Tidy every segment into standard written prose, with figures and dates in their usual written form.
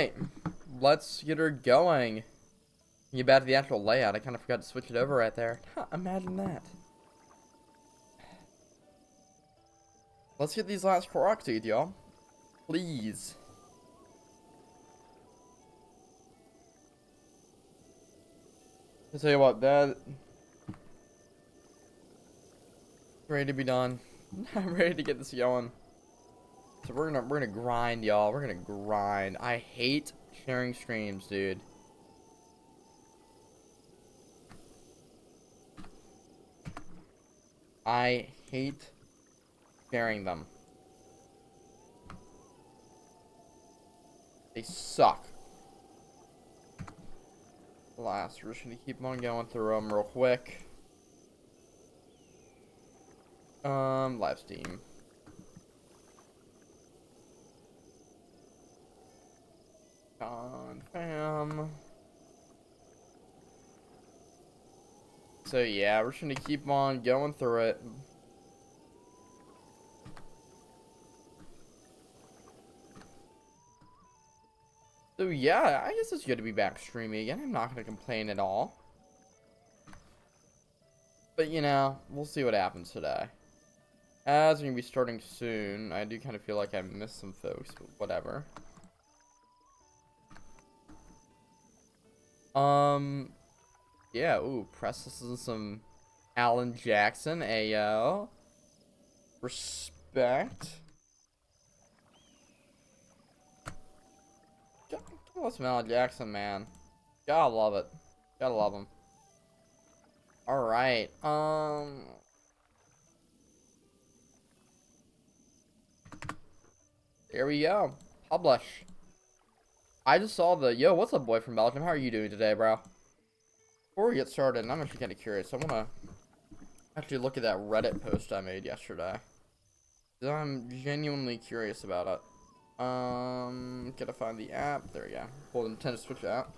Hey, let's get her going. Get back to the actual layout. I kind of forgot to switch it over right there. Huh, imagine that. Let's get these last Korok teeth, y'all. Please. I'll tell you what, that ready to be done. I'm ready to get this going. So we're gonna grind, y'all. We're gonna grind. I hate sharing streams, dude. I hate sharing them. They suck. Last, we're just gonna keep on going through them real quick. Live Steam. Confirm. So yeah, we're just gonna keep on going through it. So yeah, I guess it's good to be back streaming again. I'm not gonna complain at all. But you know, we'll see what happens today. As we're gonna be starting soon, I do kind of feel like I missed some folks, but whatever. Yeah, ooh, press this is some Alan Jackson, ayo. Respect. Give us some Alan Jackson, man. Gotta love it. Gotta love him. Alright, here we go. Publish. I just saw the, yo, what's up, boy from Belgium? How are you doing today, bro? Before we get started, and I'm actually kind of curious. I want to actually look at that Reddit post I made yesterday. I'm genuinely curious about it. Gotta find the app. There we go. Hold intend to switch out.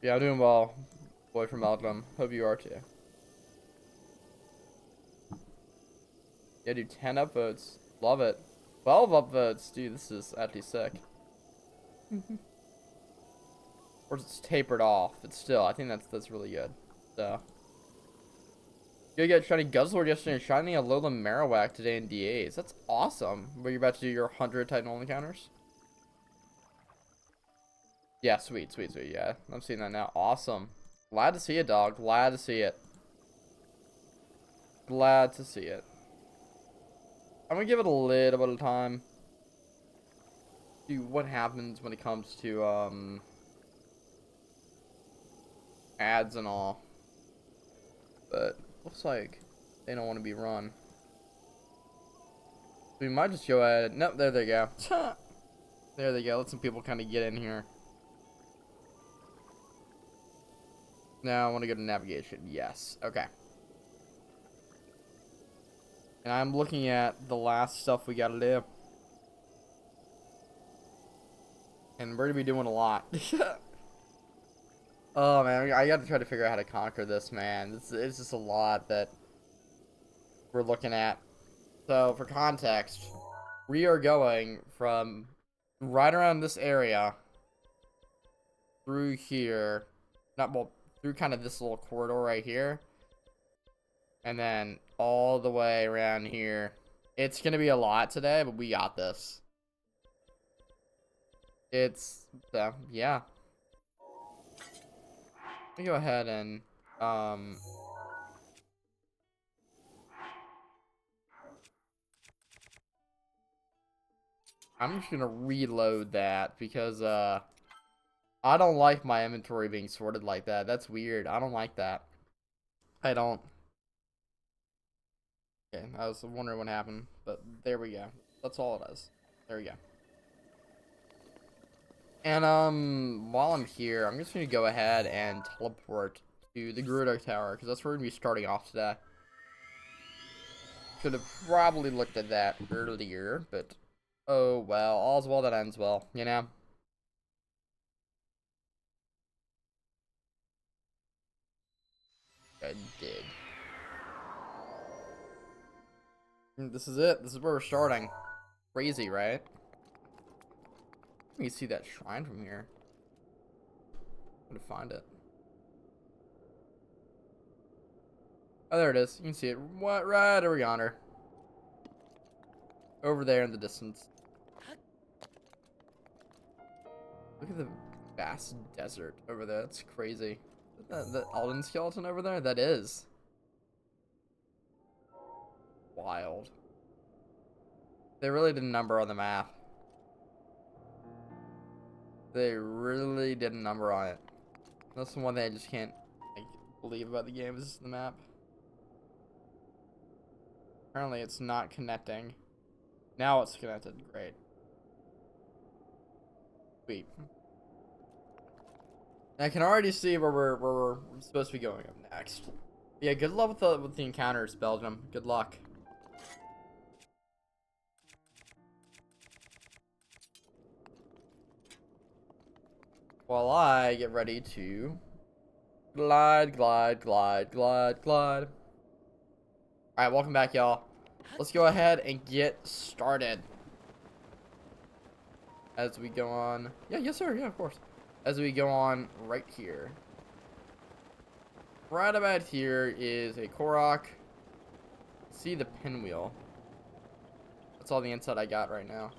Yeah, I'm doing well, boy from Belgium. Hope you are too. Yeah, dude, 10 upvotes. Love it. 12 upvotes. Dude, this is actually sick. Or it's tapered off, but still, I think that's really good. So. You get shiny Guzzlord yesterday, shiny Alola Marowak today in DAs. That's awesome. Were you about to do your 100 Titanol encounters? Yeah, sweet, sweet, sweet. Yeah, I'm seeing that now. Awesome. Glad to see it, dog. Glad to see it. Glad to see it. I'm gonna give it a little bit of time. See what happens when it comes to ads and all. But looks like they don't want to be run. We might just go ahead. Nope, there they go. There they go. Let some people kind of get in here. Now I want to go to navigation. Yes. Okay. And I'm looking at the last stuff we gotta do. And we're gonna be doing a lot. Oh man, I gotta try to figure out how to conquer this, man. It's just a lot that we're looking at. So, for context, we are going from right around this area through here. Not, well, through kind of this little corridor right here. And then all the way around here. It's gonna be a lot today, but we got this. It's, yeah. Let me go ahead and, I'm just gonna reload that because, I don't like my inventory being sorted like that. That's weird. I don't like that. I don't. Okay, I was wondering what happened, but there we go. That's all it is. There we go. And, while I'm here, I'm just gonna go ahead and teleport to the Gerudo Tower, because that's where we're gonna be starting off today. Should have probably looked at that earlier, but oh well. All's well that ends well, you know? I did. This is it. This is where we're starting. Crazy, right? You can see that shrine from here. I'm gonna find it. Oh, there it is. You can see it. What? Right over yonder. Over there in the distance. Look at the vast desert over there. That's crazy. Is that the Alden skeleton over there? That is. Wild. They really did a number on the map. They really did a number on it. That's the one thing I just can't believe about the game is the map. Apparently it's not connecting. Now it's connected. Great. Sweet. I can already see where we're supposed to be going up next. Yeah, good luck with the encounters, Belgium. Good luck. While I get ready to glide. Alright, welcome back, y'all. Let's go ahead and get started. As we go on. Yeah, yes, sir. Yeah, of course. As we go on right here. Right about here is a Korok. See the pinwheel. That's all the insight I got right now.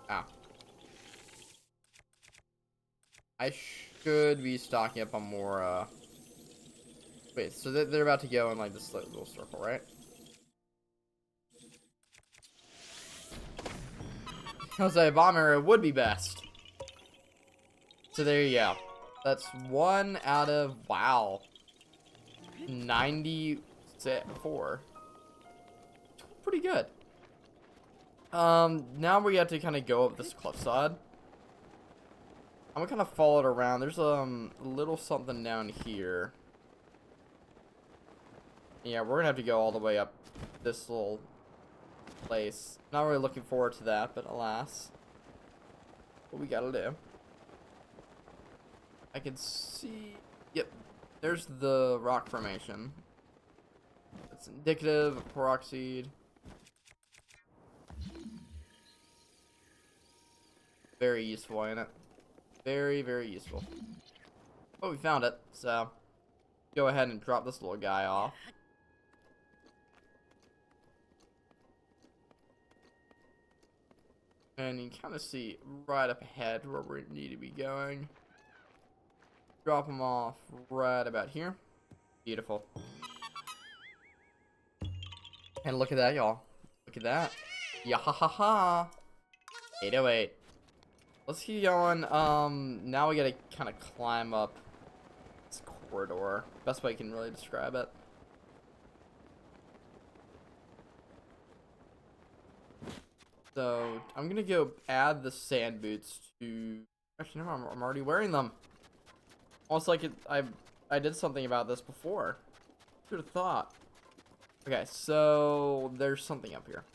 Ah. I should be stocking up on more, Wait, so they're about to go in, like, this little circle, right? Because a bomb arrow would be best. So there you go. That's 1 out of, wow, 94. Pretty good. Now we have to kind of go up this cliffside. I'm gonna kind of follow it around. There's a little something down here. Yeah, we're gonna have to go all the way up this little place. Not really looking forward to that, but alas, what we gotta do. I can see. Yep, there's the rock formation. It's indicative of Korok seed. Very useful, ain't it? Very, very useful. Oh, we found it. So, go ahead and drop this little guy off. And you can kind of see right up ahead where we need to be going. Drop him off right about here. Beautiful. And look at that, y'all. Look at that. Yahahaha. 808. Let's keep going. Now we gotta kind of climb up this corridor. Best way I can really describe it. So I'm gonna go add the sand boots to. Actually, no, I'm already wearing them. Almost like I did something about this before. Who'd have thought? Okay, so there's something up here.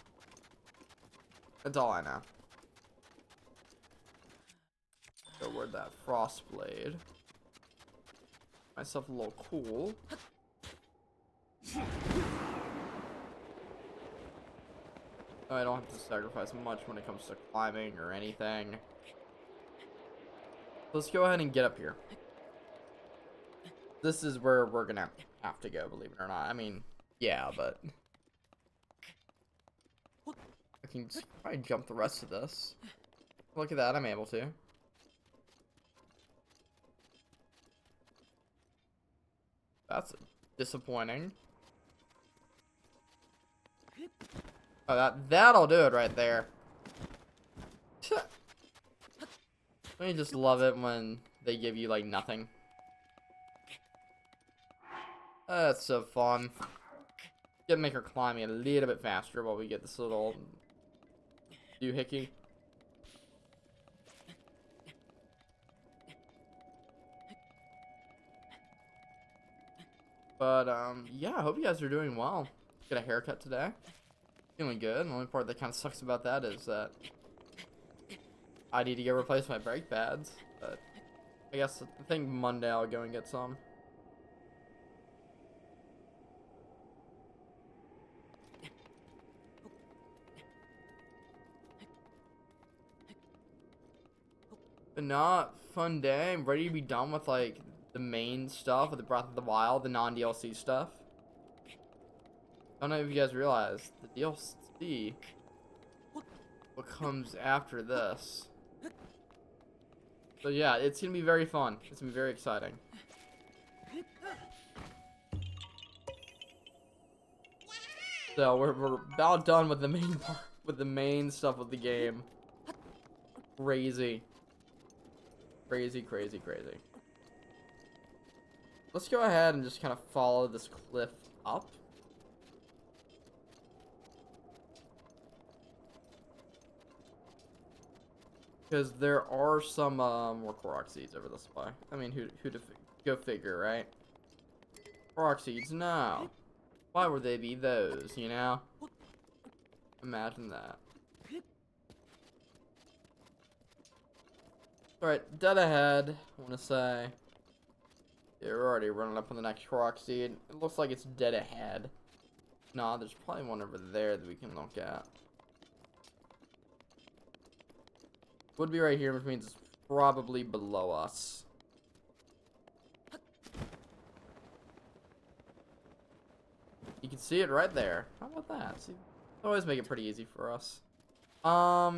That's all I know. So where'd that frost blade? Myself a little cool. I don't have to sacrifice much when it comes to climbing or anything. Let's go ahead and get up here. This is where we're gonna have to go, believe it or not. I mean, yeah, but I can probably jump the rest of this. Look at that, I'm able to. That's disappointing. Oh, that'll do it right there. Don't you just love it when they give you like nothing? That's so fun. Gonna make her climb a little bit faster while we get this little doohickey. But yeah, I hope you guys are doing well. Get a haircut today. Feeling good. The only part that kind of sucks about that is that I need to go replace my brake pads. But I guess I think Monday I'll go and get some. But not fun day. I'm ready to be done with like the main stuff with the Breath of the Wild, the non-DLC stuff. I don't know if you guys realize the DLC, what comes after this. So yeah, it's gonna be very fun. It's gonna be very exciting. So we're about done with the main part, with the main stuff of the game. Crazy. Crazy, crazy, crazy. Let's go ahead and just kind of follow this cliff up. Because there are some more Korok seeds over this way. I mean, who to go figure, right? Korok seeds, no. Why would they be those, you know? Imagine that. Alright, dead ahead, I want to say. Yeah, we're already running up on the next Korok seed. It looks like it's dead ahead. Nah, there's probably one over there that we can look at. Would be right here, which means it's probably below us. You can see it right there. How about that? See, always make it pretty easy for us. I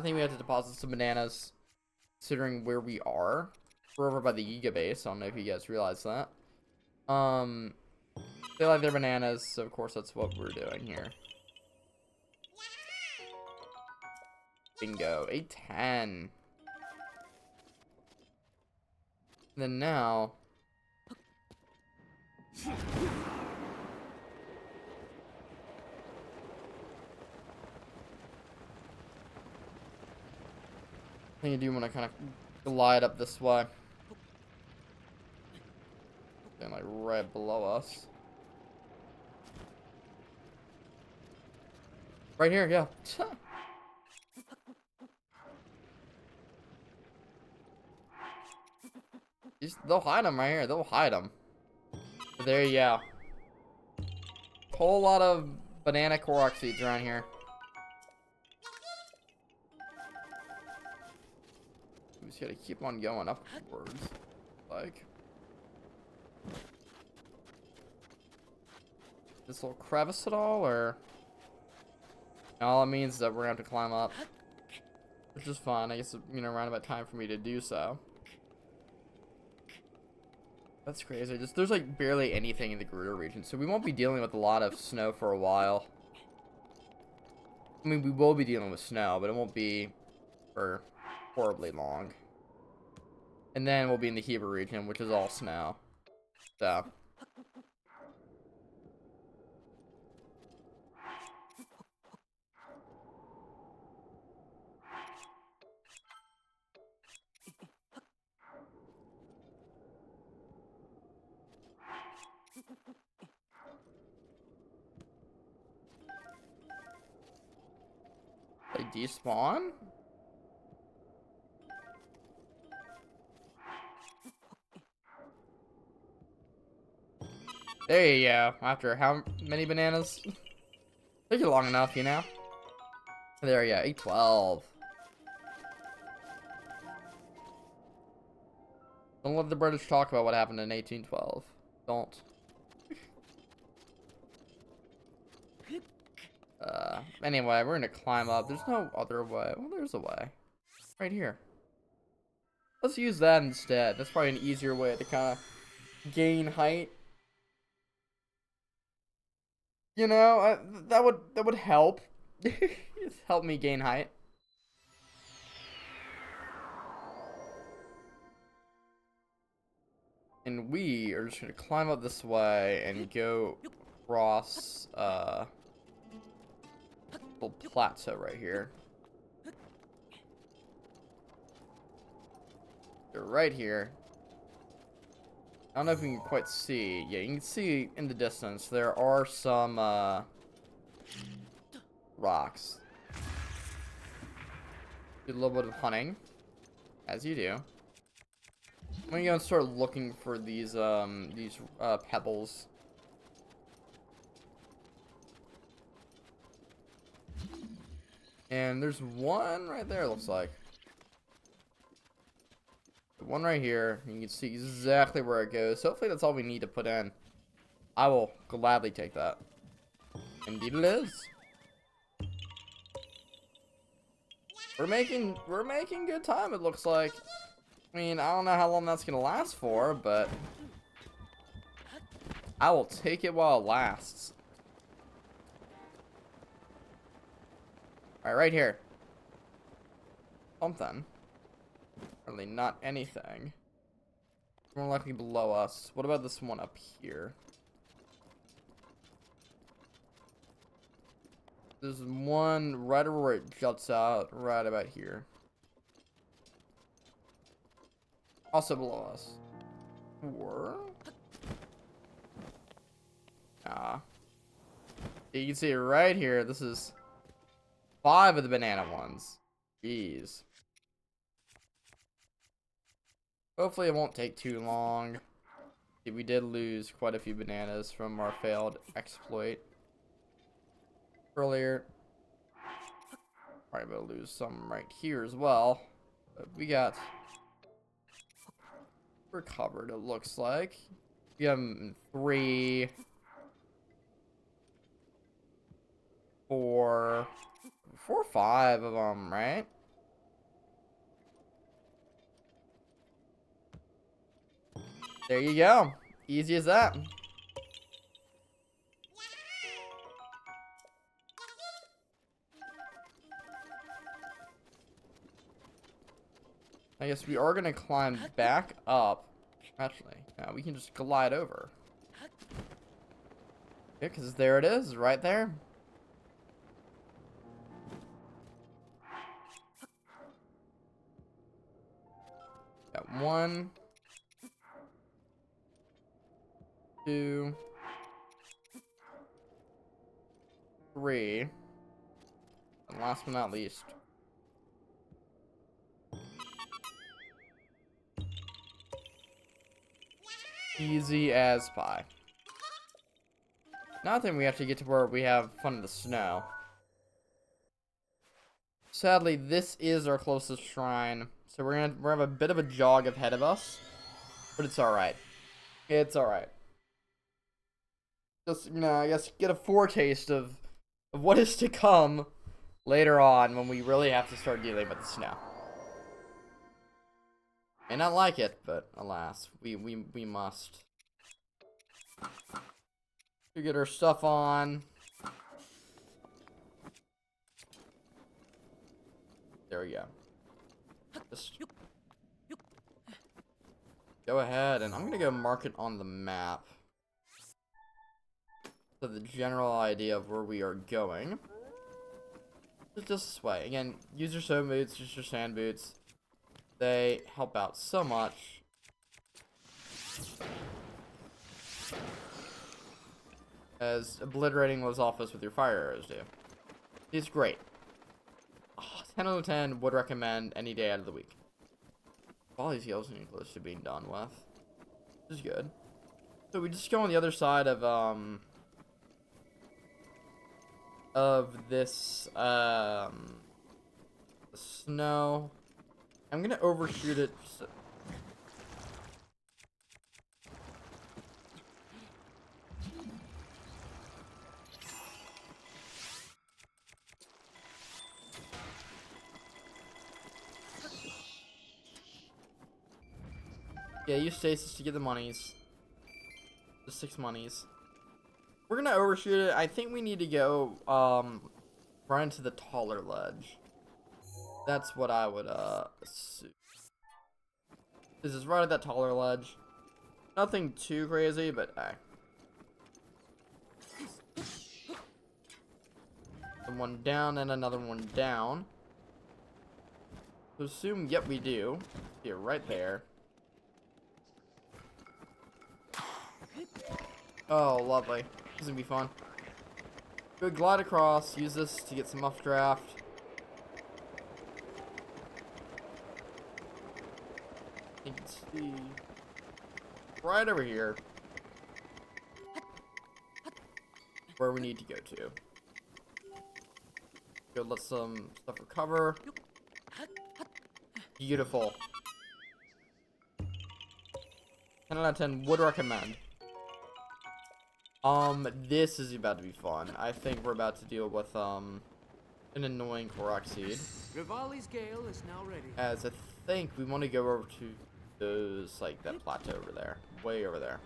think we have to deposit some bananas, considering where we are. We're over by the Giga base. I don't know if you guys realize that. They like their bananas, so of course that's what we're doing here. Bingo. 810. Then now. I think I do want to kind of glide up this way. And like right below us. Right here, yeah. They'll hide them right here. They'll hide them. But there you go. Whole lot of banana Korok seeds around here. We just gotta keep on going upwards. Like. This little crevice at all, or? All it means is that we're gonna have to climb up. Which is fun. I guess, you know, around about time for me to do so. That's crazy. There's like barely anything in the Gerudo region, so we won't be dealing with a lot of snow for a while. I mean, we will be dealing with snow, but it won't be for horribly long. And then we'll be in the Hebrew region, which is all snow. So. They despawn? There you go. After how many bananas? Took you long enough, you know? There you go. 812. Don't let the British talk about what happened in 1812. Don't. Anyway, we're gonna climb up. There's no other way. Well, there's a way. Right here. Let's use that instead. That's probably an easier way to kind of gain height. You know, that would help. Help me gain height. And we are just gonna climb up this way and go across little plateau right here. They're right here. I don't know if you can quite see. Yeah, you can see in the distance there are some rocks. Do a little bit of hunting, as you do. I'm gonna go and start looking for these pebbles. And there's one right there, it looks like. one right here. You can see exactly where it goes. Hopefully that's all we need to put in. I will gladly take that. Indeed it is. We're making good time, it looks like. I mean, I don't know how long that's gonna last for, but I will take it while it lasts. Alright, right here. Something. Really not anything. More likely below us. What about this one up here? There's one right where it juts out, right about here. Also below us. Or... ah. You can see right here, this is 5 of the banana ones. Jeez. Hopefully it won't take too long. We did lose quite a few bananas from our failed exploit earlier. Probably gonna lose some right here as well. But we're covered, it looks like. We have 3, 4, 5 of them, right? There you go. Easy as that. I guess we are going to climb back up. Actually, now we can just glide over. Yeah, because there it is, right there. Got 1, 2, 3. And last but not least. Easy as pie. Now I think we have to get to where we have fun in the snow. Sadly, this is our closest shrine, so we're gonna have a bit of a jog ahead of us, but it's all right. It's all right. Just I guess get a foretaste of what is to come later on when we really have to start dealing with the snow. May not like it, but alas, we must. We get our stuff on. There we go. Just go ahead, and I'm gonna go mark it on the map. So the general idea of where we are going. Just this way. Again, use your snow boots, use your sand boots. They help out so much. As obliterating those office with your fire arrows do. It's great. Oh, 10 out of 10 would recommend any day out of the week. All these yellows are close to being done with. Which is good. So we just go on the other side of this the snow. I'm gonna overshoot it. Yeah, use stasis to get the monies. The 6 monies. We're gonna overshoot it. I think we need to go right into the taller ledge. That's what I would assume. This is right at that taller ledge. Nothing too crazy, but hey. One down and another one down. So assume, yep, we do. Here, right there. Oh, lovely. This is gonna be fun. Good glide across. Use this to get some updraft. You can see right over here where we need to go to. Go let some stuff recover. Beautiful. 10 out of 10 would recommend. This is about to be fun. I think we're about to deal with, an annoying Korok seed. Rivali's Gale is now ready. As I think we want to go over to those, like, that plateau over there. Way over there.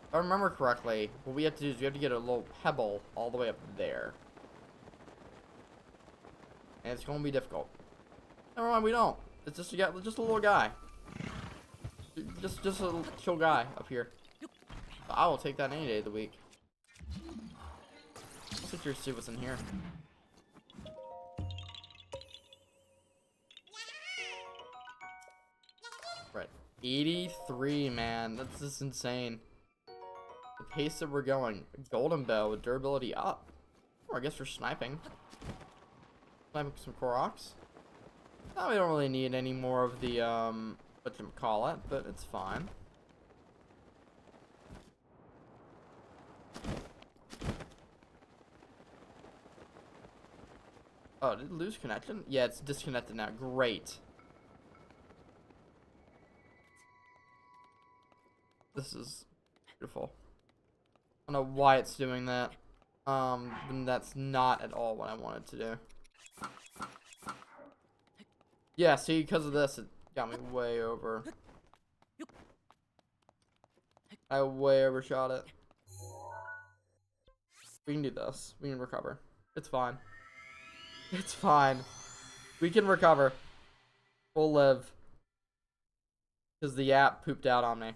If I remember correctly, what we have to do is we have to get a little pebble all the way up there. And it's going to be difficult. Never mind, we don't. It's just a little guy. Just a little chill guy up here. I will take that any day of the week. Let's see curious to see what's in here. Right. 83, man. That's just insane. The pace that we're going. Golden bow with durability up. Or I guess we're sniping. Sniping some Koroks. No, we don't really need any more of the, whatchamacallit, but it's fine. Oh, did it lose connection? Yeah, it's disconnected now. Great. This is beautiful. I don't know why it's doing that. That's not at all what I wanted to do. Yeah, see, because of this, it got me way over. I way overshot it. We can do this. We can recover. It's fine. It's fine. We can recover. We'll live. Because the app pooped out on me.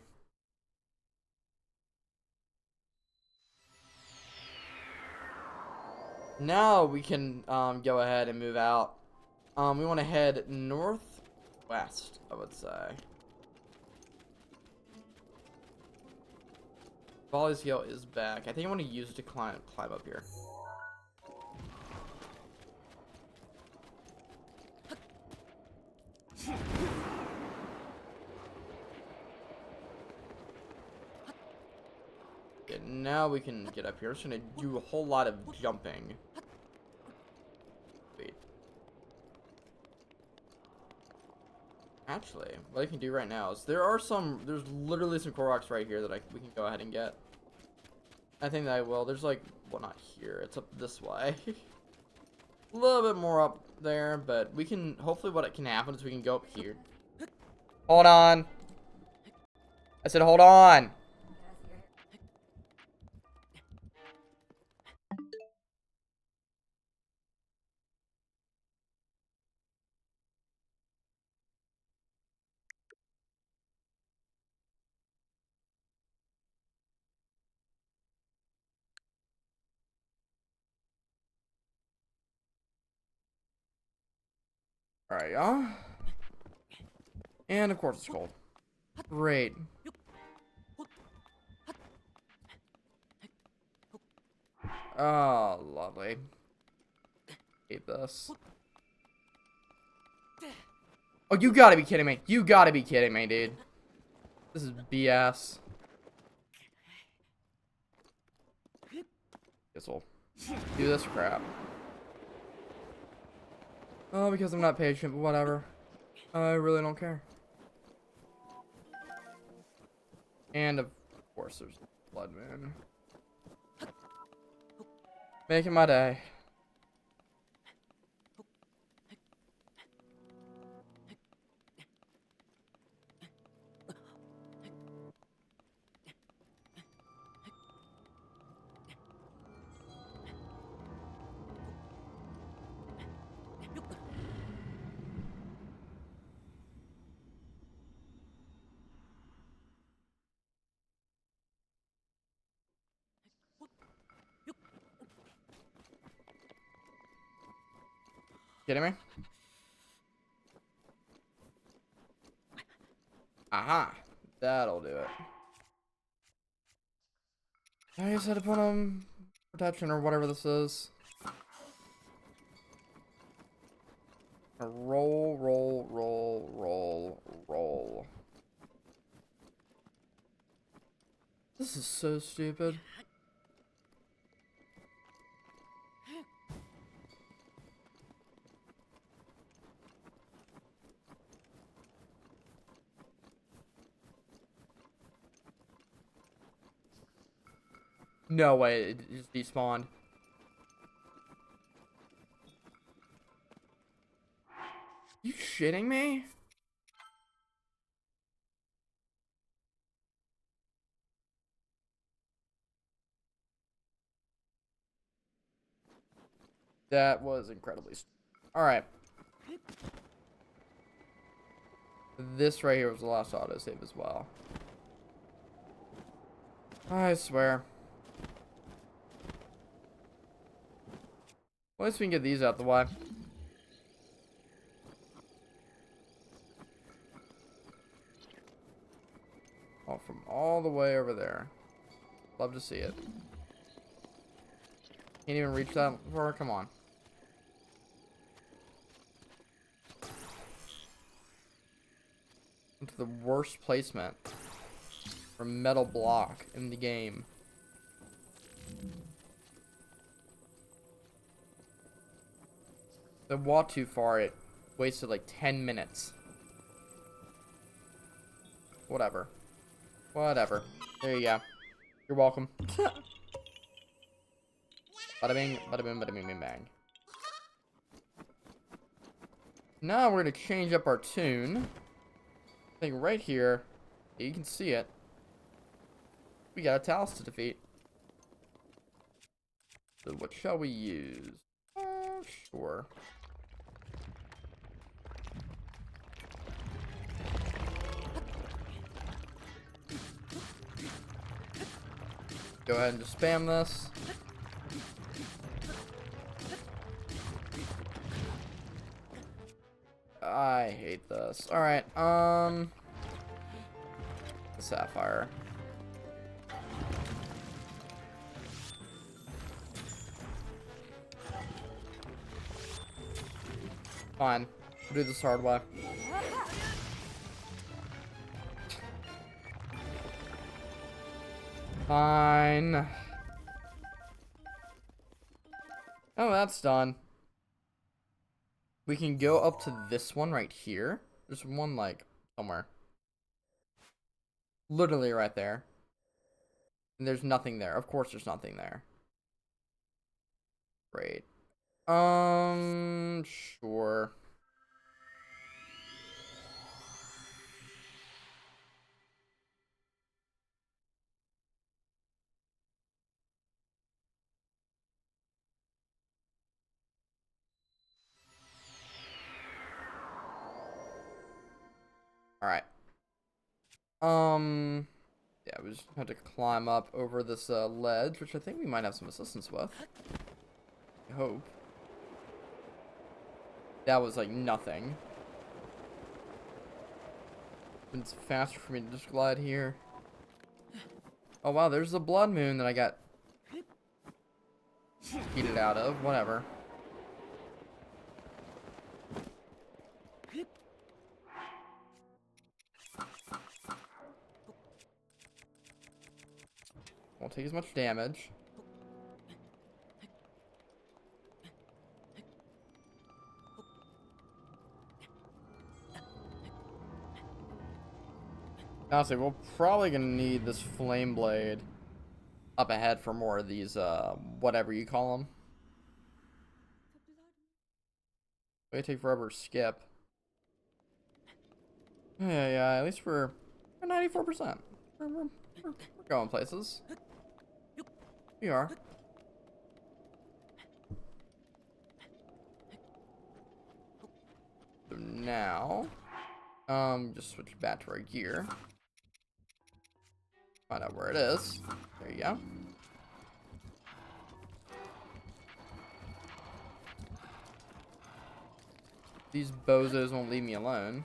Now we can go ahead and move out. We want to head northwest, I would say. Volley scale is back. I think I want to use it to climb up here. Okay, now we can get up here. I'm just gonna do a whole lot of jumping. Wait. Actually, what I can do right now is there's literally some Koroks right here that we can go ahead and get. I think that I will. There's like, well, not here. It's up this way. A little bit more up there, but we can, hopefully what can happen is we can go up here. Hold on. I said hold on. Alright, y'all. And of course it's cold. Great. Oh, lovely. Hate this. Oh, you gotta be kidding me. You gotta be kidding me, dude. This is BS. Guess we'll do this crap. Oh, because I'm not patient, but whatever. I really don't care. And of course there's Blood Moon. Making my day. Kidding me? Aha! That'll do it. I guess I had to put on protection or whatever this is. Roll, roll, roll, roll, roll. This is so stupid. No way, it just despawned. You shitting me? That was incredibly stupid. Alright. This right here was the last autosave as well. I swear. Well, at least we can get these out the way. Oh, from all the way over there. Love to see it. Can't even reach that far? Come on. Into the worst placement for metal block in the game. If I walked too far, it wasted like 10 minutes. Whatever. Whatever. There you go. You're welcome. Bada bing, bada bing, bada bing, bing, bang. Now we're gonna change up our tune. I think right here, you can see it. We got a Talus to defeat. So what shall we use? Sure. Go ahead and just spam this. I hate this. Alright, Sapphire. Fine. We'll do this hard way. Fine. Oh, that's done. We can go up to this one right here. There's one, like, somewhere. Literally right there. And there's nothing there. Of course there's nothing there. Great. Sure. Alright. Yeah, we just have to climb up over this ledge, which I think we might have some assistance with. I hope. That was like nothing. It's faster for me to just glide here. Oh wow, there's the blood moon that I got heated out of. Whatever. Won't take as much damage. Honestly, we're probably gonna need this flame blade up ahead for more of these, whatever you call them. They take forever to skip. Yeah, at least we're 94%. We're going places. We are. So now, just switch back to our gear. Find out where it is. There you go. These bozos won't leave me alone.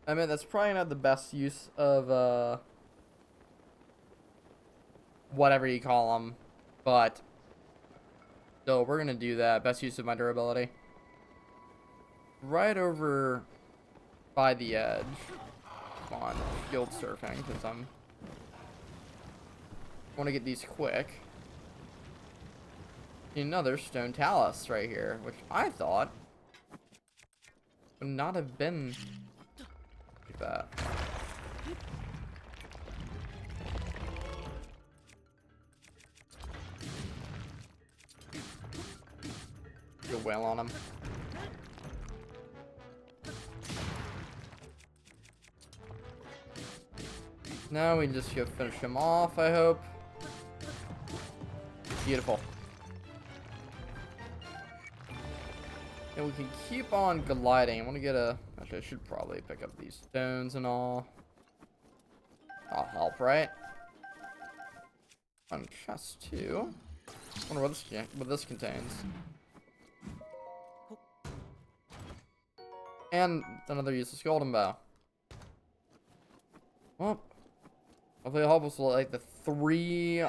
I mean, that's probably not the best use of, whatever you call them, but still, we're gonna do that. Best use of my durability. Right over by the edge. Come on, shield surfing, because I want to get these quick. Another stone talus right here, which I thought would not have been like that. Go wail on him. Now we can just go finish him off, I hope. Beautiful. And we can keep on gliding. I want to get a... Actually, I should probably pick up these stones and all. I'll help, right? On chest too. I wonder what this contains. And another useless golden bow. Well, hopefully it'll help us with like the 3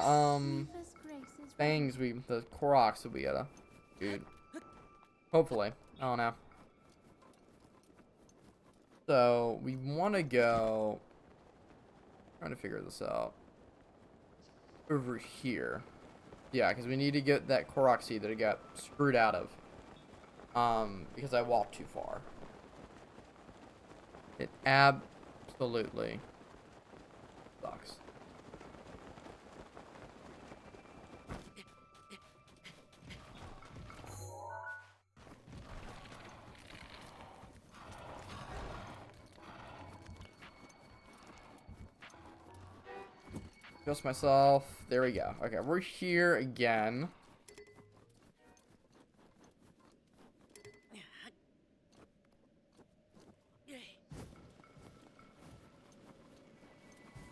things the Koroks that we gotta dude. Hopefully. I don't know. So we wanna go trying to figure this out. Over here. Yeah, because we need to get that Korok seed that I got screwed out of. Because I walked too far. It absolutely sucks. Adjust myself. There we go. Okay, we're here again.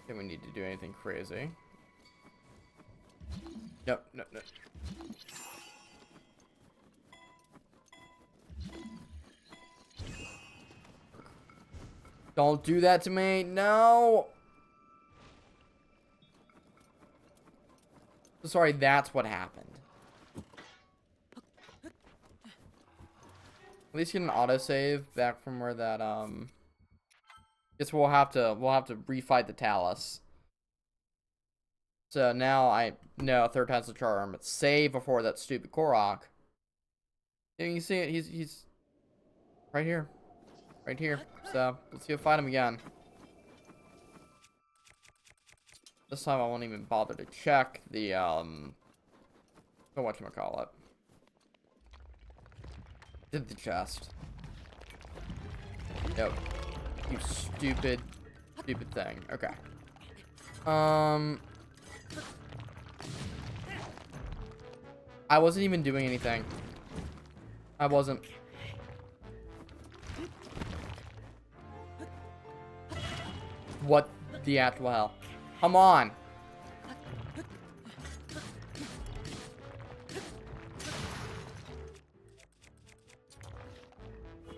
Don't we need to do anything crazy? Nope, nope, nope. Don't do that to me. No. Sorry, that's what happened. At least get an autosave back from where that guess we'll have to refight the Talus. So now I know third time's the charm. But save before that stupid Korok. And you can see it, he's right here. Right here. So let's go fight him again. This time I won't even bother to check the whatchamacallit. Did the chest. Nope. You stupid thing. Okay. I wasn't even doing anything. I wasn't. What the actual hell? Come on.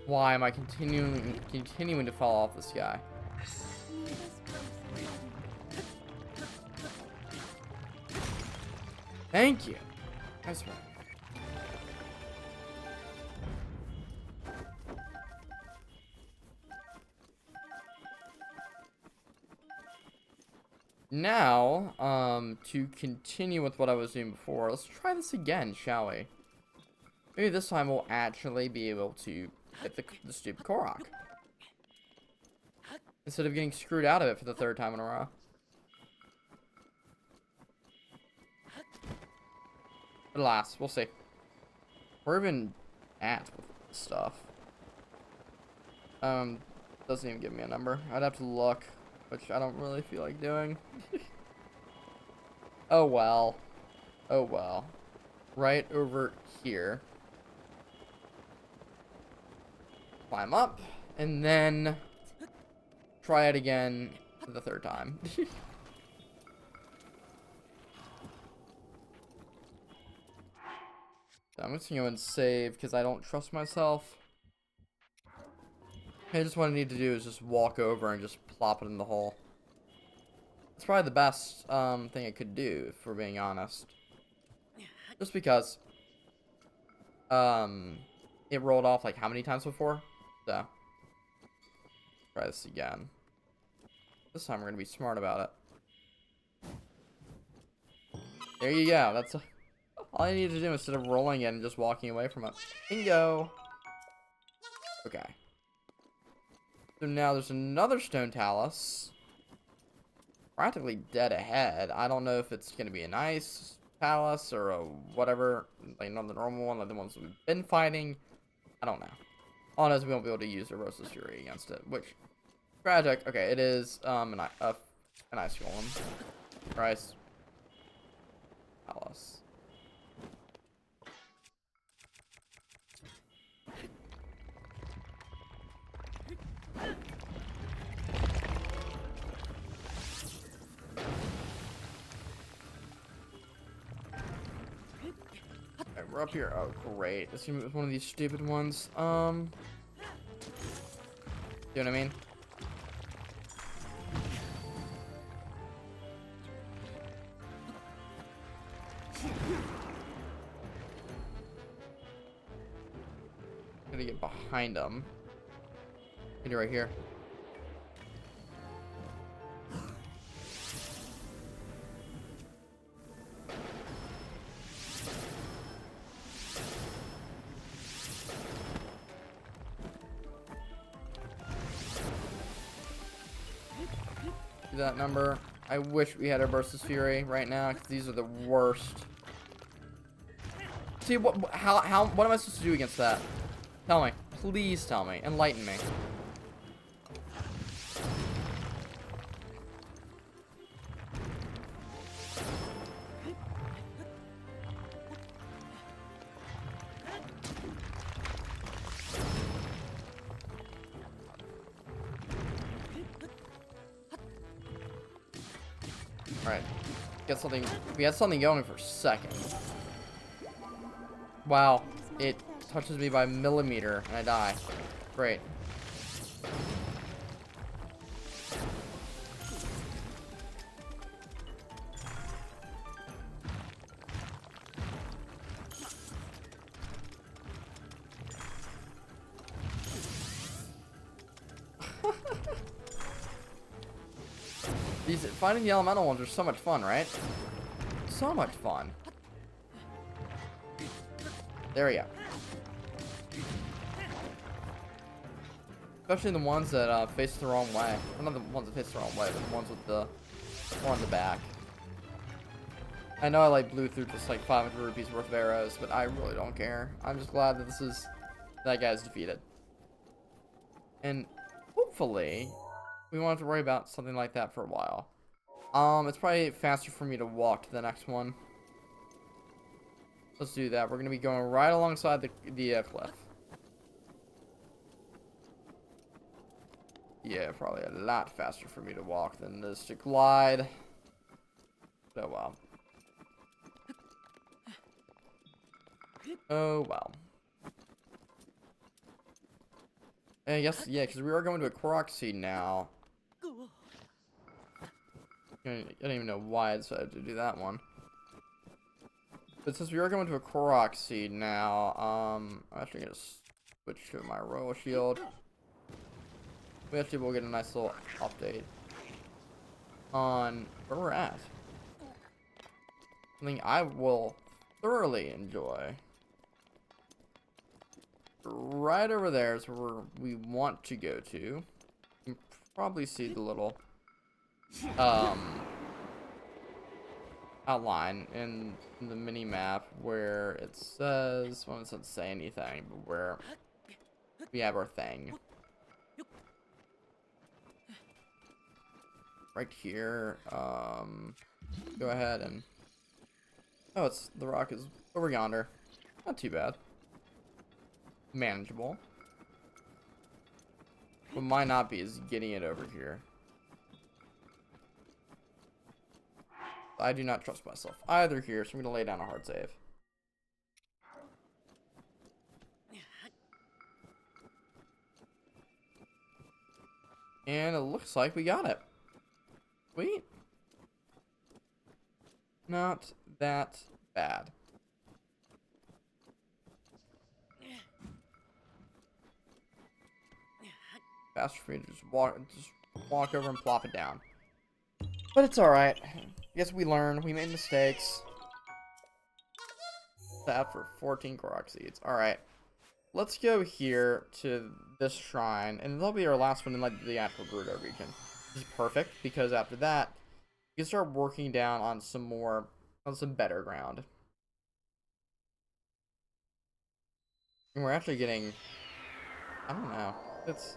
Why am I continuing to fall off this guy? Thank you. That's right. Now, to continue with what I was doing before, let's try this again, shall we? Maybe this time we'll actually be able to hit the stupid Korok. Instead of getting screwed out of it for the 3rd time in a row. But alas, we'll see. We're even at with stuff. Doesn't even give me a number. I'd have to look, which I don't really feel like doing. Oh well. Oh well. Right over here. Climb up, and then try it again for the 3rd time. So I'm just gonna go and save because I don't trust myself. I just what I need to do is just walk over and just plop it in the hole. That's probably the best thing I could do, if we're being honest. Just because it rolled off like how many times before? So try this again. This time we're gonna be smart about it. There you go. That's all I need to do instead of rolling it and just walking away from it. Bingo. Okay. So now there's another stone talus. Practically dead ahead. I don't know if it's gonna be a nice palace or a whatever, like not the normal one, like the ones we've been fighting. I don't know. All I know is we won't be able to use Urbosa's Fury against it, which tragic. Okay, it is an ice golem. Christ. Palace. Alright, we're up here. Oh, great. This is one of these stupid ones. You know what I mean? Gotta get behind him. Maybe right here. Do that number. I wish we had our Burst of Fury right now, because these are the worst. See, what am I supposed to do against that? Tell me. Please tell me. Enlighten me. Alright. Get something. We had something going for a second. Wow. It touches me by a millimeter and I die. Great. These finding the elemental ones are so much fun, right? So much fun. There we go. Especially the ones that face the wrong way. Well, not the ones that face the wrong way, but the ones with the one on the back. I know I like blew through just like 500 rupees worth of arrows, but I really don't care. I'm just glad that that guy's defeated. And hopefully we won't have to worry about something like that for a while. It's probably faster for me to walk to the next one. Let's do that. We're gonna be going right alongside the cliff. Yeah, probably a lot faster for me to walk than this to glide. Oh well. Oh well. I guess, yeah, because we are going to a Korok seed now. I don't even know why I decided to do that one. But since we are going to a Korok seed now, I'm actually going to switch to my Royal Shield. We actually will get a nice little update on where we're at. Something I will thoroughly enjoy. Right over there is where we want to go to. You can probably see the little outline in the mini map where it says, well, it doesn't say anything, but where we have our thing. Right here. Go ahead and, oh, the rock is over yonder. Not too bad. Manageable. What might not be is getting it over here. I do not trust myself either here, so I'm going to lay down a hard save. And it looks like we got it. Sweet. Not that bad. Faster for me to just walk over and plop it down. But it's alright. I guess we learn. We made mistakes. That for 14 Korok seeds. Alright. Let's go here to this shrine. And that'll be our last one in like the actual Gerudo region. Which is perfect, because after that, you can start working down on some more on some better ground. And we're actually getting, I don't know. It's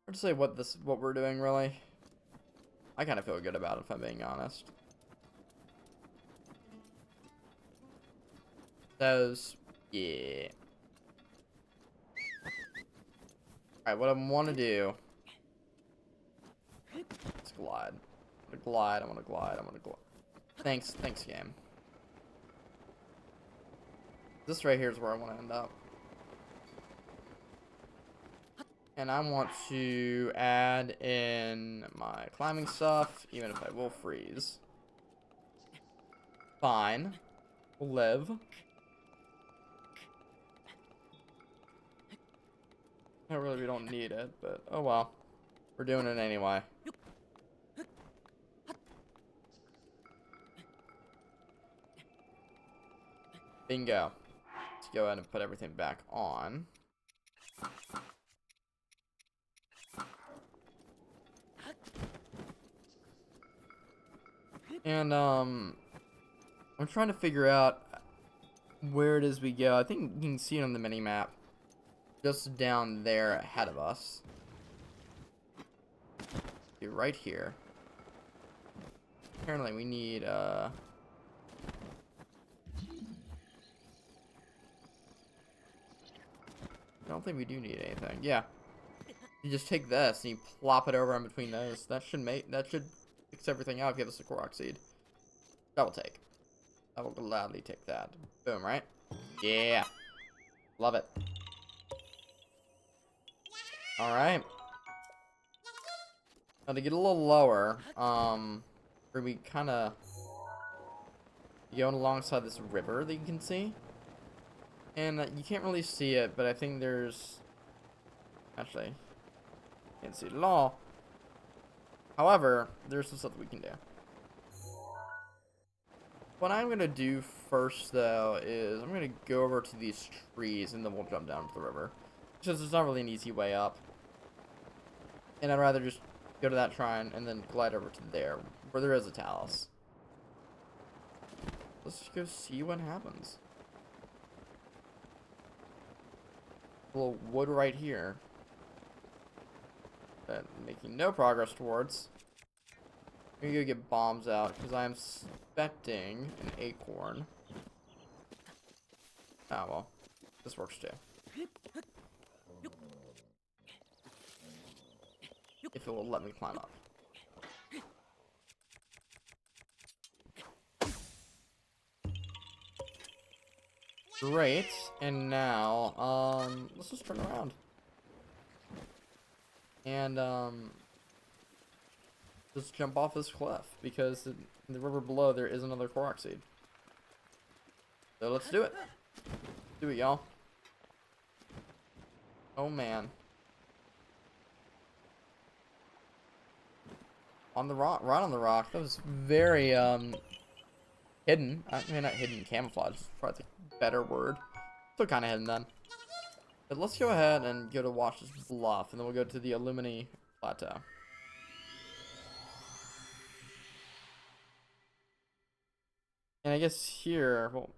hard to say what we're doing really. I kind of feel good about it if I'm being honest. Those, yeah. Alright, what I want to do. Let's glide. I'm gonna glide, I'm gonna glide, I'm gonna glide. Thanks game. This right here is where I want to end up. And I want to add in my climbing stuff, even if I will freeze. Fine. We'll live. We don't need it, but oh well. We're doing it anyway. Bingo. Let's go ahead and put everything back on. And I'm trying to figure out where it is we go. I think you can see it on the mini map. Just down there ahead of us. Be right here. Apparently we need I don't think we do need anything. Yeah. You just take this and you plop it over in between those. That should fix everything out if you have a Korok seed. That will take. I will gladly take that. Boom, right? Yeah. Love it. Alright. Now to get a little lower, where we kinda going alongside this river that you can see. And you can't really see it, but I think there's actually can't see it at all. However, there's some stuff that we can do. What I'm gonna do first though is I'm gonna go over to these trees and then we'll jump down to the river. Because it's not really an easy way up. And I'd rather just go to that shrine and then glide over to there, where there is a talus. Let's just go see what happens. A little wood right here. But making no progress towards. I'm gonna go get bombs out, because I'm expecting an acorn. Oh well, this works too. If it will let me climb up. Great, and now, let's just turn around. And, just jump off this cliff, because in the river below there is another Korok seed. So let's do it. Do it, y'all. Oh man. On the rock, right on the rock. That was very, hidden. I mean, not hidden, camouflage. Probably the better word. Still kind of hidden then. But let's go ahead and go to watch this bluff, and then we'll go to the Illumini Plateau. And I guess here, well,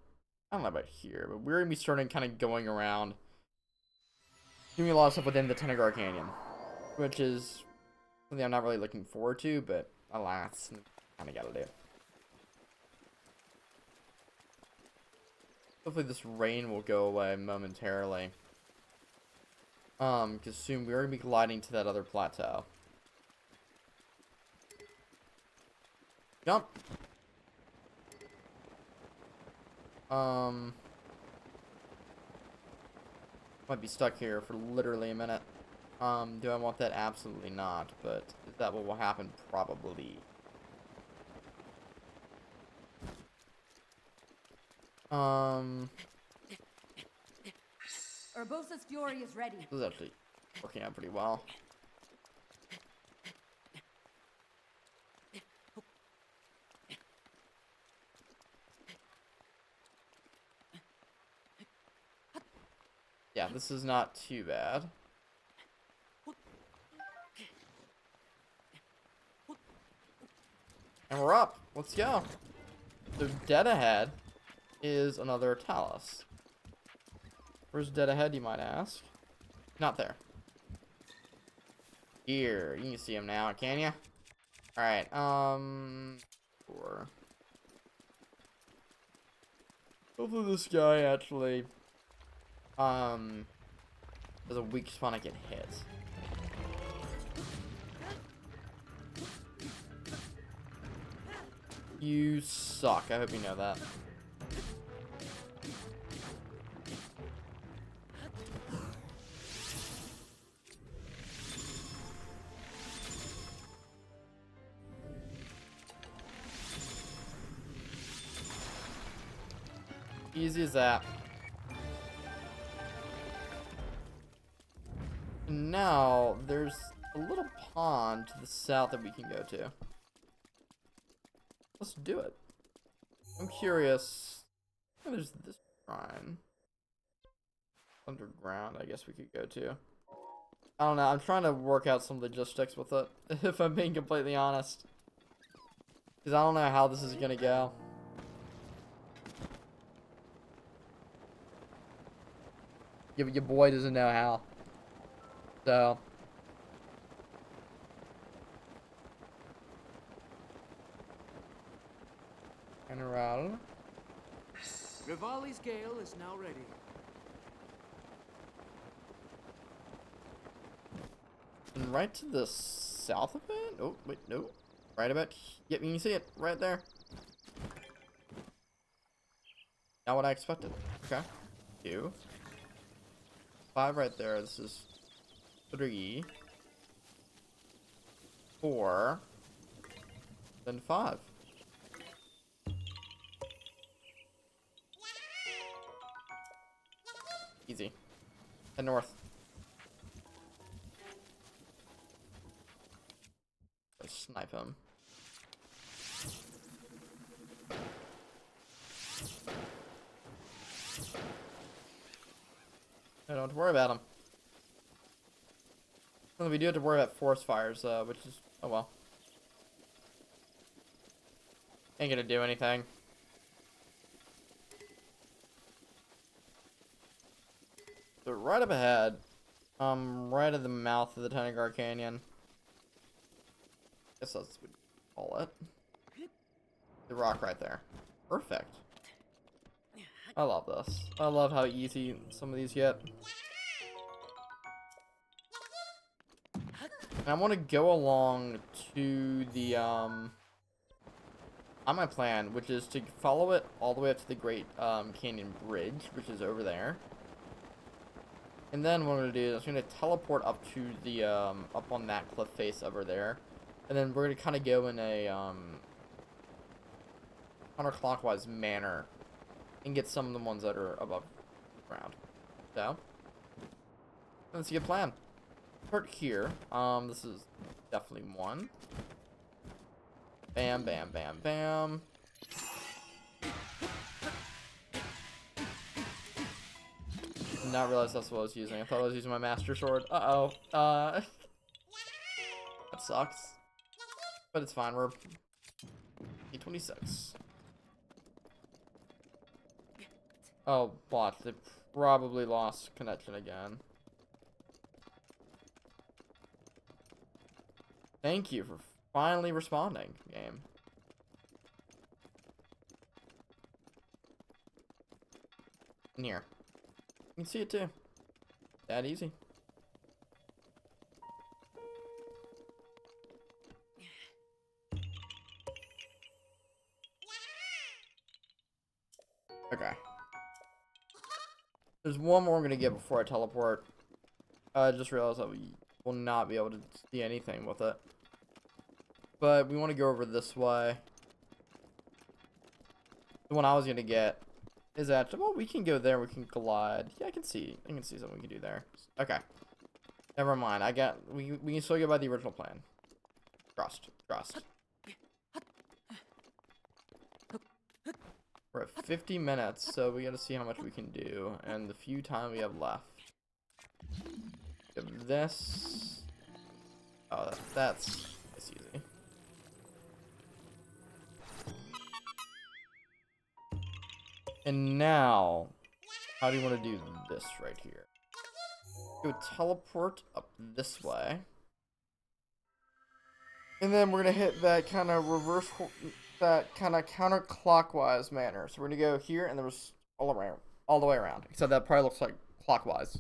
I don't know about here, but we're gonna be starting kind of going around, doing a lot of stuff within the Tenegar Canyon, which is something I'm not really looking forward to, but alas, kind of gotta do. Hopefully this rain will go away momentarily. Because soon we're gonna be gliding to that other plateau. Jump! Might be stuck here for literally a minute. Do I want that? Absolutely not, but is that what will happen? Probably. Urbosa's fury is ready. This is actually working out pretty well. Yeah, this is not too bad. And we're up. Let's go. So dead ahead is another talus. Where's dead ahead, you might ask? Not there. Here, you can see him now, can you? Alright, sure. Hopefully this guy actually, has a weak spot I can hit. You suck, I hope you know that. Easy as that. And now, there's a little pond to the south that we can go to. Let's do it. I'm curious. Oh, there's this shrine. Underground, I guess we could go to. I don't know, I'm trying to work out some logistics with it, if I'm being completely honest. Because I don't know how this is gonna go. Your boy doesn't know how. So. General. Rivali's Gale is now ready. And right to the south of it? Oh, wait, no. Right about. Yep, you can see it right there. Not what I expected. Okay. 2. 5 right there. This is 3. 4. Then 5. Easy. Head north. Let's snipe him. I don't have to worry about him. Well, we do have to worry about forest fires, which is, oh well. Ain't gonna do anything. So right up ahead, right at the mouth of the Tenegar Canyon. Guess that's what you call it. The rock right there. Perfect. I love this. I love how easy some of these get. And I want to go along to the, on my plan, which is to follow it all the way up to the Great Canyon Bridge, which is over there. And then what I'm going to do is I'm going to teleport up to the, up on that cliff face over there. And then we're going to kind of go in a, counterclockwise manner and get some of the ones that are above ground. So, that's a good plan. Start here. This is definitely one. Bam, bam, bam, bam. Did not realize that's what I was using. I thought I was using my master sword. Uh-oh. That sucks. But it's fine. We're 826. Oh, watch. They probably lost connection again. Thank you for finally responding, game. In here. You can see it too. That easy. Okay. There's one more I'm gonna get before I teleport. I just realized that we will not be able to see anything with it. But we want to go over this way. The one I was gonna get is actually, well, we can go there. We can glide. Yeah, I can see something we can do there. Okay. Never mind. We can still go by the original plan. Trust. We're at 50 minutes, so we gotta see how much we can do, and the few time we have left. Give this. Oh, that's easy. And now, how do you want to do this right here? Go teleport up this way. And then we're going to hit that kind of reverse, that kind of counterclockwise manner. So we're going to go here and then just all the way around. Except that probably looks like clockwise.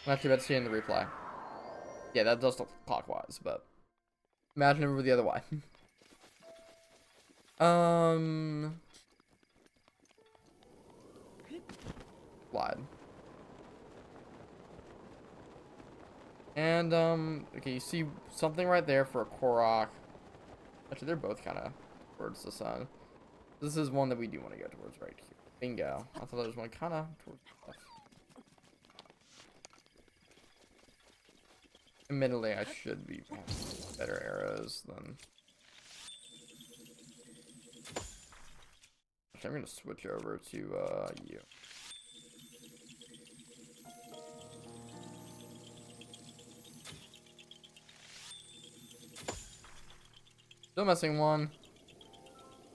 I'm actually about to see in the replay. Yeah, that does look clockwise, but imagine it were the other way. Slide. And, okay, you see something right there for a Korok. Actually, they're both kind of towards the sun. This is one that we do want to go towards right here. Bingo. I thought there was one kind of towards the left. Admittedly, I should be having better arrows than... Actually, I'm going to switch over to, you. Still missing one.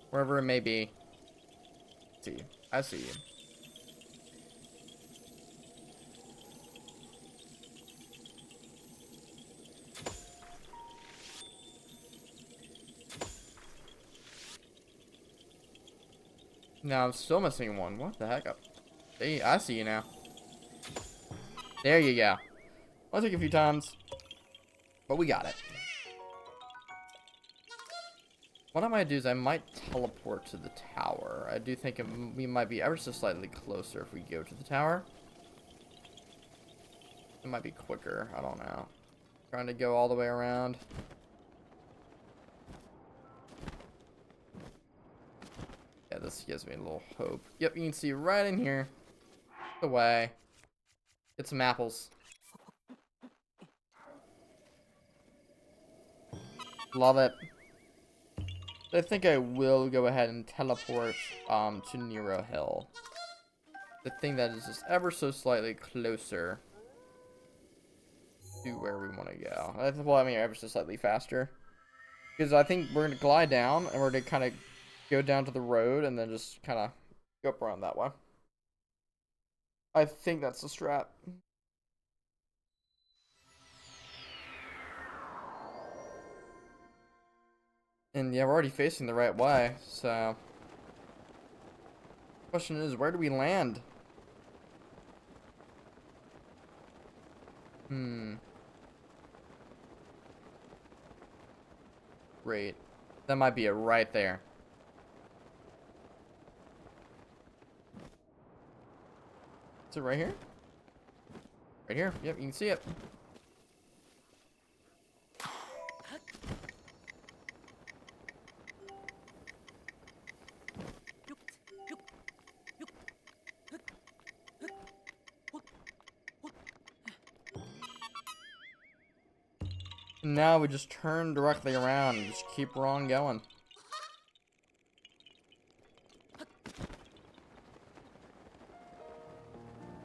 Wherever it may be. See you. I see you. No, I'm still missing one. What the heck? Hey, I see you now. There you go. I'll take a few times. But we got it. What I might do is I might teleport to the tower. I do think we might be ever so slightly closer if we go to the tower. It might be quicker. I don't know. Trying to go all the way around. Yeah, this gives me a little hope. Yep, you can see right in here. The way. Get some apples. Love it. I think I will go ahead and teleport to Nero Hill. The thing that is just ever so slightly closer to where we want to go. Well, I mean, ever so slightly faster. Because I think we're going to glide down and we're going to kind of go down to the road and then just kind of go up around that way. I think that's the strat. And yeah, we're already facing the right way, so... Question is, where do we land? Great. That might be it right there. Is it right here? Right here. Yep, you can see it. Now we just turn directly around and just keep on going.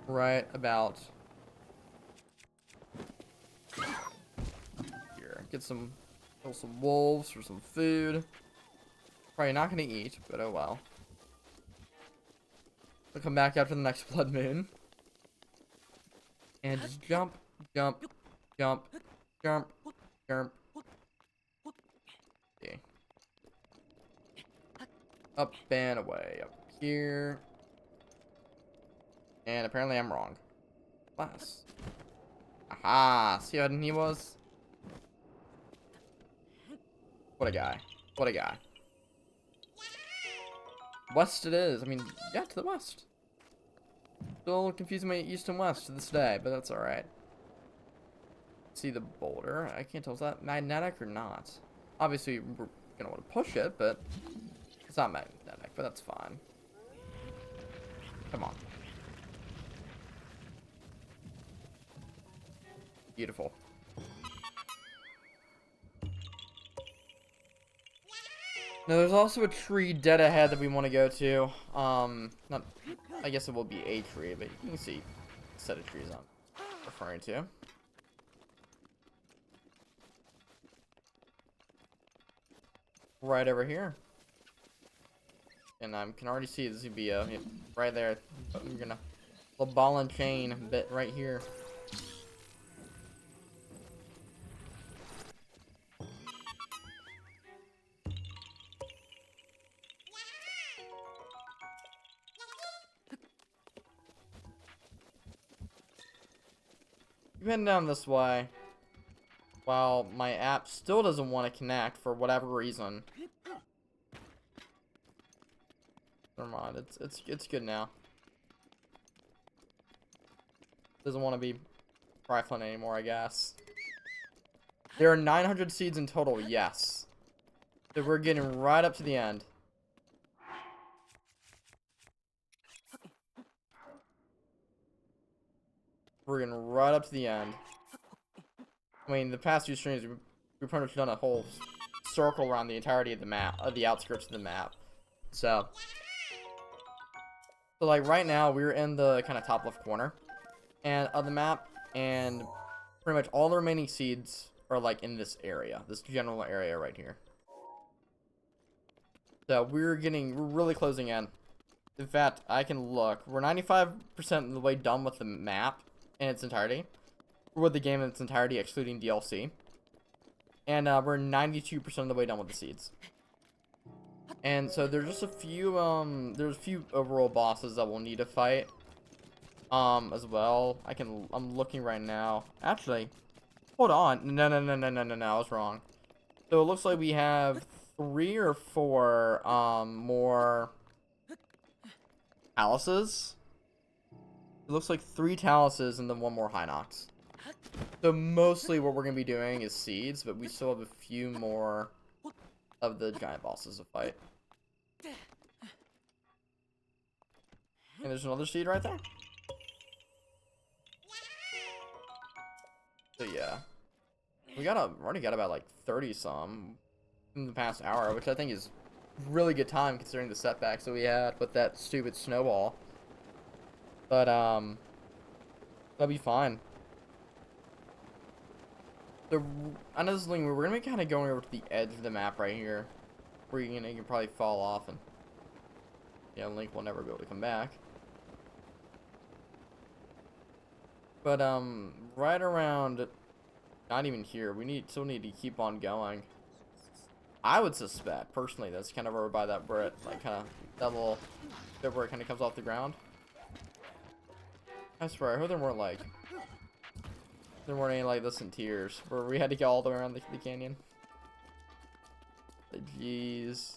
Right about here. Get some, kill some wolves for some food. Probably not gonna eat, but oh well. We'll come back after the next blood moon. And just jump, jump, jump, jump, jump. Okay. Up and away. Up here. And apparently I'm wrong. Glass. Aha! See how he was? What a guy. What a guy. West it is. I mean, yeah, to the west. Still confusing my east and west to this day, but that's alright. See the boulder. I can't tell, is that magnetic or not? Obviously, we're gonna want to push it, but it's not magnetic, but that's fine. Come on. Beautiful. Now, there's also a tree dead ahead that we want to go to. Not, I guess it will be a tree, but you can see a set of trees I'm referring to. Right over here. And I can already see the Zubia right there. I'm gonna little ball and chain bit right here. Keep heading down this way. While my app still doesn't want to connect for whatever reason. Never mind, it's good now. Doesn't want to be trifling anymore, I guess. There are 900 seeds in total, yes. So we're getting right up to the end. We're getting right up to the end. I mean, the past 2 streams, we've pretty much done a whole circle around the entirety of the map, of the outskirts of the map. So like right now, we're in the kind of top left corner and of the map, and pretty much all the remaining seeds are like in this area, this general area right here. So we're really closing in. In fact, I can look. We're 95% of the way done with the map in its entirety. With the game in its entirety, excluding DLC. And we're 92% of the way done with the seeds. And so there's just a few, there's a few overall bosses that we'll need to fight. As well. I'm looking right now. Actually, hold on. No, I was wrong. So it looks like we have 3 or 4, more Taluses. It looks like 3 Taluses and then 1 more Hinox. So mostly what we're going to be doing is seeds, but we still have a few more of the giant bosses to fight. And there's another seed right there. So yeah. We already got about like 30 some in the past hour, which I think is really good time considering the setbacks that we had with that stupid snowball. But that'll be fine. So I know this is we're gonna be kind of going over to the edge of the map right here, where you can probably fall off and Link will never be able to come back. But right around, not even here. We still need to keep on going. I would suspect personally that's kind of over by that where it like kind of that little bit where it kind of comes off the ground. I swear, I heard there weren't any like this in Tears where we had to go all the way around the canyon. Jeez.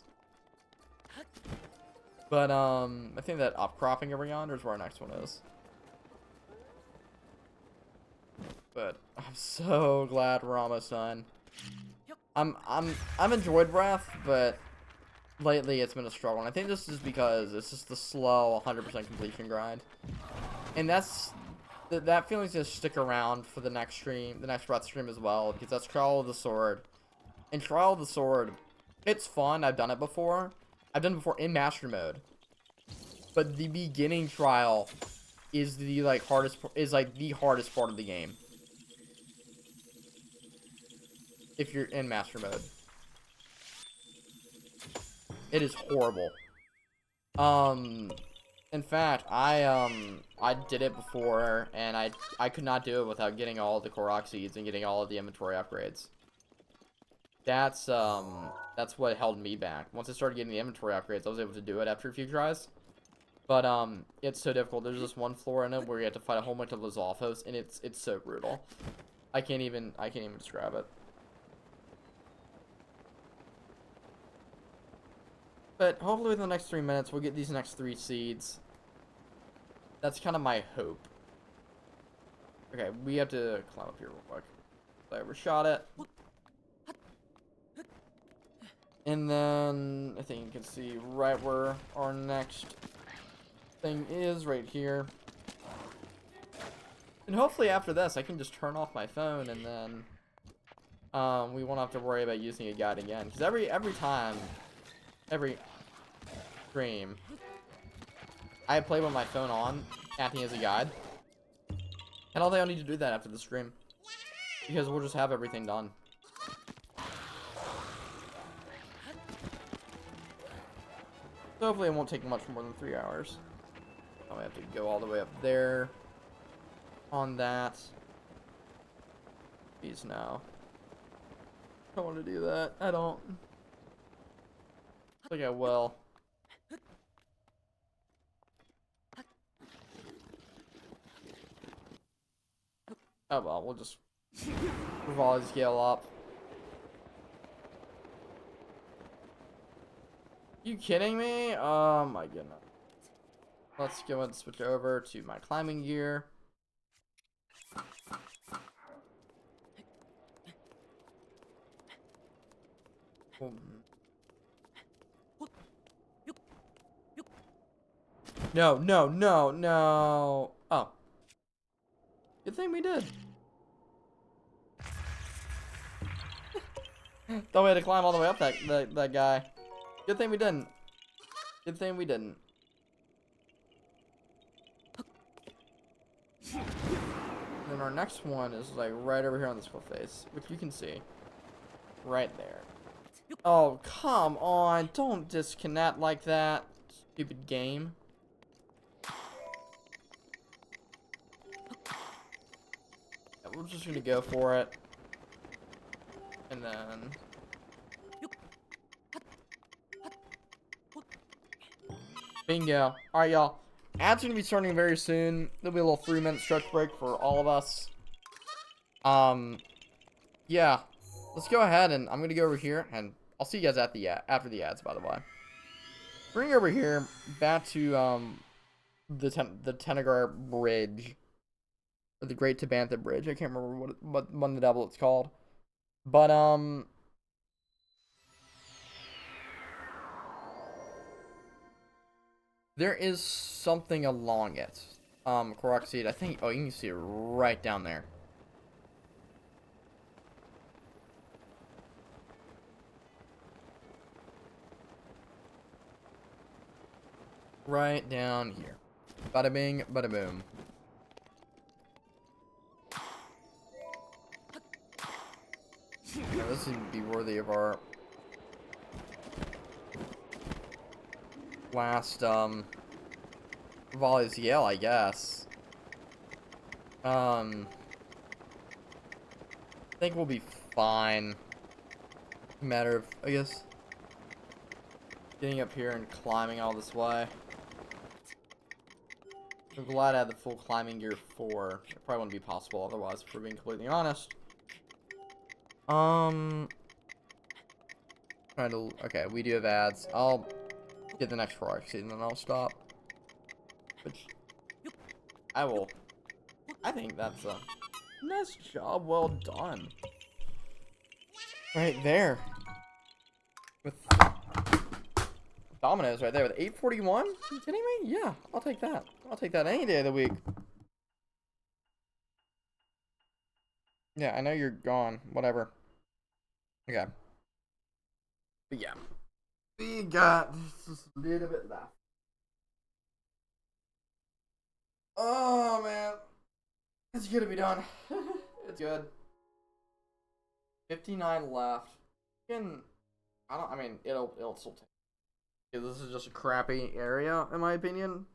But I think that upcropping over yonder is where our next one is. But I'm so glad we're almost done. I've enjoyed Breath, but lately it's been a struggle. And I think this is because it's just the slow 100% completion grind. And that feeling's gonna stick around for the next stream, the next Breath stream as well, because that's Trial of the Sword. And Trial of the Sword, it's fun. I've done it before. I've done it before in Master Mode. But the beginning trial is the hardest part of the game. If you're in Master Mode. It is horrible. In fact, I did it before, and I could not do it without getting all the Korok seeds and getting all of the inventory upgrades. That's what held me back. Once I started getting the inventory upgrades, I was able to do it after a few tries. But it's so difficult. There's this one floor in it where you have to fight a whole bunch of Lizalfos, and it's so brutal. I can't even describe it. But hopefully within the next 3 minutes, we'll get these next 3 seeds. That's kind of my hope. Okay, we have to climb up here real quick. I overshot it. And then, I think you can see right where our next thing is, right here. And hopefully after this, I can just turn off my phone, and then we won't have to worry about using a guide again. Because every stream, I play with my phone on, acting as a guide. And I don't think I'll need to do that after the stream, because we'll just have everything done. So hopefully it won't take much more than 3 hours. Oh, I have to go all the way up there on that. Jeez, no. I don't want to do that. I don't. I think I will. Oh well, we'll just volley scale up. You kidding me? Oh my goodness. Let's go and switch over to my climbing gear. No, no, no, no. Oh. Good thing we did. Thought we had to climb all the way up that guy. Good thing we didn't. Good thing we didn't. Then our next one is like right over here on this cliff face, which you can see. Right there. Oh, come on. Don't disconnect like that. Stupid game. Yeah, we're just gonna go for it. And then... bingo. Alright, y'all. Ads are gonna be starting very soon. There'll be a little 3-minute stretch break for all of us. Yeah. Let's go ahead and I'm gonna go over here and I'll see you guys at the after the ads, by the way. Bring over here back to the Tenegar Bridge. Or the Great Tabantha Bridge. I can't remember what one the devil it's called. But there is something along it. Korok seed, I think, oh, you can see it right down there. Right down here. Bada bing, bada boom. Now, this would be worthy of our last volley's yell, I guess. I think we'll be fine. Matter of, I guess, getting up here and climbing all this way. I'm glad I had the full climbing gear 4. It probably wouldn't be possible otherwise, if we're being completely honest. Trying to, okay, we do have ads. I'll get the next Korok seed and then I'll stop. Which, I will. I think that's a nice job, well done. Right there. With Dominoes right there with 841? Are you kidding me? Yeah, I'll take that. I'll take that any day of the week. Yeah, I know you're gone. Whatever. Okay. But yeah. We got just a little bit left. Oh, man. It's good to be done. It's good. 59 left. Again, I mean, it'll still take. This is just a crappy area, in my opinion.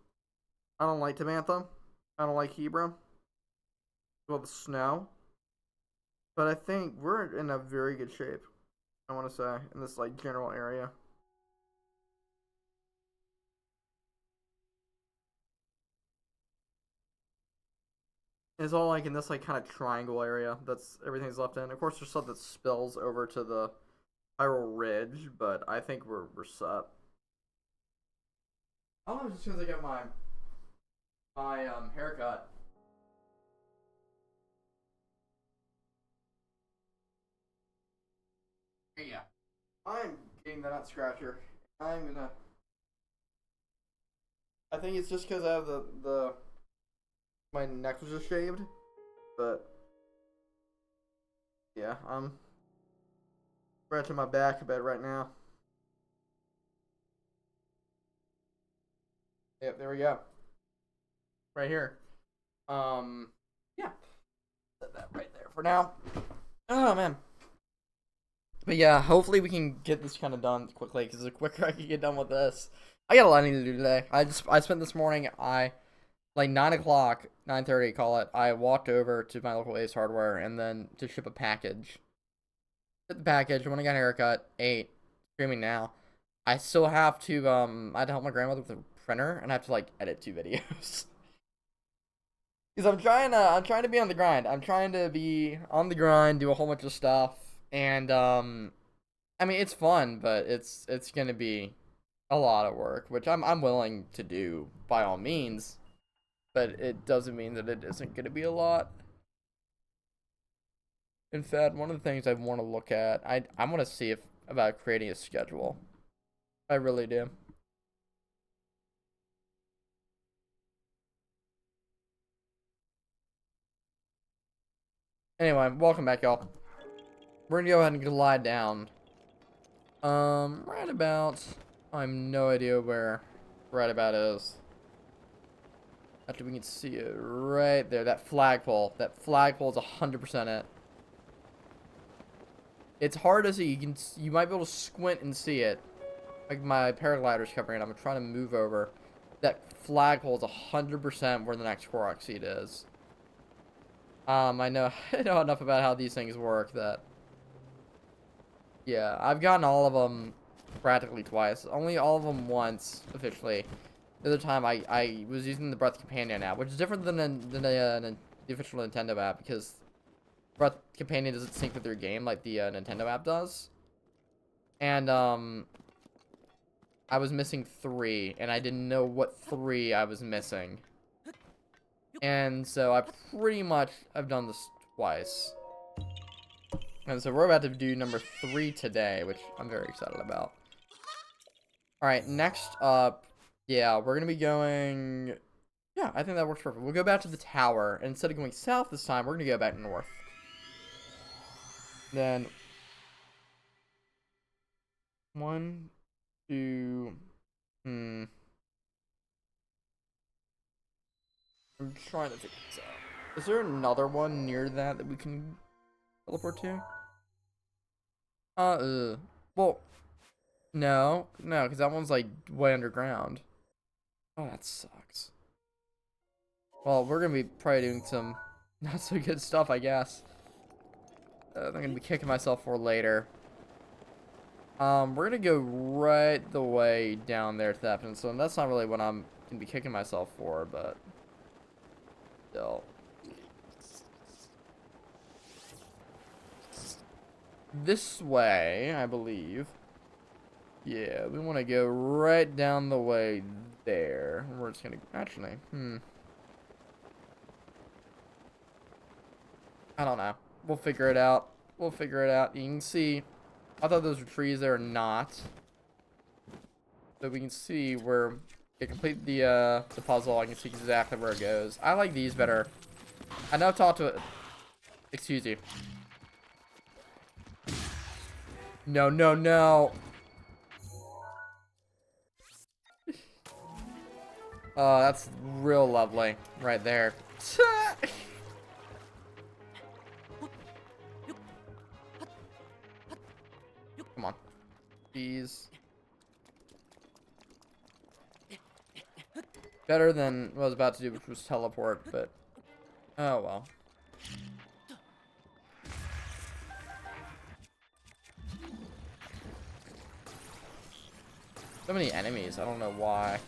I don't like Tabantha. I don't like Hebron. Well, the snow. But I think we're in a very good shape, I want to say, in this, like, general area. It's all, like, in this, like, kind of triangle area. That's everything's left in. Of course, there's stuff that spills over to the Spiral Ridge, but I think we're set. I don't know, just because I got my haircut. Yeah, I'm getting the nut scratcher. I think it's just because I have my neck was just shaved, but yeah, I'm scratching my back a bit right now. Yep, there we go. Right here. Yeah. Set that right there for now. Oh man. But yeah, hopefully we can get this kind of done quickly, because the quicker I can get done with this, I got a lot I need to do today. I spent this morning, like 9 o'clock, 9:30, call it. I walked over to my local Ace Hardware and then to ship a package. Ship the package. When I got a haircut, ate, streaming now. I still have to I had to help my grandmother with a printer, and I have to like edit 2 videos. Because I'm trying to be on the grind. I'm trying to be on the grind, do a whole bunch of stuff, and I mean it's fun, but it's gonna be a lot of work, which I'm willing to do by all means, but it doesn't mean that it isn't gonna be a lot. In fact, one of the things I want to look at, I want to see if about creating a schedule. I really do. Anyway, welcome back, y'all. We're gonna go ahead and glide down. Right about. I have no idea where right about is. Actually, we can see it right there. That flagpole. That flagpole is 100% it. It's hard to see. You might be able to squint and see it. Like my paraglider's covering it. I'm trying to move over. That flagpole is 100% where the next Korok seat is. I know I know enough about how these things work that. Yeah, I've gotten all of them practically twice. Only all of them once officially. The other time I was using the Breath Companion app, which is different than the official Nintendo app, because Breath Companion doesn't sync with your game like the Nintendo app does. And I was missing 3, and I didn't know what 3 I was missing. And so I pretty much have done this twice. And so we're about to do number 3 today, which I'm very excited about. Alright, next up, yeah, we're going to be going... Yeah, I think that works perfect. We'll go back to the tower. And instead of going south this time, we're going to go back north. Then... 1, 2... I'm trying to figure this out. Is there another one near that we can teleport to? Well, no, because that one's like way underground. Oh, that sucks. Well, we're gonna be probably doing some not so good stuff, I guess. I'm gonna be kicking myself for later. We're gonna go right the way down there to that, and so that's not really what I'm gonna be kicking myself for, but still. This way, I believe. Yeah, we want to go right down the way there. We're just gonna actually, I don't know. We'll figure it out. We'll figure it out. You can see, I thought those were trees. They're not. So we can see where to complete the puzzle. I can see exactly where it goes. I like these better. I know I've talked to it. Excuse you. No, no, no. Oh, that's real lovely right there. Come on. Jeez. Better than what I was about to do, which was teleport, but oh well. So many enemies, I don't know why.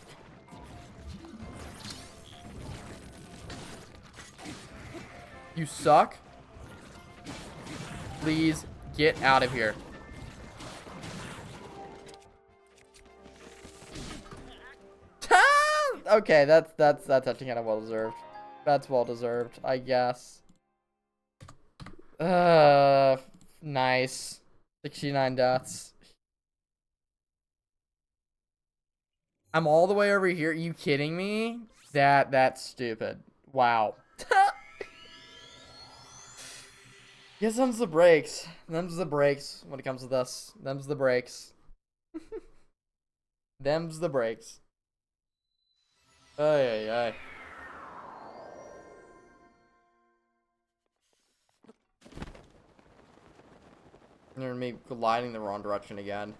You suck. Please get out of here. Okay, that's actually kind of well deserved. That's well deserved, I guess. Nice. 69 deaths. I'm all the way over here. Are you kidding me? That's stupid. Wow. Yes, them's the breaks. Them's the breaks when it comes to this. Them's the breaks. Them's the breaks. Ay, ay, ay. You're me gliding the wrong direction again.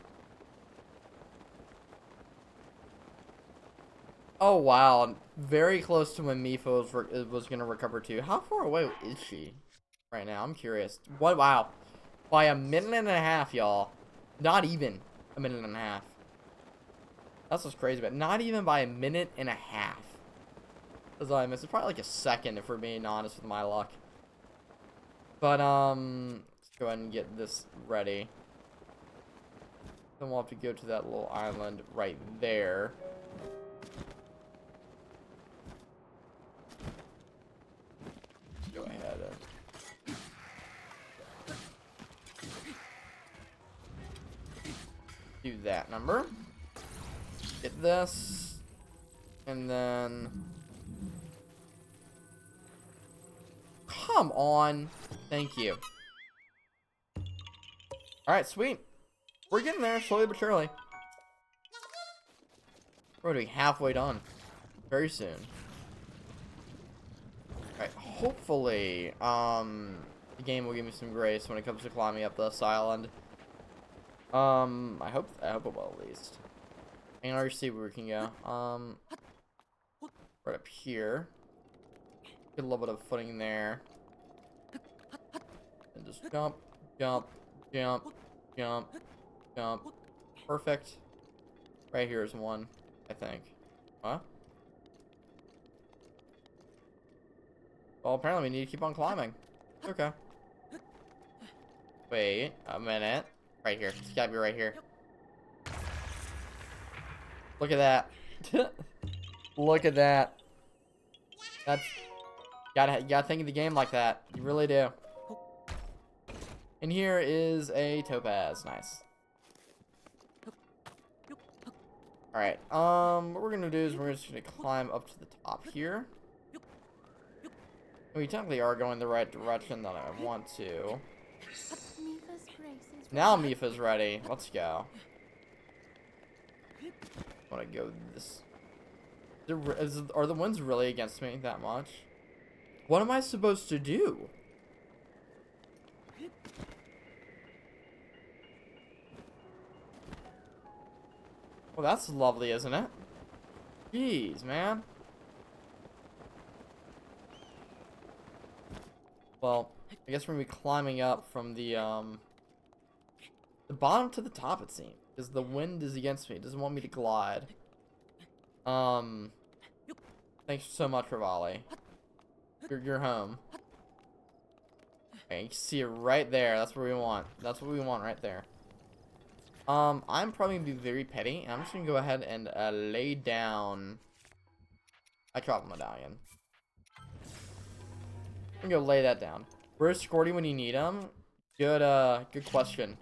Oh wow, very close to when Mipha was gonna recover too. How far away is she right now? I'm curious. What? Wow, by a minute and a half, y'all. Not even a minute and a half. That's what's crazy, but not even by a minute and a half. That's all I missed. It's probably like a second if we're being honest with my luck. But let's go ahead and get this ready. Then we'll have to go to that little island right there. Go ahead and do that number. Get this. And then... Come on. Thank you. Alright, sweet. We're getting there, slowly but surely. We're gonna be halfway done. Very soon. Alright, hopefully, the game will give me some grace when it comes to climbing up this island. I hope it will at least. I can already see where we can go. Right up here. Get a little bit of footing there. And just jump, jump, jump, jump, jump. Perfect. Right here is one, I think. Huh? Well, apparently we need to keep on climbing. Okay. Wait a minute. Right here. It's gotta be right here. Look at that. Look at that. That's... You gotta think of the game like that. You really do. And here is a topaz. Nice. Alright, what we're gonna do is we're just gonna climb up to the top here. We technically are going the right direction that I want to. Now Mipha's ready. Let's go. I wanna go this... Are the winds really against me that much? What am I supposed to do? Well, that's lovely, isn't it? Jeez, man. Well, I guess we're gonna be climbing up from the bottom to the top, it seems. Because the wind is against me. It doesn't want me to glide. Thanks so much, Rivali. You're home. Okay, you can see it right there. That's what we want. That's what we want right there. I'm probably gonna be very petty, and I'm just gonna go ahead and lay down. I dropped a medallion. I'm gonna lay that down. Where's Scorty when you need him? Good question.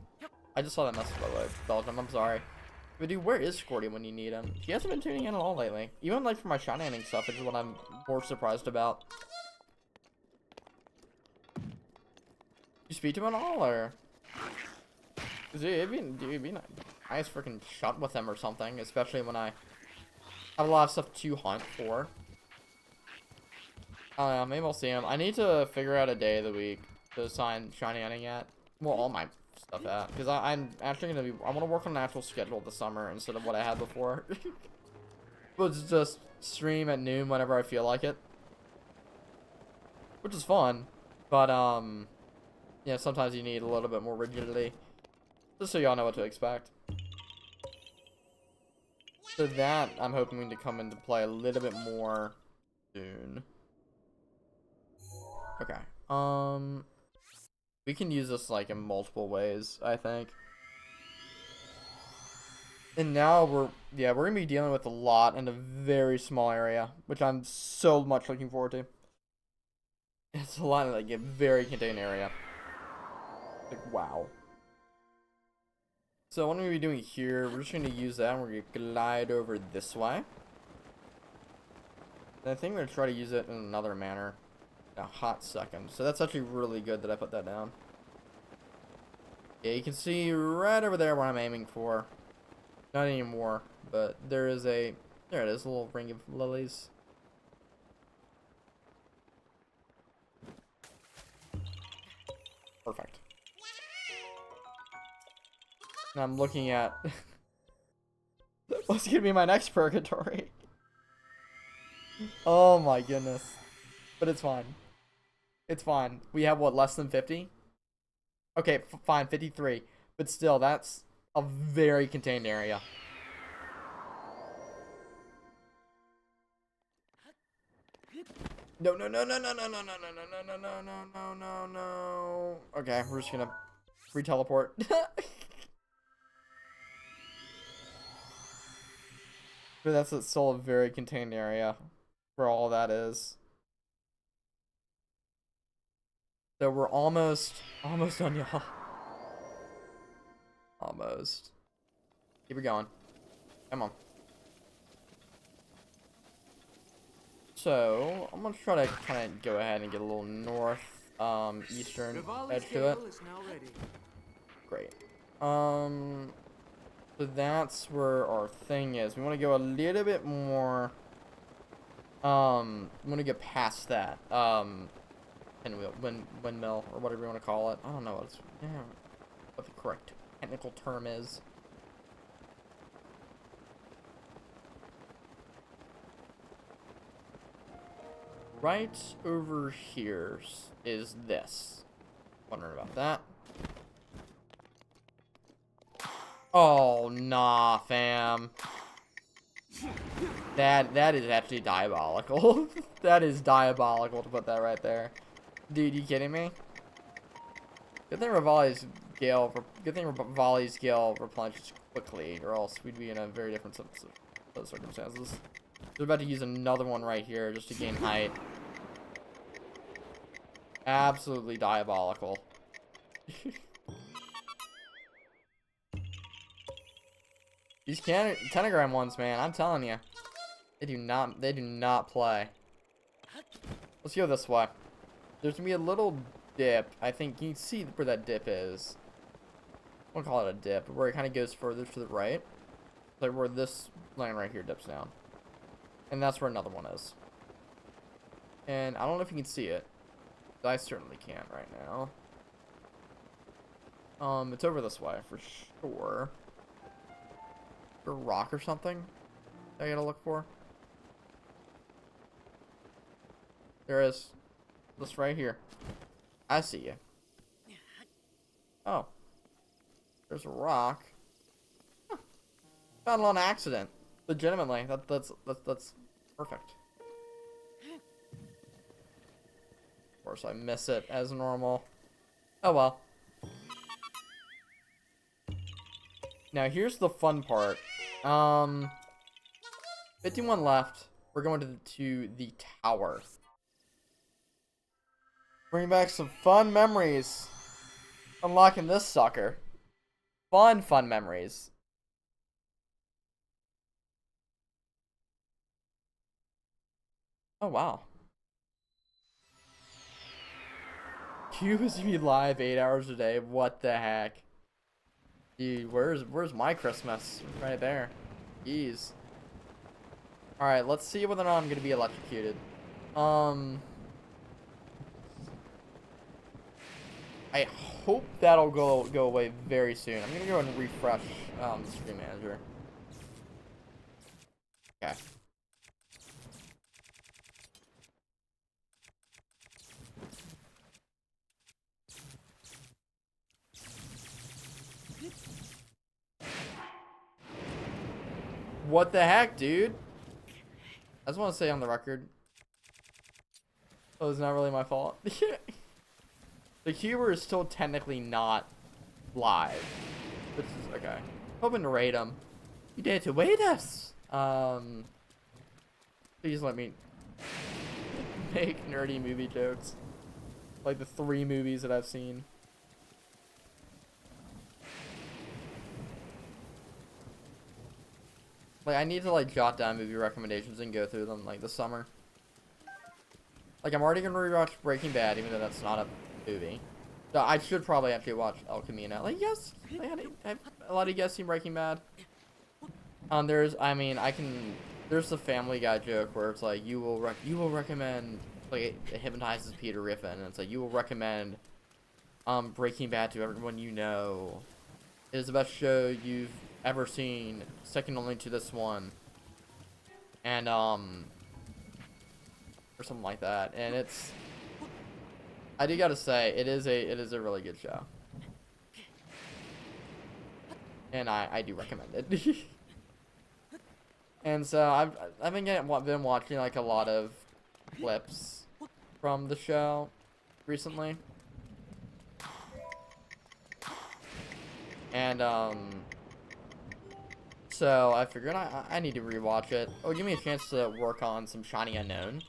I just saw that message, by the way, Belgium. I'm sorry. But dude, where is Scorty when you need him? He hasn't been tuning in at all lately. Even like for my shiny hunting stuff, which is what I'm more surprised about. You speak to him at all, or? Cause it'd be nice freaking shot with him or something, especially when I have a lot of stuff to hunt for. I don't know, maybe I'll see him. I need to figure out a day of the week to assign shiny hunting at. Well, all my stuff at. Because I'm actually going to be... I want to work on an actual schedule this summer instead of what I had before. Which is just stream at noon whenever I feel like it. Which is fun. But, yeah, sometimes you need a little bit more rigidity. Just so y'all know what to expect. So that, I'm hoping to come into play a little bit more soon. Okay. We can use this like in multiple ways, I think. And now we're gonna be dealing with a lot in a very small area, which I'm so much looking forward to. It's a lot of like a very contained area. Like wow. So what are we doing here? We're just gonna use that and we're gonna glide over this way. And I think we're gonna try to use it in another manner. A hot second. So that's actually really good that I put that down. Yeah, you can see right over there where I'm aiming for. Not anymore, but there is a... There it is, a little ring of lilies. Perfect. And I'm looking at what's gonna be my next purgatory. Oh my goodness. But it's fine. It's fine. We have what, less than 50? Okay, fine, 53. But still, that's a very contained area. No, no, no, no, no, no, no, no, no, no, no, no, no, no, no, no. Okay, we're just gonna re-teleport. But that's still a very contained area for all that is. So we're almost done, y'all. Almost. Keep it going. Come on. So I'm gonna try to kind of go ahead and get a little north, eastern edge to it. Great. So that's where our thing is. We want to go a little bit more. We want to get past that. Windmill or whatever you want to call it. I don't know what the correct technical term is. Right over here is this. Wondering about that. Oh, nah, fam. That is actually diabolical. That is diabolical to put that right there. Dude, you kidding me? Good thing Rivali's Gale replenishes quickly, or else we'd be in a very different set of circumstances. They're about to use another one right here just to gain height. Absolutely diabolical. These Tentagram ones, man, I'm telling you, they do not play. Let's go this way. There's gonna be a little dip. I think you can see where that dip is. I won't call it a dip, but where it kind of goes further to the right, like where this line right here dips down, and that's where another one is. And I don't know if you can see it. I certainly can't right now. It's over this way for sure. A rock or something I gotta look for. There is. This right here. I see you. Oh. There's a rock. Huh. Found it on accident. Legitimately. That's perfect. Of course I miss it as normal. Oh well. Now here's the fun part. 51 left. We're going to the tower. Bring back some fun memories. Unlocking this sucker. Fun memories. Oh wow. Cube is gonna be live 8 hours a day. What the heck? Dude, where's my Christmas? Right there. Jeez. Alright, let's see whether or not I'm gonna be electrocuted. I hope that'll go away very soon. I'm gonna go and refresh the Stream Manager. Okay. What the heck, dude? I just want to say on the record, oh, it's not really my fault. The Cuber is still technically not live. Which is okay. Hoping to raid him. You dare to raid us? Please let me make nerdy movie jokes. Like the 3 movies that I've seen. Like, I need to, like, jot down movie recommendations and go through them, like, this summer. Like, I'm already gonna rewatch Breaking Bad, even though that's not a movie. So I should probably actually watch El Camino. Like, yes, a lot of you guys seen Breaking Bad. There's the Family Guy joke where it's like, you will recommend, like, it hypnotizes Peter Griffin, and it's like, you will recommend, Breaking Bad to everyone you know. It is the best show you've ever seen, second only to this one. And or something like that. And it's, I do gotta say, it is a really good show. And I do recommend it. And so I've been watching like a lot of clips from the show recently. And so I figured I need to rewatch it. Oh, give me a chance to work on some Shiny Unknown.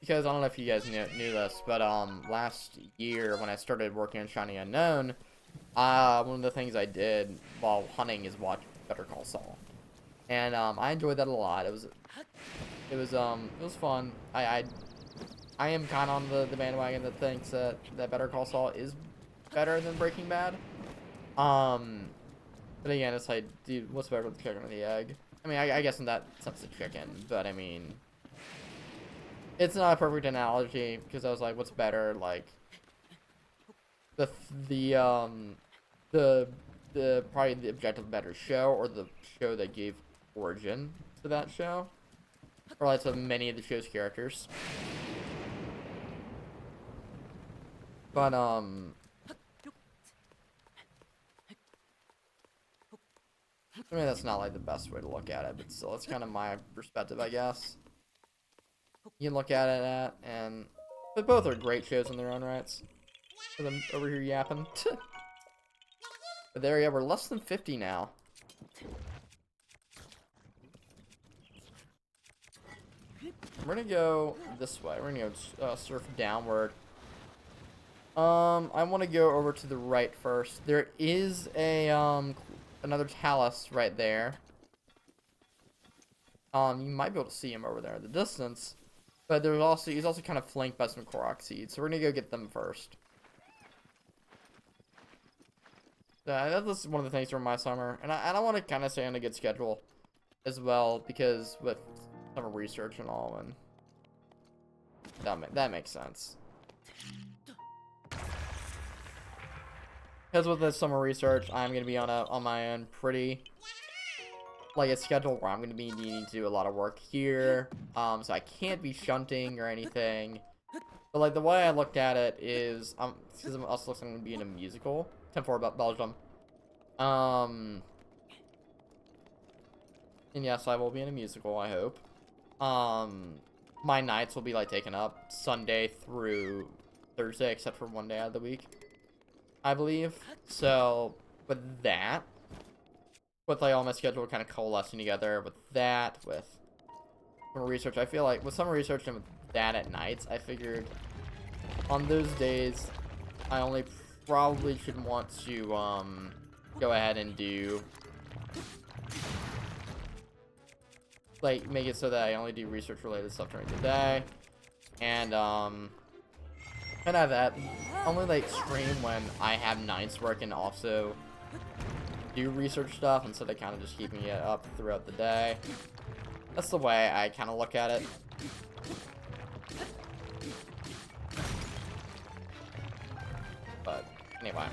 Because I don't know if you guys knew this, but last year when I started working on Shiny Unknown, one of the things I did while hunting is watch Better Call Saul. And I enjoyed that a lot. It was fun. I am kind of on the bandwagon that thinks that Better Call Saul is better than Breaking Bad. But again, it's like, dude, what's better, the chicken or the egg? I mean, I guess in that sense, the chicken. But I mean, it's not a perfect analogy because I was like, what's better, like the probably the objective better show, or the show that gave origin to that show, or like to many of the show's characters. But I mean, that's not like the best way to look at it, but still, it's kind of my perspective, I guess. You can look at it but both are great shows in their own rights. For them over here yapping. But there you go, we're less than 50 now. We're gonna go this way. We're gonna go surf downward. I want to go over to the right first. There is a another talus right there. You might be able to see him over there in the distance, but he's also kind of flanked by some Korok seeds, so we're gonna go get them first. That's one of the things from my summer, and I want to kind of stay on a good schedule as well, because with summer research and all, and that makes sense. Because with the summer research, I'm gonna be on my own pretty like a schedule where I'm gonna be needing to do a lot of work here. So I can't be shunting or anything. But like the way I looked at it is, because I'm also going to be in a musical. 10-4 about Belgium. And yes, I will be in a musical, I hope. My nights will be like taken up Sunday through Thursday, except for one day out of the week, I believe. So with that, with like all my schedule kind of coalescing together, with summer research, I feel like with summer research and with that at nights, I figured on those days I only probably should want to go ahead and do like make it so that I only do research related stuff during the day, and have that only like stream when I have nights where I can also do research stuff instead of kind of just keeping it up throughout the day. That's the way I kind of look at it. But anyway,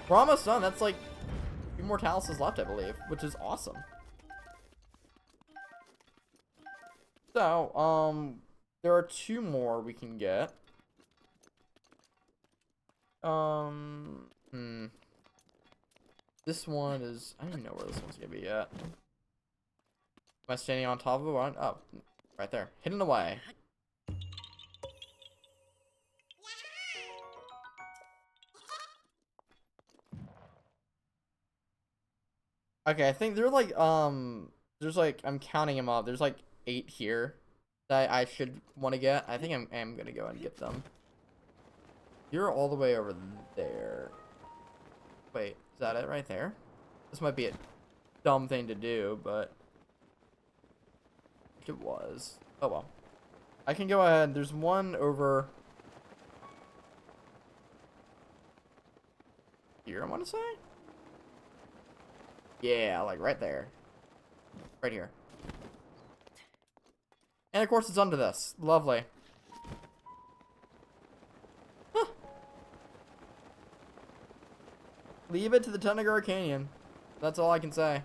we're almost done. That's like 2 more taluses left, I believe, which is awesome. So, there are 2 more we can get. This one is, I don't even know where this one's gonna be yet. Am I standing on top of one? Oh, right there. Hidden away. Okay, I think they're like, there's like, I'm counting them up. There's like 8 here that I should want to get. I think I'm gonna go and get them. You're all the way over there. Wait, is that it right there? This might be a dumb thing to do, but it was. Oh well. I can go ahead. There's one over here, I want to say. Yeah, like right there. Right here. And of course it's under this. Lovely. Huh. Leave it to the Tanagar Canyon. That's all I can say.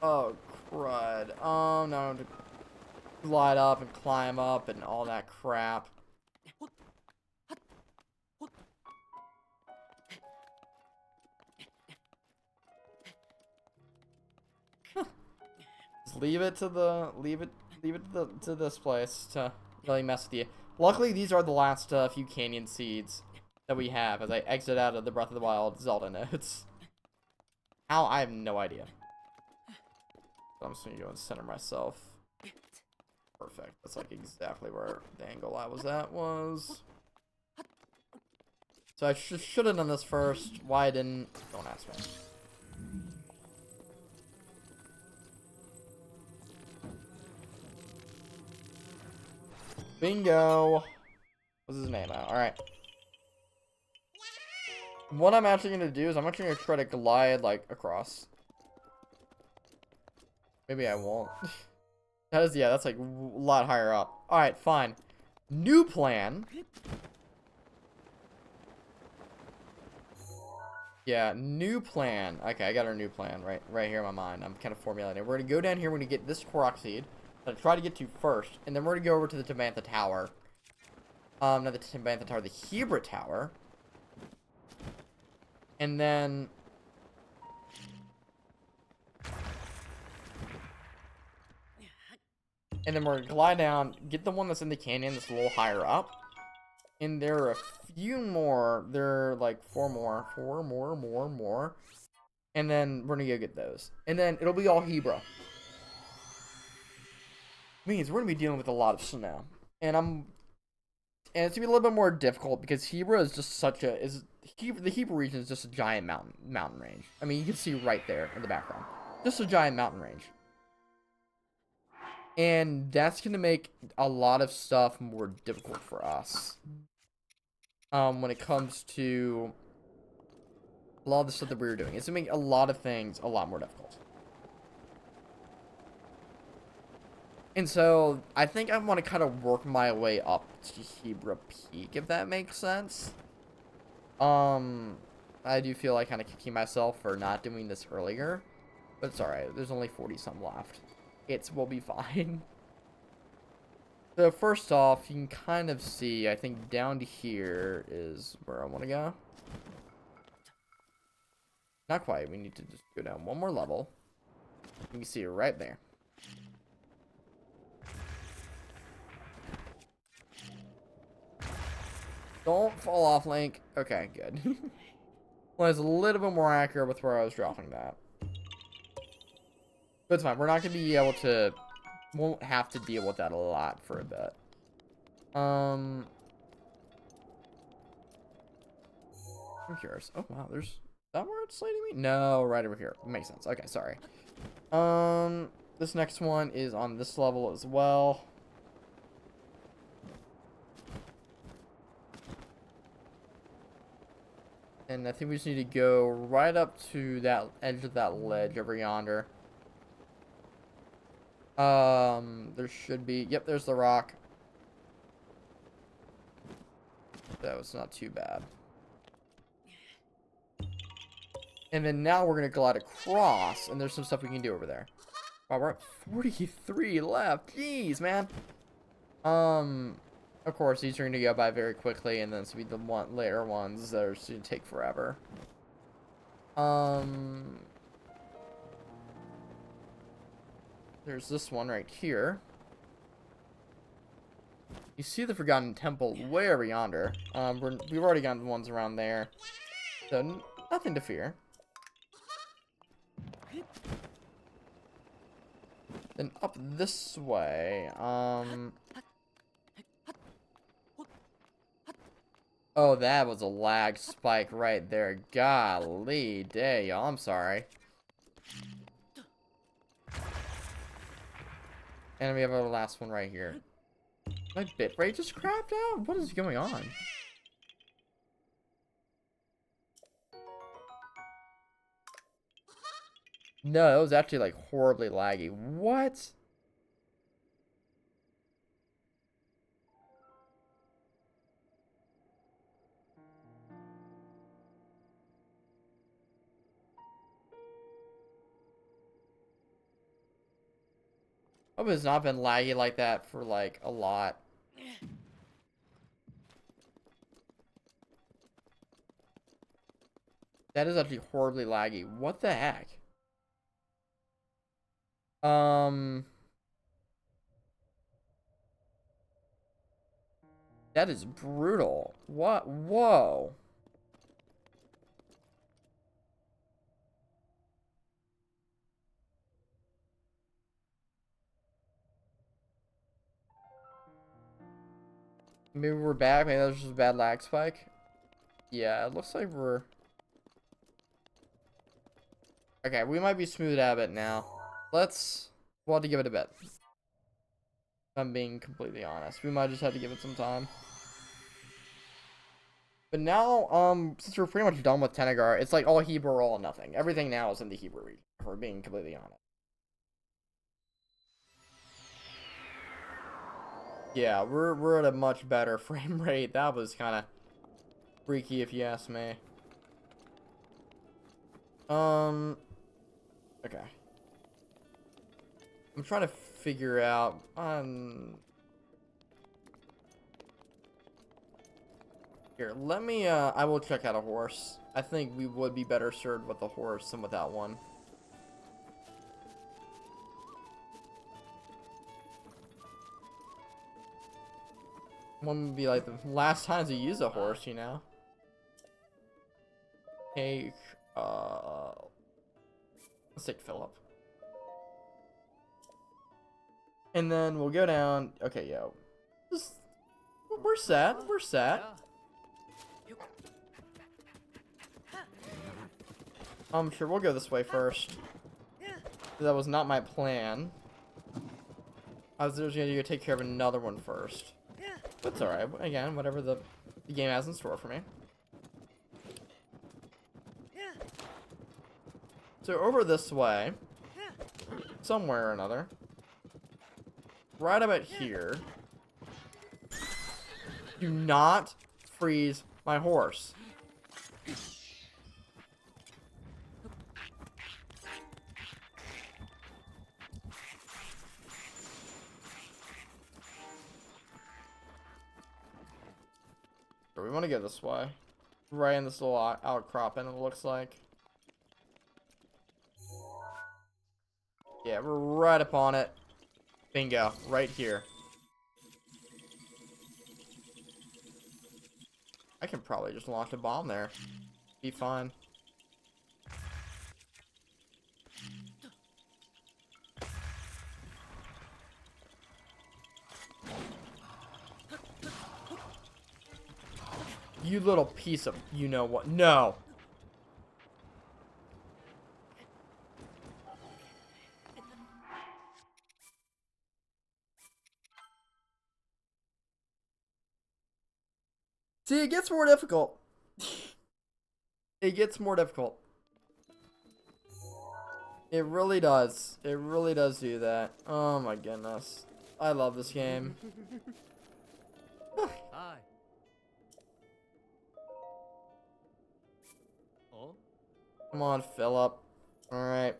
Oh, crud. Oh, no. To glide up and climb up and all that crap. Just leave it to the... Leave it to this place to really mess with you. Luckily, these are the last few canyon seeds that we have as I exit out of the Breath of the Wild Zelda notes. How? I have no idea. So I'm just gonna go and center myself. Perfect. That's like exactly where the angle I was at was. So I should have done this first. Why I didn't? Don't ask me. Bingo. What's his name? All right. What I'm actually gonna do is I'm actually gonna try to glide like across. Maybe I won't. That is, yeah, that's like a lot higher up. All right, fine. New plan. Yeah, new plan. Okay, I got our new plan right here in my mind. I'm kind of formulating. We're gonna go down here. We're gonna get this Korok seed. I'm gonna try to get to first, and then we're gonna go over to the Tabantha Tower. Not the Tabantha Tower, the Hebra Tower. And then... we're gonna glide down, get the one that's in the canyon that's a little higher up. And there are a few more. There are like four more. And then we're gonna go get those. And then it'll be all Hebra. Means we're gonna be dealing with a lot of snow. And it's gonna be a little bit more difficult because Hebra is just such a the Hebra region is just a giant mountain range. I mean, you can see right there in the background. Just a giant mountain range. And that's gonna make a lot of stuff more difficult for us. When it comes to a lot of the stuff that we were doing. It's gonna make a lot of things a lot more difficult. And so, I think I want to kind of work my way up to Hebra Peak, if that makes sense. I do feel like kind of kicking myself for not doing this earlier. But it's alright, there's only 40-some left. We'll be fine. So first off, you can kind of see, I think down to here is where I want to go. Not quite, we need to just go down one more level. You can see it right there. Don't fall off, Link. Okay, good. Well, it's a little bit more accurate with where I was dropping that. But it's fine, we're not going to be able to... Won't have to deal with that a lot for a bit. I'm curious. Oh, wow, there's... Is that where it's leading me? No, right over here. Makes sense. Okay, sorry. This next one is on this level as well. And I think we just need to go right up to that edge of that ledge over yonder. There should be... Yep, there's the rock. That was not too bad. And then now we're going to glide across, and there's some stuff we can do over there. Wow, we're at 43 left. Jeez, man. Of course, these are going to go by very quickly, and then it's going to be the later ones that are going to take forever. There's this one right here. You see the Forgotten Temple way over yonder. We've already got the ones around there. So, nothing to fear. Then up this way, oh, that was a lag spike right there. Golly day, y'all. I'm sorry. And we have our last one right here. My bitrate just crapped out? What is going on? No, it was actually like horribly laggy. What? Hope it's not been laggy like that for like a lot. That is actually horribly laggy. What the heck? That is brutal. What? Whoa. Maybe we're back. Maybe that was just a bad lag spike. Yeah, it looks like we're... Okay, we might be smooth out of it now. We'll have to give it a bit. If I'm being completely honest. We might just have to give it some time. But now, since we're pretty much done with Tenegar, it's like all Hebrew or all nothing. Everything now is in the Hebrew region, if we're being completely honest. Yeah, we're at a much better frame rate. That was kind of freaky, if you ask me. Okay. I'm trying to figure out, here, let me, I will check out a horse. I think we would be better served with a horse than without one. One would be like the last times we use a horse, you know? Take, let's take Philip. And then we'll go down. Okay, yo. We're set. We're set. Sure, we'll go this way first. That was not my plan. I was just gonna go take care of another one first. But it's alright. Again, whatever the game has in store for me. So over this way, somewhere or another, right about here. Do not freeze my horse. We want to go this way. Right in this little outcropping, it looks like. Yeah, we're right upon it. Bingo. Right here. I can probably just launch a bomb there. Be fine. You little piece of you know what. No. See, it gets more difficult. It gets more difficult. It really does. It really does do that. Oh my goodness. I love this game. Hi. Oh? Come on, Philip. Alright.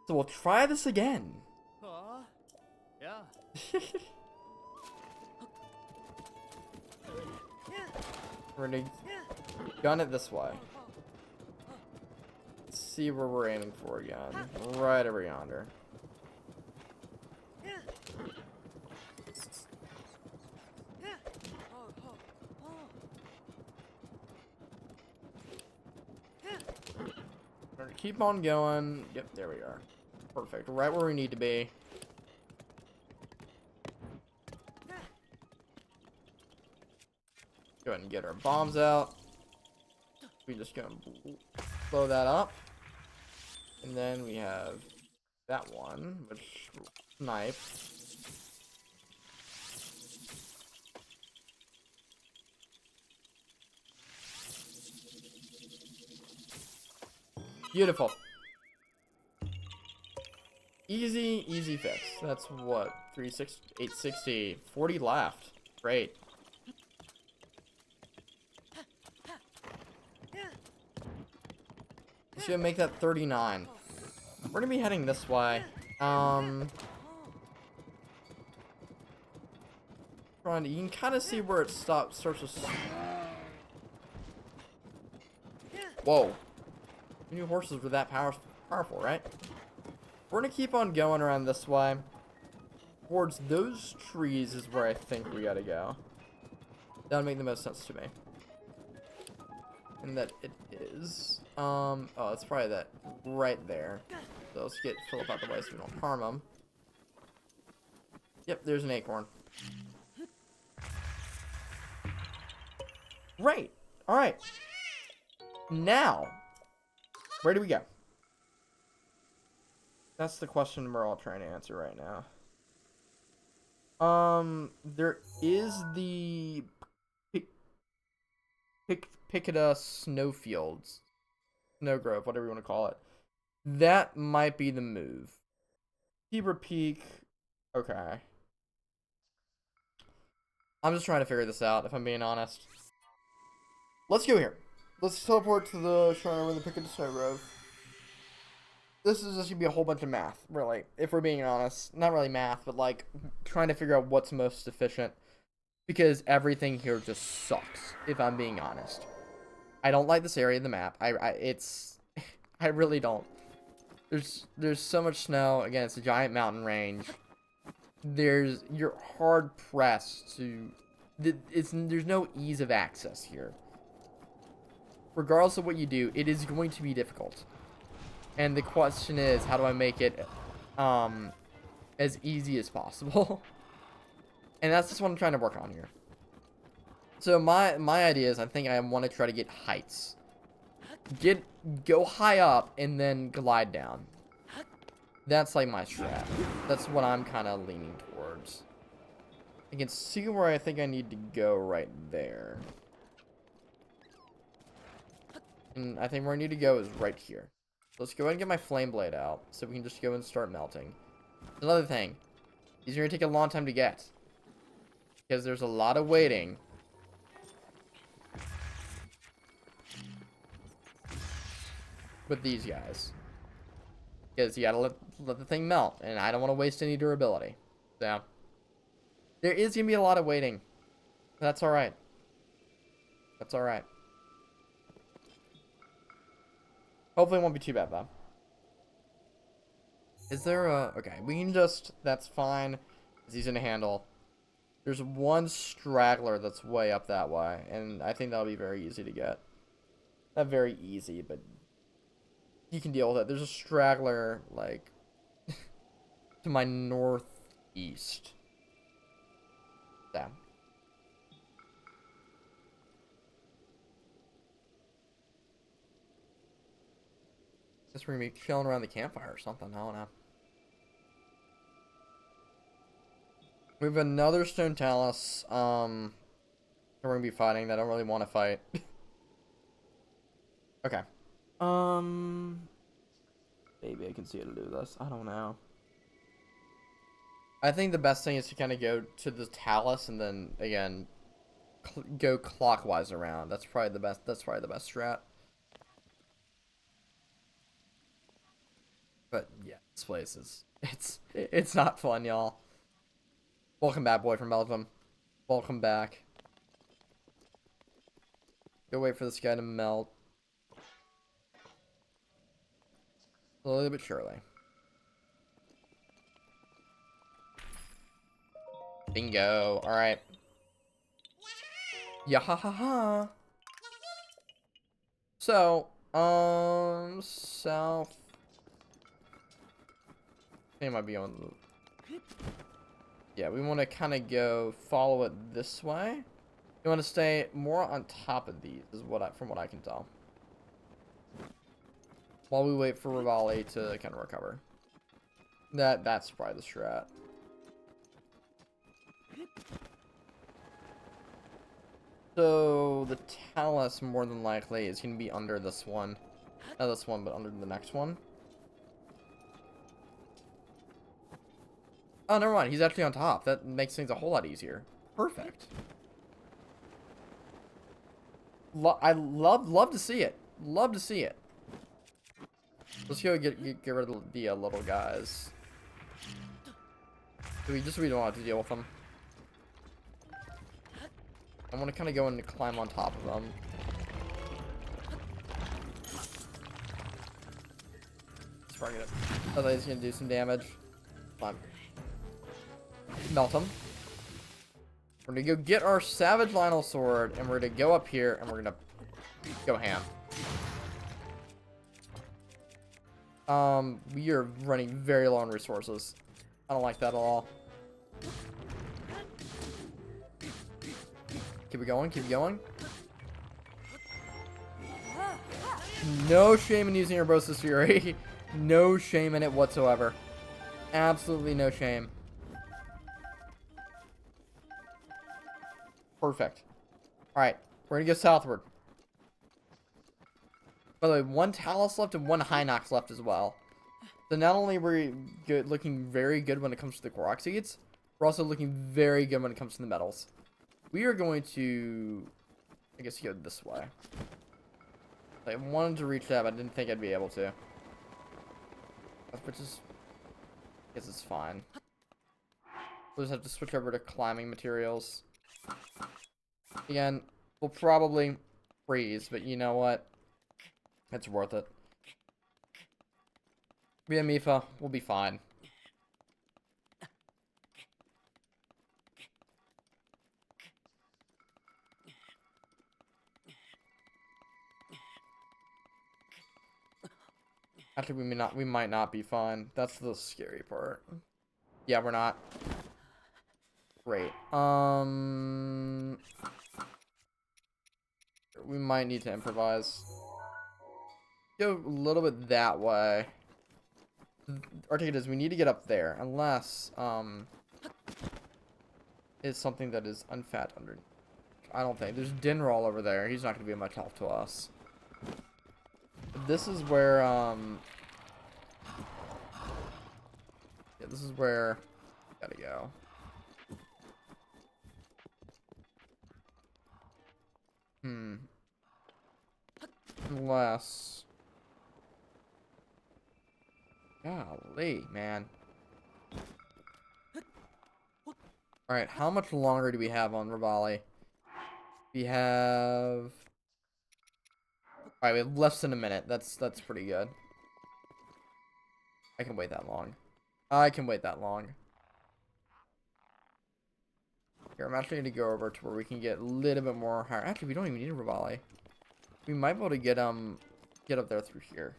So we'll try this again. Yeah. We're gonna gun it this way. Let's see where we're aiming for again. Right over yonder. We're gonna keep on going. Yep, there we are. Perfect. Right where we need to be. Go ahead and get our bombs out. We just gonna blow that up. And then we have that one, which snipe. Beautiful. Easy fix. That's what, 860, 40 left. Great. Let's go make that 39. We're gonna be heading this way. You can kind of see where it starts to. Whoa. We knew horses were that powerful, right? We're gonna keep on going around this way. Towards those trees is where I think we gotta go. That would make the most sense to me. And that it is. Oh, it's probably that right there. So let's get Philip out the way so we don't harm him. Yep, there's an acorn. Great. Alright. Now, where do we go? That's the question we're all trying to answer right now. There is the Picada Snowfields. Snowgrove, whatever you want to call it. That might be the move. Zebra Peak. Okay. I'm just trying to figure this out, if I'm being honest. Let's go here. Let's teleport to the shrine where the Picada Snowgrove. This is just gonna be a whole bunch of math, really, if we're being honest. Not really math, but like trying to figure out what's most efficient. Because everything here just sucks, if I'm being honest. I don't like this area of the map. I really don't. There's so much snow. Again, it's a giant mountain range. You're hard pressed to. There's no ease of access here. Regardless of what you do, it is going to be difficult. And the question is, how do I make it as easy as possible? And that's just what I'm trying to work on here. So my idea is, I think I want to try to get heights. Go high up and then glide down. That's like my strat. That's what I'm kind of leaning towards. I can see where I think I need to go right there. And I think where I need to go is right here. Let's go ahead and get my flame blade out so we can just go and start melting. Another thing. These are going to take a long time to get. Because there's a lot of waiting. With these guys. Because you gotta let the thing melt. And I don't want to waste any durability. So. There is going to be a lot of waiting. That's alright. That's alright. Hopefully it won't be too bad, though. Is there a... Okay, we can just... That's fine. It's easy to handle. There's one straggler that's way up that way. And I think that'll be very easy to get. Not very easy, but... You can deal with it. There's a straggler, like... to my northeast. Damn. Guess we're gonna be chilling around the campfire or something. I don't know. We have another stone talus. We're gonna be fighting. I don't really want to fight. Okay. Maybe I can see how to do this. I don't know. I think the best thing is to kind of go to the talus and then again go clockwise around. That's probably the best. That's probably the best strat. But yeah, this place is it's not fun, y'all. Welcome back, boy from Belgium. Welcome back. Go wait for this guy to melt. Slowly but surely. Bingo. Alright. Yahahaha. So, south. I think I might be on the... Yeah, we want to kind of go follow it this way. You want to stay more on top of these, is from what I can tell. While we wait for Rivali to kind of recover. That's probably the strat. So the talus more than likely is gonna be under this one. Not this one, but under the next one. Oh, never mind. He's actually on top. That makes things a whole lot easier. Perfect. I love to see it. Love to see it. Let's go get rid of the little guys. We don't have to deal with them. I want to kind of go and climb on top of them. Let's target it. I thought he's gonna do some damage. Climb. Melt him. We're gonna go get our Savage Lionel sword, and we're gonna go up here, and we're gonna go ham. We are running very low on resources. I don't like that at all. Keep it going, keep it going. No shame in using Urbosa's Fury. No shame in it whatsoever. Absolutely no shame. Perfect. Alright, we're gonna go southward. By the way, 1 Talus left and 1 Hinox left as well. So not only we're looking very good when it comes to the Korok seeds, we're also looking very good when it comes to the metals. We are going to, I guess, go this way. I wanted to reach that, but I didn't think I'd be able to. Which is, I guess it's fine. We'll just have to switch over to climbing materials. Again, we'll probably freeze, but you know what? It's worth it. Me and Mifa, we'll be fine. Actually, we might not be fine. That's the scary part. Yeah, we're not. Great. We might need to improvise. Go a little bit that way. Our ticket is we need to get up there, unless it's something that is unfat under. I don't think there's Dinroll over there. He's not going to be much help to us. This is where yeah, this is where gotta go. Unless, golly, man. Alright, how much longer do we have on Rivali? We have... Alright, we have less than a minute. That's pretty good. I can wait that long. I can wait that long. Here, I'm actually going to go over to where we can get a little bit more higher. Actually, we don't even need a Rivali. We might be able to get up there through here.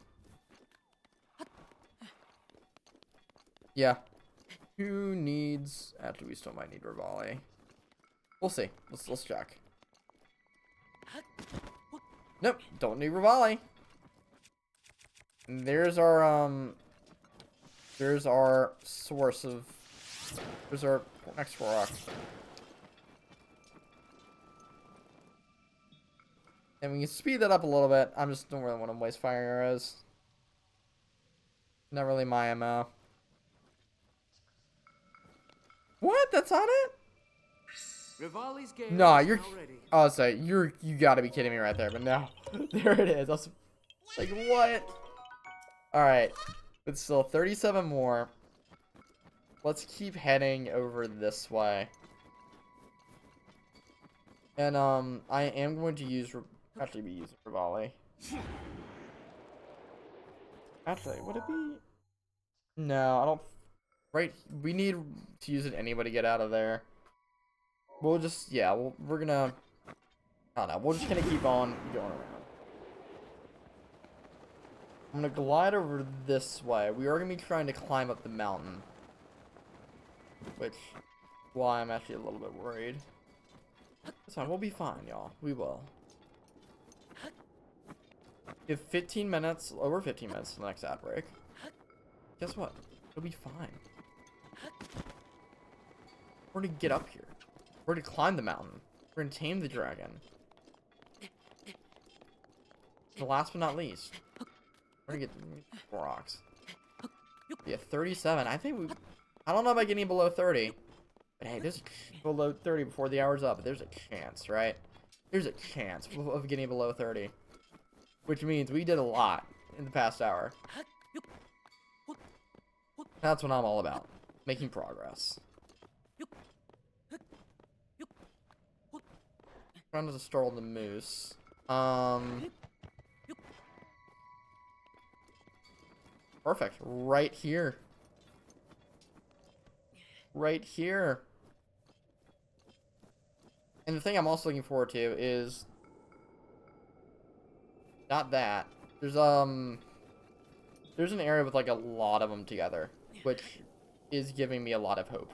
Yeah. Who needs... Actually, we still might need Rivali. We'll see. Let's check. Nope, don't need Rivali. And there's our source of... There's our next rock. And we can speed that up a little bit. I just don't really want to waste fire arrows. Not really my MO. What? That's not it? Rivali's gale Nah, is you're... now ready. Oh, sorry. You gotta be kidding me right there. But no. There it is. I was like, what? Alright. It's still 37 more. Let's keep heading over this way. And, I am going to use... Actually, be using Rivali. Actually, would it be... No, I don't... Right, we need to use it anyway to get out of there. We'll just... Yeah, we're gonna... I don't know, we're just gonna keep on going around. I'm gonna glide over this way. We are gonna be trying to climb up the mountain. Which... Why I'm actually a little bit worried. That's fine, we'll be fine, y'all. We will. We have 15 minutes, over 15 minutes to the next ad break. Guess what? It'll be fine. We're gonna get up here. We're gonna climb the mountain. We're gonna tame the dragon. And last but not least, we're gonna get 4 rocks. Yeah, 37. I think I don't know about getting below 30. But hey, there's below 30 before the hour's up. There's a chance, right? There's a chance of getting below 30. Which means we did a lot in the past hour. That's what I'm all about. Making progress. Trying to startle the moose. Perfect. Right here. Right here. And the thing I'm also looking forward to is not that. There's an area with like a lot of them together, which is giving me a lot of hope.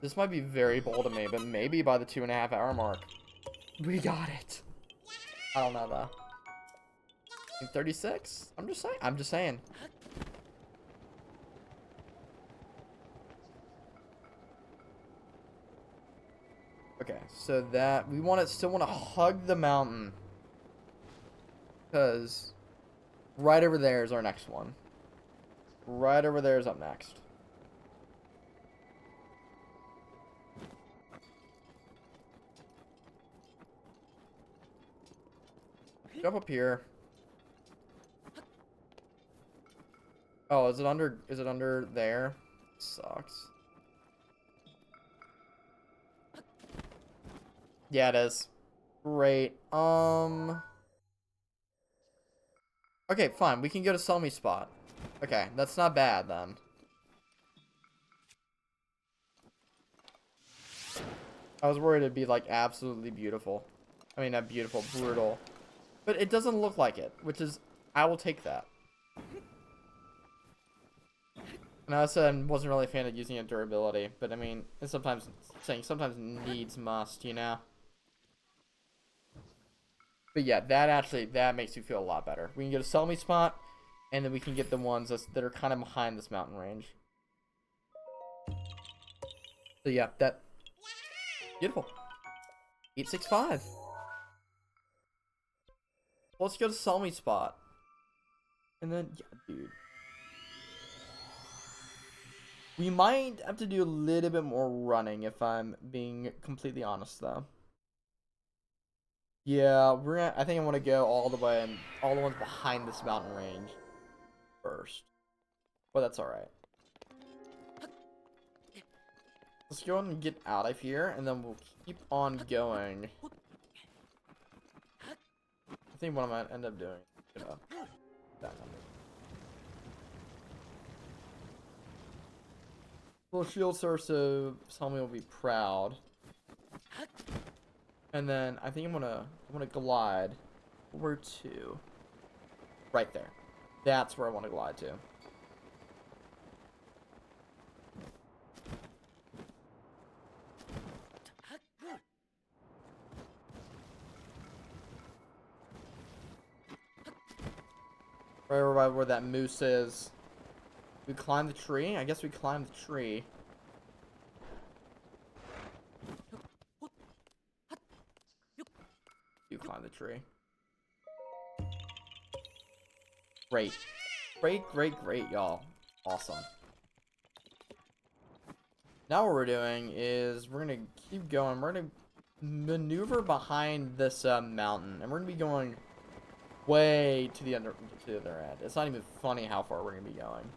This might be very bold of me, but maybe by the 2.5 hour mark, we got it. I don't know though. 36? I'm just saying. I'm just saying. Okay, so that we still want to hug the mountain, because right over there is our next one. Right over there is up next. Jump up here. Oh, is it under there? Sucks. Yeah, it is. Great. Okay, fine. We can go to Selmy spot. Okay, that's not bad then. I was worried it'd be like absolutely beautiful. I mean, not beautiful, brutal. But it doesn't look like it, which is, I will take that. And I said I wasn't really a fan of using it durability, but I mean, it's sometimes needs must, you know? But yeah, that makes you feel a lot better. We can get a sell me spot, and then we can get the ones that are kind of behind this mountain range. So yeah, that beautiful. 865. Let's go to sell me spot. And then yeah, dude. We might have to do a little bit more running if I'm being completely honest though. Yeah, I think I want to go all the way and all the ones behind this mountain range first. But that's alright. Let's go and get out of here, and then we'll keep on going. I think what I might end up doing. That number. Full shield source, so Selmy will be proud. And then I think I'm gonna glide. Where to? Right there. That's where I want to glide to. Right where that moose is. We climb the tree? I guess we climb the tree. You climb the tree. Great. Great, y'all. Awesome. Now what we're doing is we're gonna keep going. We're gonna maneuver behind this mountain, and we're gonna be going way to the other end. It's not even funny how far we're gonna be going,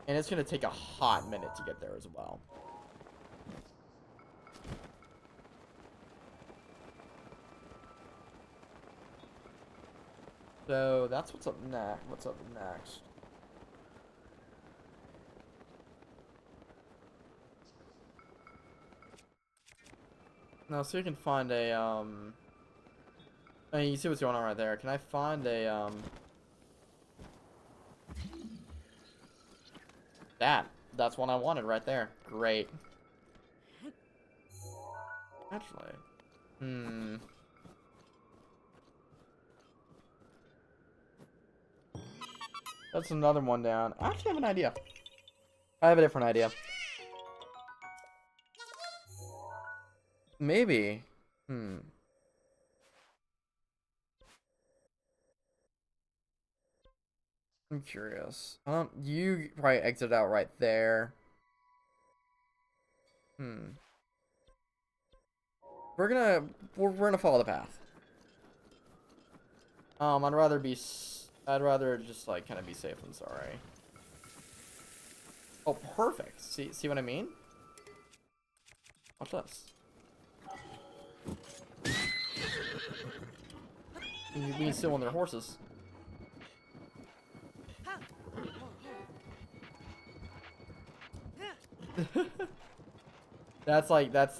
and it's gonna take a hot minute to get there as well. So that's what's up next. What's up next? Now, so you can find a I mean, you see what's going on right there. Can I find a That's one I wanted right there. Great. Actually, that's another one down. I actually have an idea. I have a different idea. Maybe. I'm curious. You probably exit out right there. We're gonna follow the path. I'd rather just like kind of be safe than sorry. Oh, perfect. See what I mean? Watch this. We can steal on their horses. That's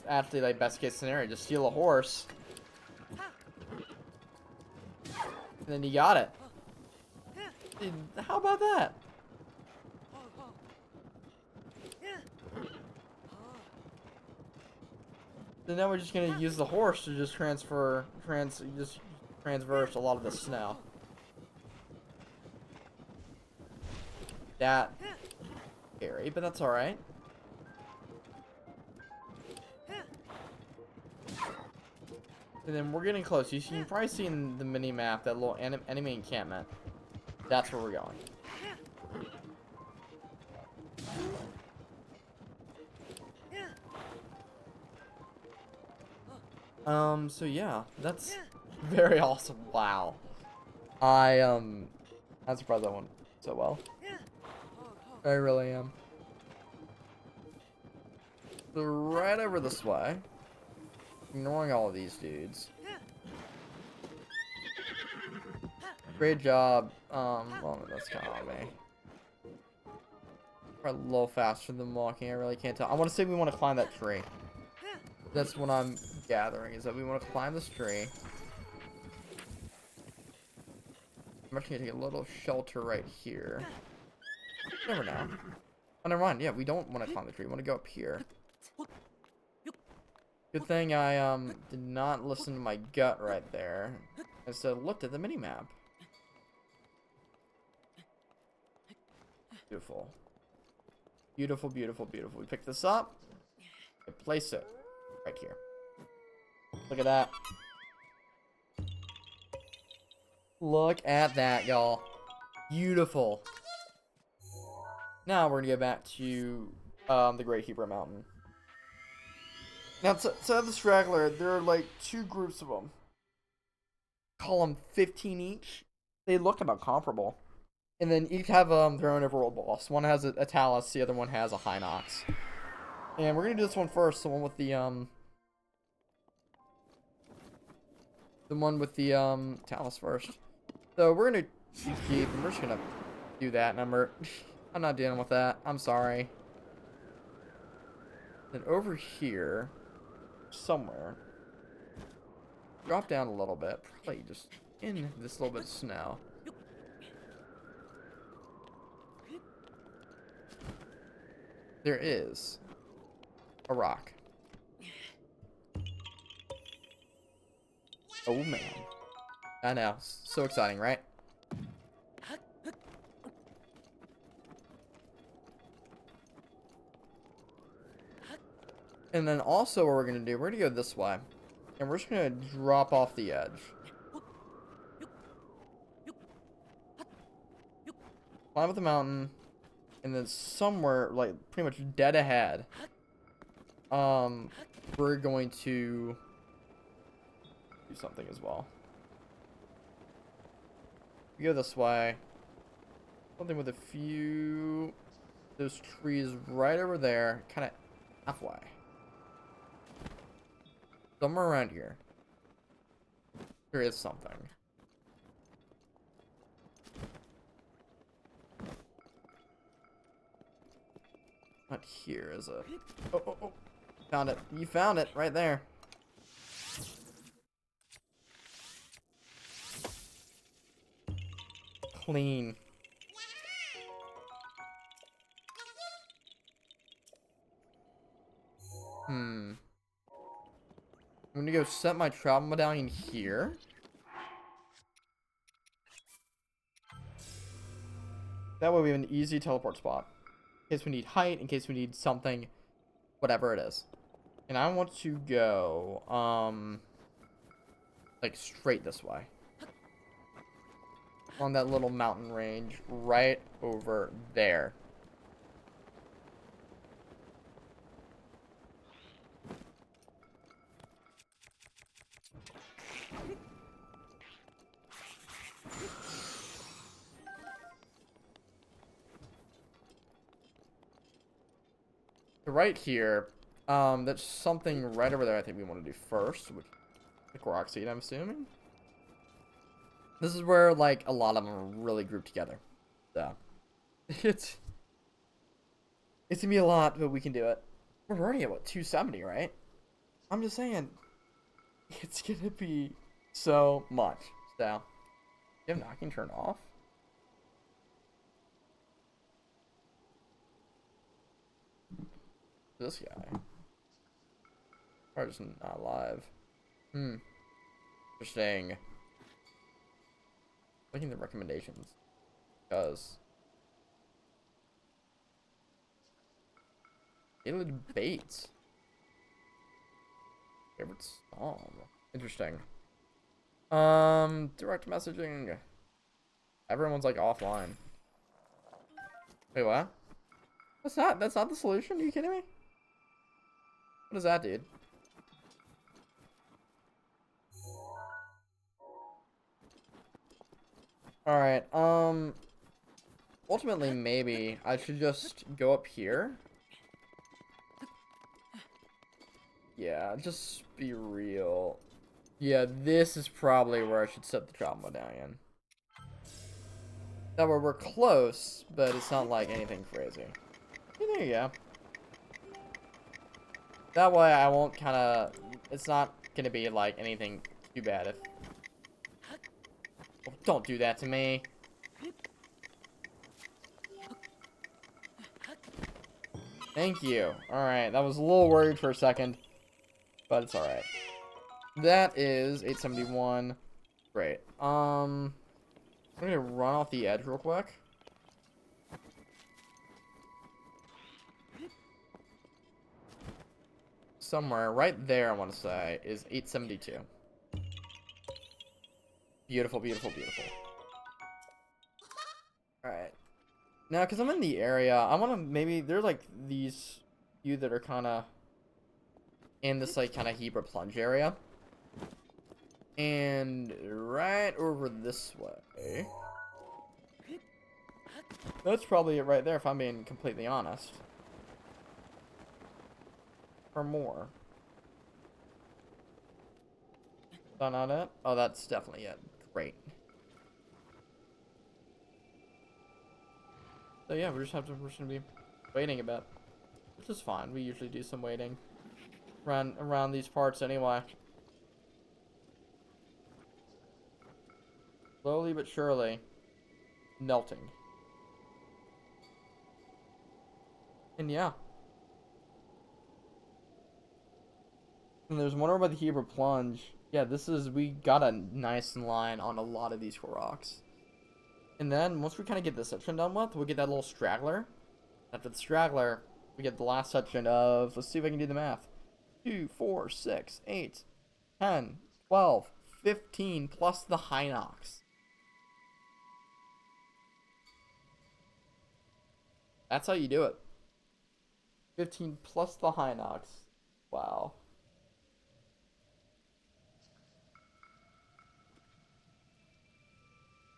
actually like best case scenario. Just steal a horse. And then you got it. Dude, how about that? So now we're just gonna use the horse to just transverse a lot of the snow. That scary, but that's alright. And then we're getting close. You can probably see in the mini map that little enemy encampment. That's where we're going. So yeah, that's very awesome. Wow. I'm surprised that went so well. I really am. So right over this way, ignoring all of these dudes. Great job. Well, that's kind of on me. Probably a little faster than walking. I really can't tell. I want to say we want to climb that tree. That's what I'm gathering, is that we want to climb this tree. I'm actually gonna take a little shelter right here. Never know. Oh, never mind. Yeah, we don't want to climb the tree. We want to go up here. Good thing I did not listen to my gut right there. Instead, looked at the mini map. Beautiful. Beautiful, beautiful, beautiful. We pick this up. And place it right here. Look at that. Look at that, y'all. Beautiful. Now we're gonna go back to the Great Hebrew Mountain. Now, to the straggler, there are like two groups of them. Call them 15 each. They look about comparable. And then each have their own overall boss. One has a Talus, the other one has a Hinox. And we're gonna do this one first, the one with the Talus first. So we're gonna keep, and we're just gonna do that number. I'm not dealing with that. I'm sorry. Then over here, somewhere, drop down a little bit, probably just in this little bit of snow. There is a rock. Oh man. I know. So exciting, right? And then also what we're going to do, we're going to go this way. And we're just going to drop off the edge. Climb up the mountain. And then somewhere, like, pretty much dead ahead, we're going to do something as well. We go this way. Something with a few... those trees right over there, kind of halfway. Somewhere around here. There is something. Not here, is it? Oh, oh, oh. Found it. You found it right there. Clean. I'm gonna go set my travel medallion here. That way we have an easy teleport spot. In case we need height, in case we need something, whatever it is. And I want to go, like straight this way. On that little mountain range right over there. right here, that's something right over there I think we want to do first, which the Korok seed, I'm assuming. This is where, like, a lot of them are really grouped together. So, it's gonna be a lot, but we can do it. We're already at, what, 270, right? I'm just saying, it's gonna be so much. So, you have knocking turned off? This guy. Or just not live. Interesting. Looking at the recommendations. Because daily debates. Favorite song. Interesting. Direct messaging. Everyone's like offline. Wait, what? That's not the solution? Are you kidding me? What is that, dude? Alright, ultimately maybe I should just go up here. Yeah, just be real. Yeah, this is probably where I should set the drop medallion. That way we're close, but it's not like anything crazy. Yeah, there you go. That way I won't kind of... It's not going to be like anything too bad if... Oh, don't do that to me. Thank you. Alright, that was a little worried for a second. But it's alright. That is 871. Great. I'm gonna run off the edge real quick. Somewhere right there, I want to say, is 872. Beautiful, beautiful, beautiful. Alright. Now, because I'm in the area, I want to maybe... There's, like, these few that are kind of in this, like, kind of Hebra plunge area. And right over this way... That's probably it right there, if I'm being completely honest. Or more. Is that not it? Oh, that's definitely it. Great. So yeah, we're just gonna be waiting a bit, which is fine. We usually do some waiting around these parts anyway. Slowly but surely, melting. And yeah. And there's one over by the Hebra plunge. Yeah, we got a nice line on a lot of these Koroks. And then, once we kind of get this section done with, we'll get that little straggler. After the straggler, we get the last section of, let's see if I can do the math. 2, 4, 6, 8, 10, 12, 15, plus the Hinox. That's how you do it. 15 plus the Hinox. Wow.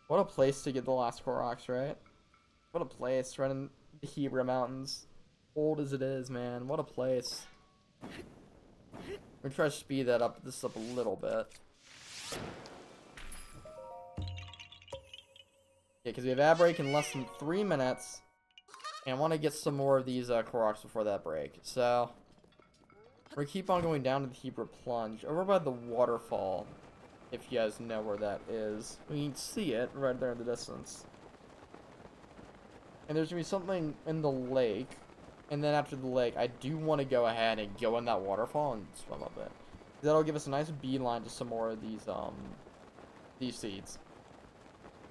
What a place to get the last Koroks, right? What a place, right in the Hebra Mountains. Old as it is, man. What a place. We're gonna try to speed this up a little bit. Yeah, because we have ad break in less than 3 minutes. And I want to get some more of these Koroks before that break. So, we're gonna keep on going down to the Hebra plunge. Over by the waterfall. If you guys know where that is. We can see it right there in the distance. And there's going to be something in the lake. And then after the lake, I do want to go ahead and go in that waterfall and swim up it. That'll give us a nice beeline to some more of these seeds.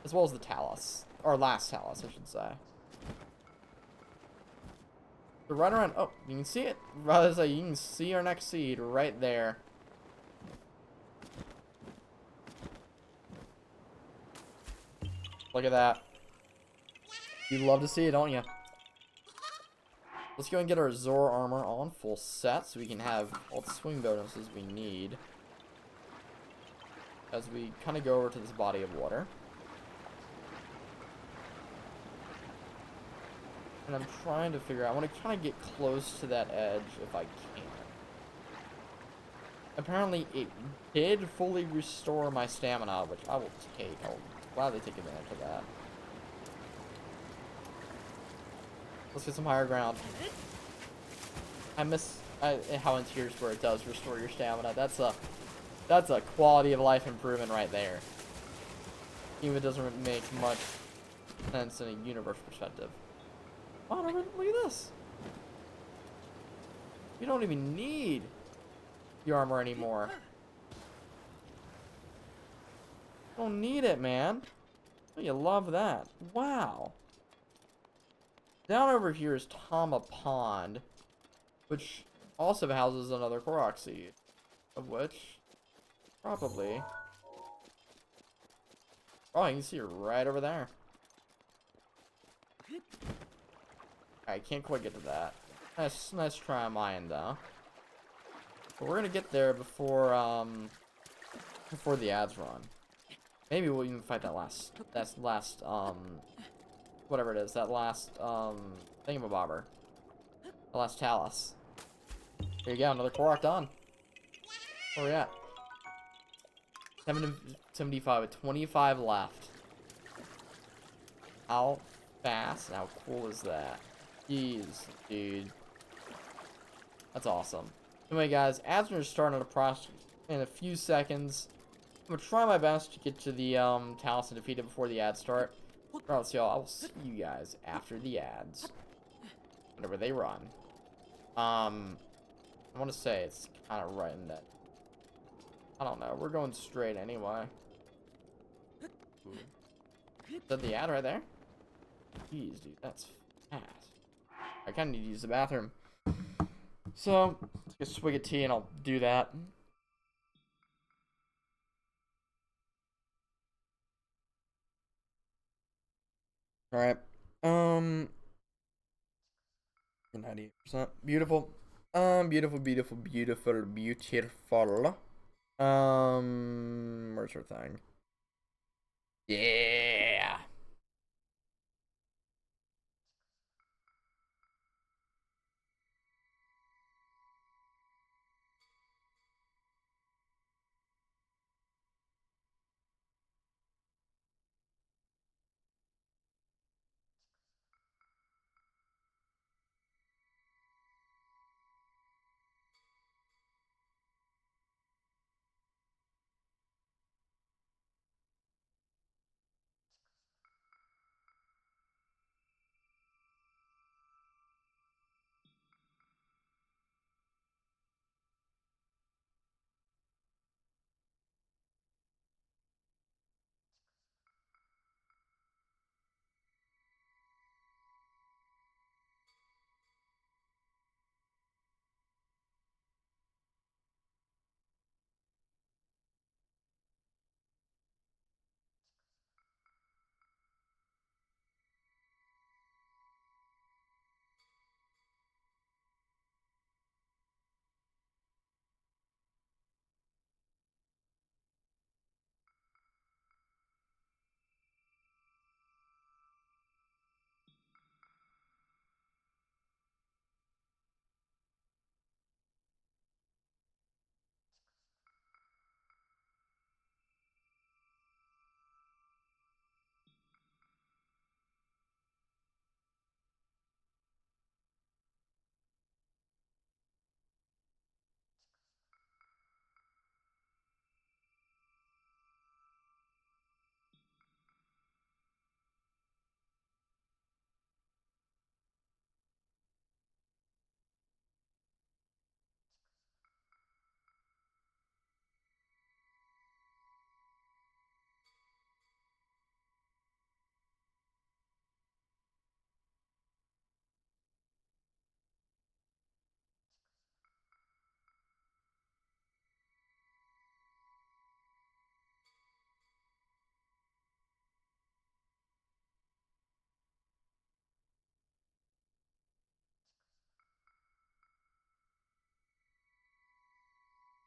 As well as the talus. Or last talus, I should say. So right around... Oh, you can see it. Rather say, you can see our next seed right there. Look at that. You love to see it, don't you? Let's go and get our Zora armor on full set so we can have all the swing bonuses we need. As we kind of go over to this body of water. And I'm trying to figure out, I want to kind of get close to that edge if I can. Apparently it did fully restore my stamina, which I will take. I'll gladly take advantage of that. Let's get some higher ground. I miss how in Tears where it does restore your stamina. That's a quality of life improvement right there. Even if it doesn't make much sense in a universe perspective. Wow, look at this. You don't even need the armor anymore. Don't need it, man. Oh, you love that. Wow. Down over here is Tama Pond, which also houses another Korok seed, of which probably. Oh, you can see it right over there. I can't quite get to that. Nice try on my end though. But we're gonna get there before the ads run. Maybe we'll even fight that last whatever it is, that last thingamabobber. The last Talus. There you go, another Korok done. Where we at? 75 with 25 left. How fast and how cool is that? Jeez, dude. That's awesome. Anyway, guys, ads are starting to process in a few seconds. I'm gonna try my best to get to the Talus and defeat it before the ads start. Regardless, y'all, I will see you guys after the ads. Whenever they run. I want to say it's kind of right in that. I don't know. We're going straight anyway. Ooh. Is that the ad right there? Jeez, dude, that's fast. I kind of need to use the bathroom. So, let's get a swig of tea and I'll do that. Alright. 98%. Beautiful. Beautiful. Where's her thing? Yeah.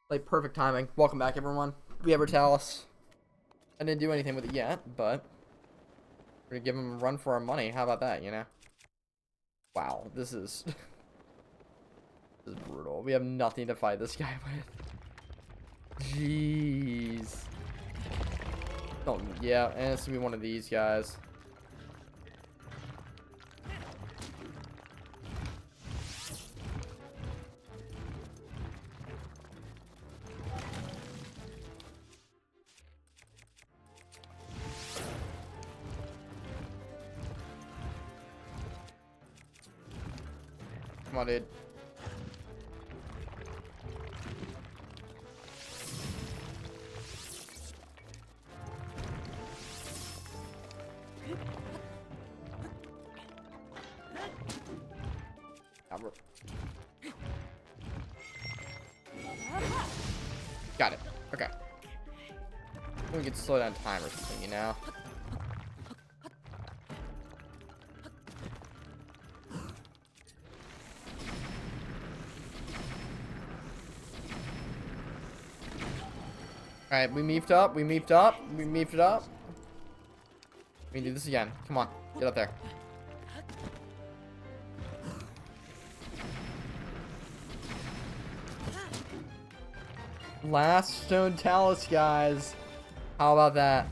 Like, perfect timing. Welcome back, everyone. We have our Talus. I didn't do anything with it yet, but we're gonna give him a run for our money. How about that, you know? Wow, this is this is brutal. We have nothing to fight this guy with. Jeez. Oh, yeah, and it's gonna be one of these guys. Come on, dude. Got it. Okay. We can slow down time or something, you know? Alright, we meeped up, we meeped up, we meeped it up. We can do this again. Come on, get up there. Last stone talus, guys. How about that?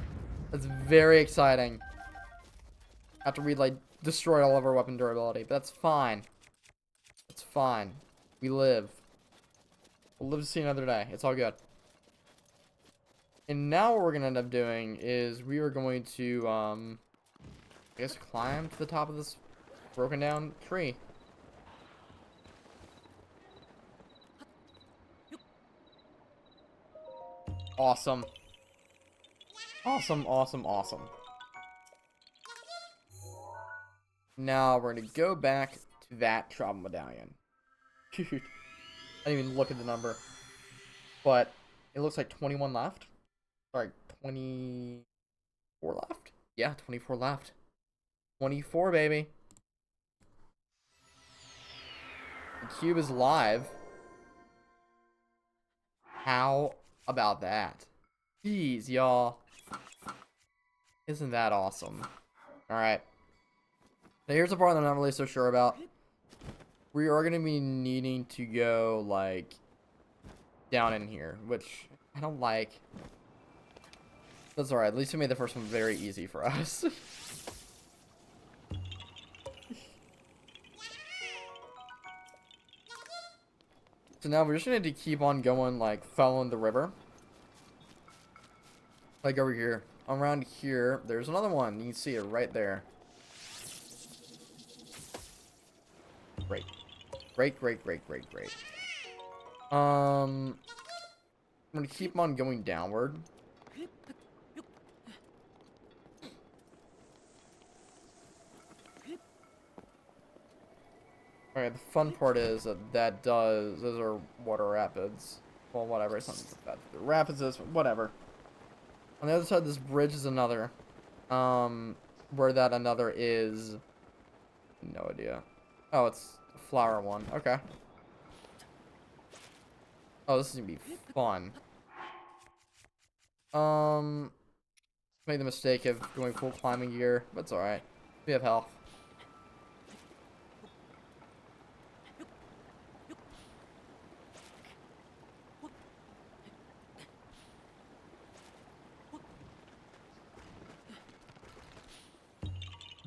That's very exciting. After we, like, destroyed all of our weapon durability. But that's fine. It's fine. We live. We'll live to see another day. It's all good. And now what we're going to end up doing is we are going to, I guess, climb to the top of this broken down tree. Awesome. Awesome, awesome, awesome. Now we're going to go back to that travel medallion. Dude, I didn't even look at the number. But it looks like 21 left. Sorry, 24 left? Yeah, 24 left. 24, baby. The cube is live. How about that? Jeez, y'all. Isn't that awesome? Alright. Now here's the part that I'm not really so sure about. We are going to be needing to go, like, down in here, which I don't like. That's alright. At least we made the first one very easy for us. So now we're just going to keep on going, like, following the river. Like over here. Around here, there's another one. You can see it right there. Great. Great, great, great, great, great. I'm going to keep on going downward. Alright, the fun part is that those are water rapids. Well, whatever, it's not that. The rapids is, whatever. On the other side of this bridge is another. Where that another is... No idea. Oh, it's a flower one. Okay. Oh, this is gonna be fun. Made the mistake of going full climbing gear, but it's alright. We have health.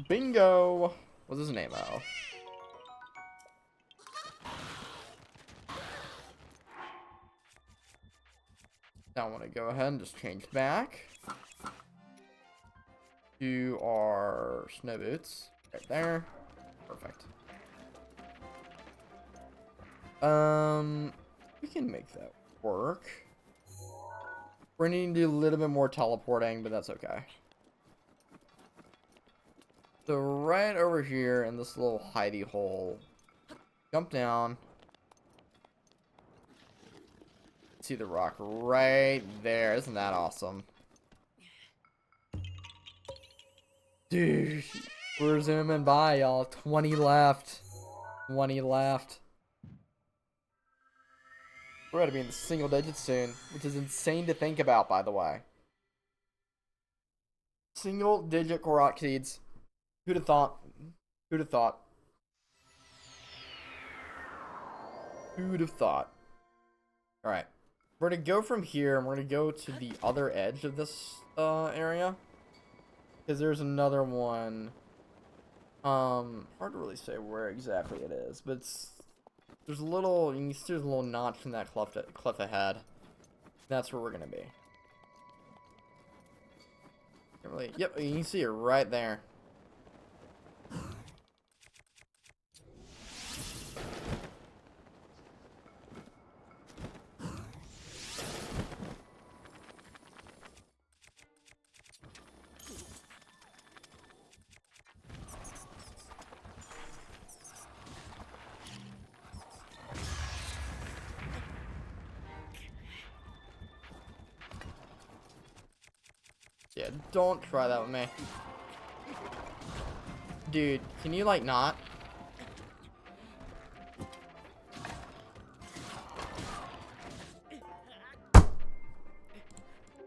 Bingo! What's his name, Al? Now I want to go ahead and just change back to our snow boots. Right there. Perfect. We can make that work. We're needing to do a little bit more teleporting, but that's okay. So right over here in this little hidey hole, jump down. See the rock right there. Isn't that awesome? Dude, we're zooming by, y'all. 20 left. 20 left. We're gonna be in the single digits soon, which is insane to think about, by the way. Single digit Korok seeds. Who'd have thought? Who'd have thought? Who'd have thought? Alright. We're gonna go from here, and we're gonna go to the other edge of this area. Because there's another one. Hard to really say where exactly it is, but there's a little, you can see there's a little notch in that cliff ahead. That's where we're gonna be. Can't really, yep, you can see it right there. Yeah, don't try that with me. Dude, can you, like, not?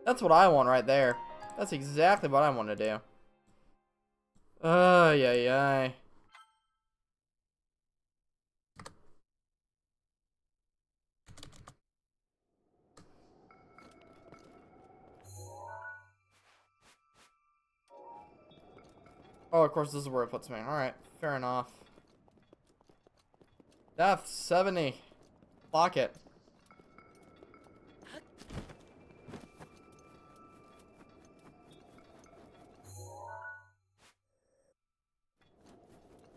That's what I want right there. That's exactly what I want to do. Yeah. Oh, of course, this is where it puts me. Alright, fair enough. Death, 70. Lock it.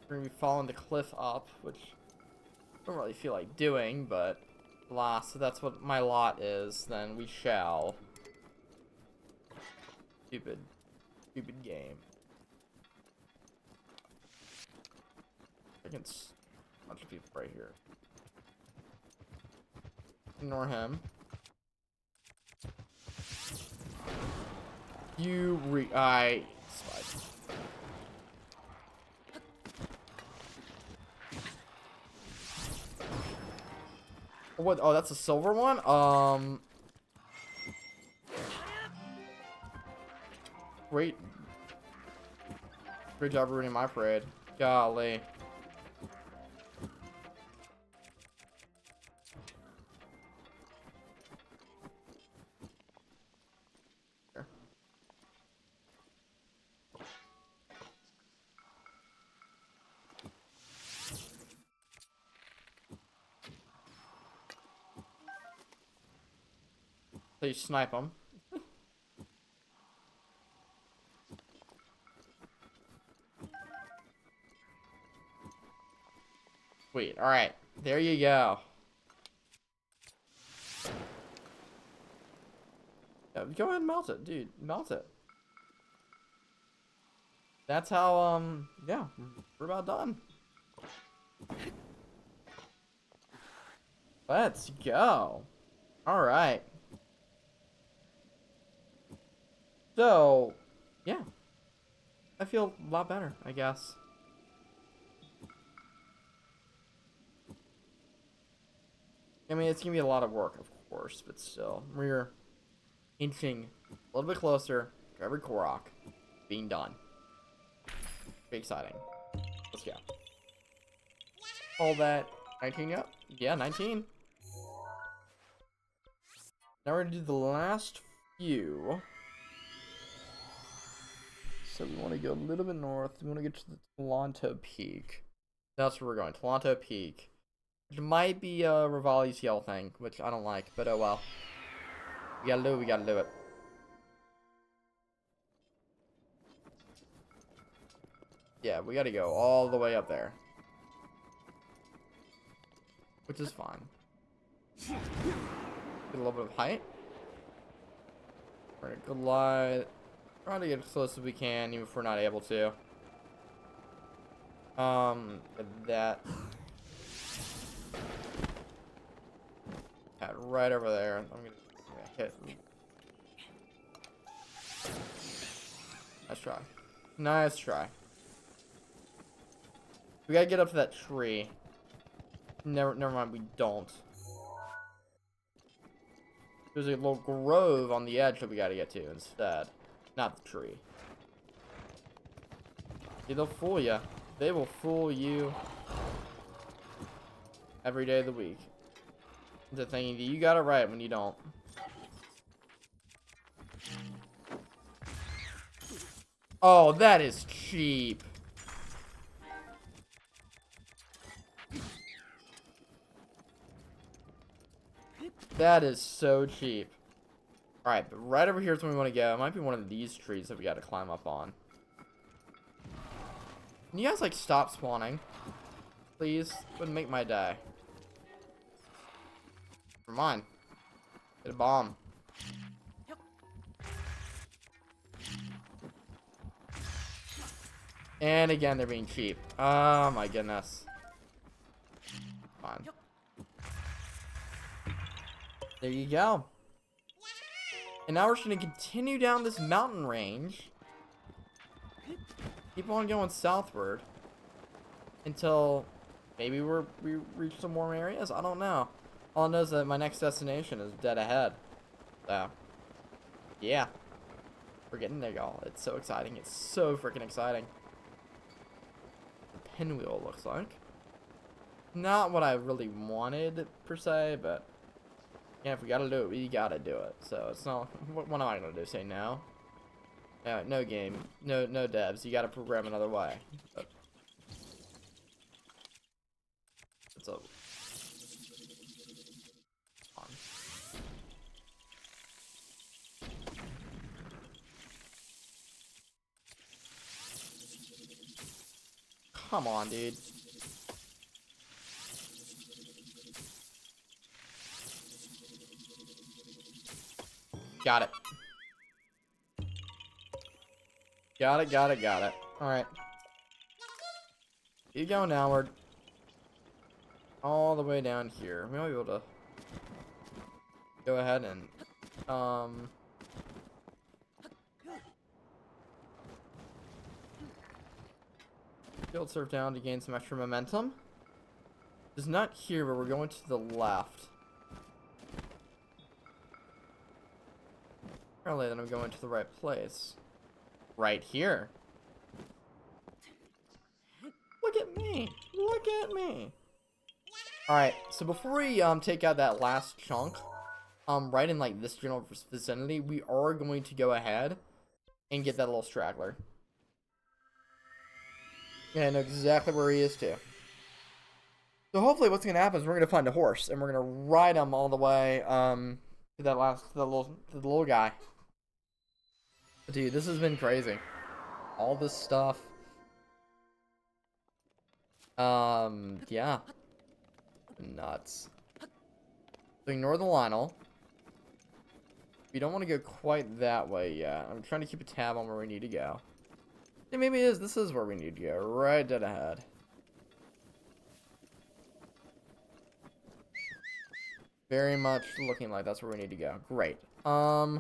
We're gonna be following the cliff up, which I don't really feel like doing, but alas, so that's what my lot is, then we shall. Stupid game. I can a bunch of people right here. Ignore him. I spied. What? Oh, that's a silver one? Great job ruining my parade. Golly. Here. So you snipe them. Sweet. Alright. There you go. Yeah, go ahead and melt it, dude. Melt it. That's how, yeah, we're about done. Let's go. Alright. So, yeah. I feel a lot better, I guess. I mean, it's gonna be a lot of work, of course, but still. We're inching a little bit closer to every Korok being done. Be exciting. Let's go. All that 19 yet? Yeah, 19. Now we're gonna do the last few. So we want to go a little bit north. We want to get to the Toronto Peak. That's where we're going. Toronto Peak. Which might be Rivali's yell thing, which I don't like, but oh well. We gotta do it, we gotta do it. Yeah, we gotta go all the way up there. Which is fine. Get a little bit of height. We're gonna glide. Try to get as close as we can, even if we're not able to. That. Right over there. I'm gonna hit. Nice try. Nice try. We gotta get up to that tree. Never mind, we don't. There's a little grove on the edge that we gotta get to instead. Not the tree. Yeah, they'll fool you. They will fool you every day of the week. The thing, you got it right when you don't. Oh, that is cheap. That is so cheap. Alright, but right over here is where we want to go. It might be one of these trees that we got to climb up on. Can you guys, like, stop spawning? Please? Wouldn't make my day. Never mind. Get a bomb. And again, they're being cheap. Oh my goodness. Fine. There you go. And now we're just going to continue down this mountain range. Keep on going southward. Until maybe we reach some warm areas? I don't know. All I know is that my next destination is dead ahead. So, yeah. We're getting there, y'all. It's so exciting. It's so freaking exciting. The pinwheel looks like. Not what I really wanted, per se, but yeah, if we gotta do it, we gotta do it. So it's not. What am I gonna do? Say no? No game. No devs. You gotta program another way. But it's a. Come on, dude. Got it. Got it. Alright. Keep going downward. All the way down here. We might be able to go ahead and field surf down to gain some extra momentum. It's not here, but we're going to the left. Apparently then I'm going to the right place. Right here. Look at me. Look at me. Alright, so before we take out that last chunk, right in like this general vicinity, we are going to go ahead and get that little straggler. Yeah, I know exactly where he is too. So hopefully what's gonna happen is we're gonna find a horse and we're gonna ride him all the way to the little guy. Dude, this has been crazy. All this stuff. Yeah. Nuts. So ignore the Lionel. We don't want to go quite that way yet. I'm trying to keep a tab on where we need to go. Yeah, maybe it is. This is where we need to go. Right dead ahead. Very much looking like that's where we need to go. Great. I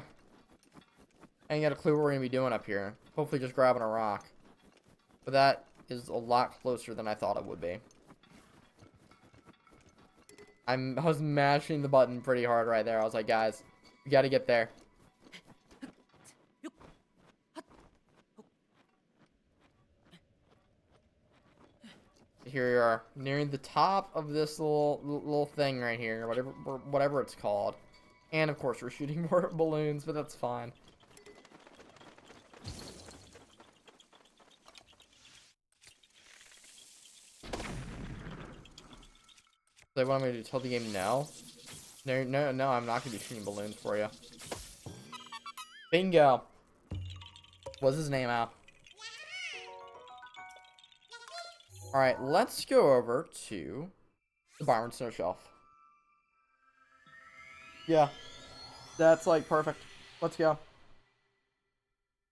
ain't got a clue what we're gonna be doing up here. Hopefully just grabbing a rock. But that is a lot closer than I thought it would be. I was mashing the button pretty hard right there. I was like, guys, we gotta get there. Here we are, nearing the top of this little thing right here, whatever it's called. And of course, we're shooting more balloons, but that's fine. So what I'm gonna do? Tell the game no? No, I'm not gonna be shooting balloons for you. Bingo. What's his name out? Alright, let's go over to the Byron Snow Shelf. Yeah. That's like perfect. Let's go.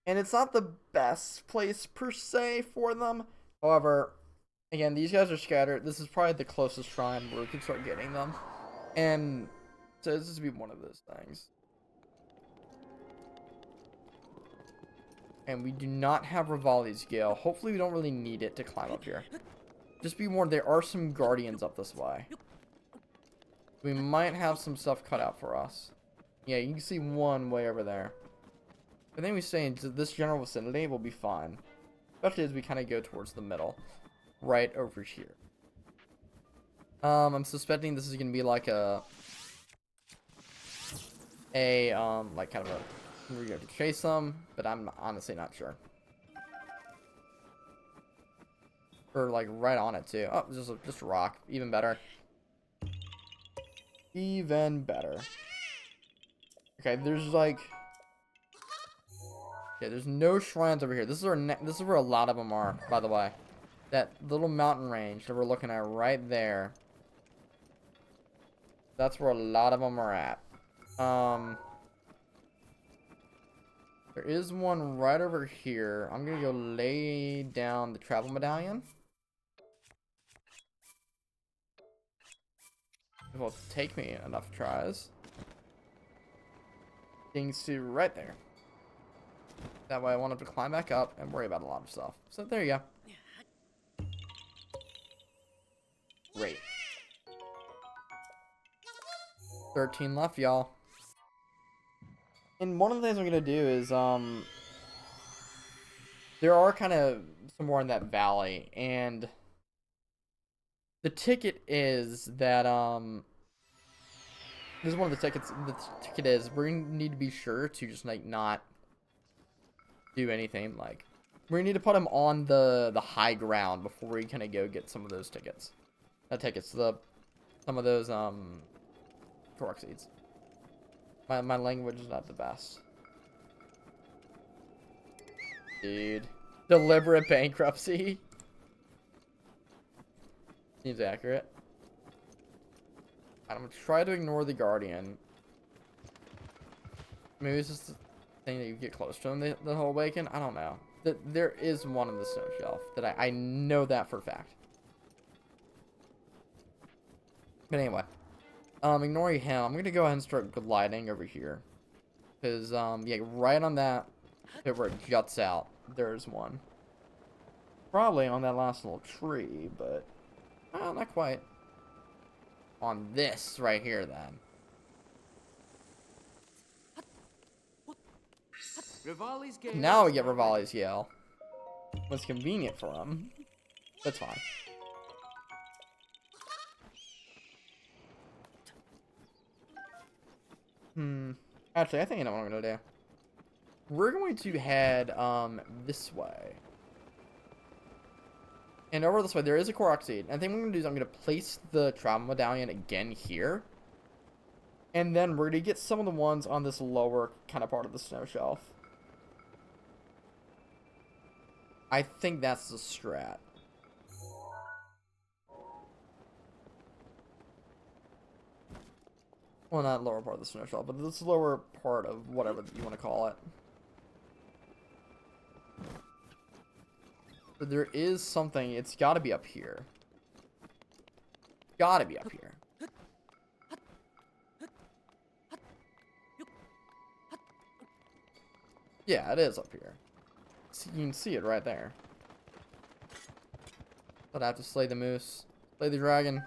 And it's not the best place per se for them. However, again, these guys are scattered. This is probably the closest shrine where we can start getting them. And so this would be one of those things. And we do not have Rivali's Gale. Hopefully we don't really need it to climb up here. Just be warned, there are some guardians up this way. We might have some stuff cut out for us. Yeah, you can see one way over there. I think we stay in this general vicinity, we'll be fine. Especially as we kind of go towards the middle. Right over here. I'm suspecting this is going to be like a a like kind of a where you have to chase them, but I'm honestly not sure. Or like right on it too. Oh, just a rock. Even better. Even better. Okay, there's like. Okay, there's no shrines over here. This is where a lot of them are, by the way. That little mountain range that we're looking at right there. That's where a lot of them are at. There is one right over here. I'm gonna go lay down the travel medallion. It will take me enough tries. Things to right there. That way I won't have to climb back up and worry about a lot of stuff. So there you go. Great. 13 left, y'all. And one of the things I'm gonna do is there are kind of some more in that valley, and the ticket is that this is one of the tickets. The ticket is we're gonna need to be sure to just like not do anything. Like we're gonna need to put them on the high ground before we kind of go get some of those tickets. Some of those Korok seeds. My language is not the best. Dude. Deliberate bankruptcy. Seems accurate. I'm gonna try to ignore the Guardian. Maybe it's just the thing that you get close to him the whole awaken. I don't know. There is one on the snow shelf that I know that for a fact. But anyway. Ignoring him, I'm gonna go ahead and start gliding over here. Cause yeah, right on that bit where it juts out, there's one. Probably on that last little tree, but not quite. On this right here, then. Rivali's gale Now we is get now ready. Rivali's Yell. What's convenient for him. That's fine. Actually, I think I know what I'm gonna do. We're going to head this way. And over this way, there is a Korok seed. And I think what I'm gonna do is I'm gonna place the travel medallion again here. And then we're gonna get some of the ones on this lower kind of part of the snow shelf. I think that's the strat. Well, not lower part of the snow shelf, but this lower part of whatever you want to call it. But there is something. It's got to be up here. Got to be up here. Yeah, it is up here. So you can see it right there. But I have to slay the moose. Slay the dragon.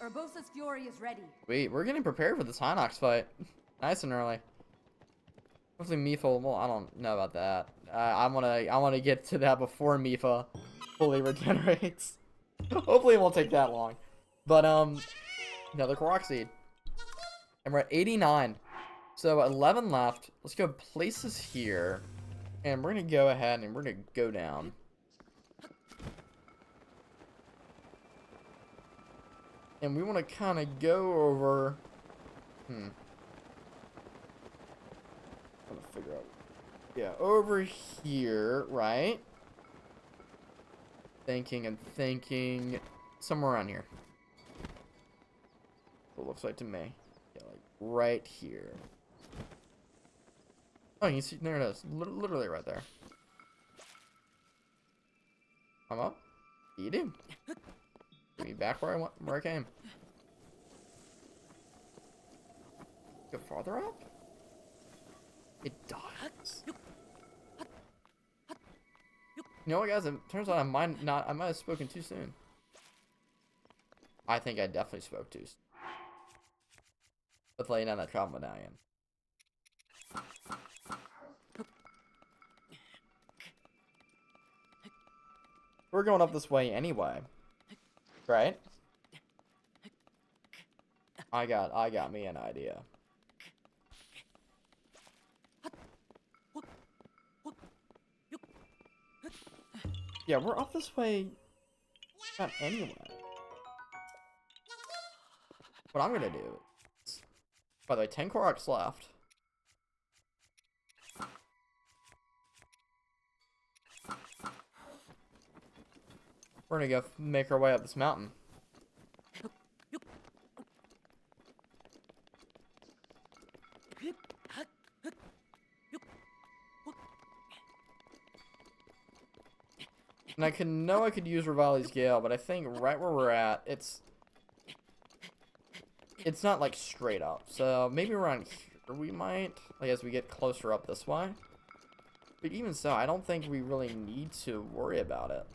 Urbosa's fury is ready. Wait, we're getting prepared for this Hinox fight. Nice and early. Hopefully Mifa, well, I don't know about that. I wanna get to that before Mifa fully regenerates. Hopefully it won't take that long. But another Korok seed. And we're at 89. So 11 left. Let's go place this here. And we're gonna go ahead and we're gonna go down. And we wanna kinda go over I'm gonna figure out. Yeah, over here, right? Thinking and thinking. Somewhere around here. It looks like to me. Yeah, like right here. Oh, you see, there it is. Literally right there. I'm up. You do. Get me back where I came. Go farther up? It does. You know what, guys? It turns out I might have spoken too soon. I think I definitely spoke too soon. With laying down that travel medallion. We're going up this way anyway. Right? I got me an idea. Yeah, we're up this way. Not anyway. What I'm gonna do. By the way, 10 Koroks left. We're gonna go make our way up this mountain. And I could use Rivali's Gale, but I think right where we're at, it's not like straight up. So maybe around here we might, like as we get closer up this way. But even so, I don't think we really need to worry about it.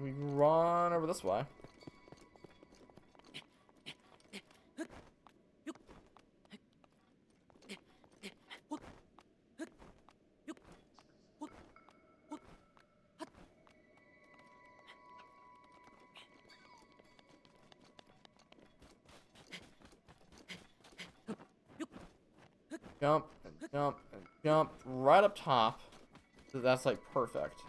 We run over this way. Jump, and jump, and jump right up top. So that's like perfect.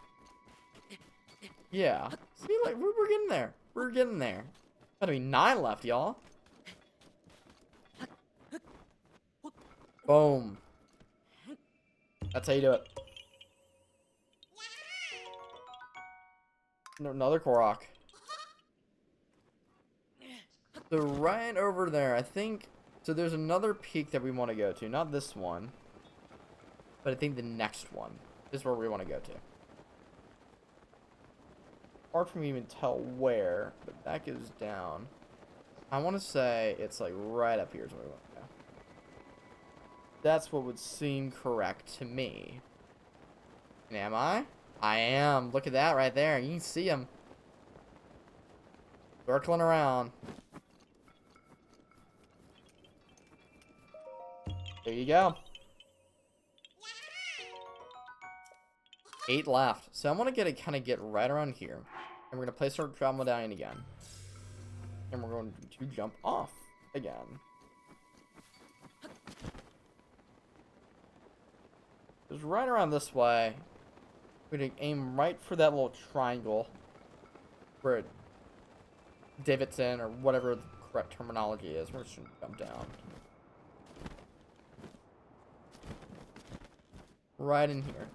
Yeah. See, like we're getting there. We're getting there. Gotta be 9 left, y'all. Boom. That's how you do it. Another Korok. So right over there, I think. So there's another peak that we want to go to. Not this one. But I think the next one is where we want to go to. Hard for me to even tell where, but that goes down. I want to say it's like right up here is where we want to go. That's what would seem correct to me. And am I? I am. Look at that right there. You can see him. Circling around. There you go. 8 left. So I want to kind of get right around here. And we're going to place our travel medallion again. And we're going to jump off again. Just right around this way. We're going to aim right for that little triangle. Where it divots in, or whatever the correct terminology is. We're just going to jump down. Right in here.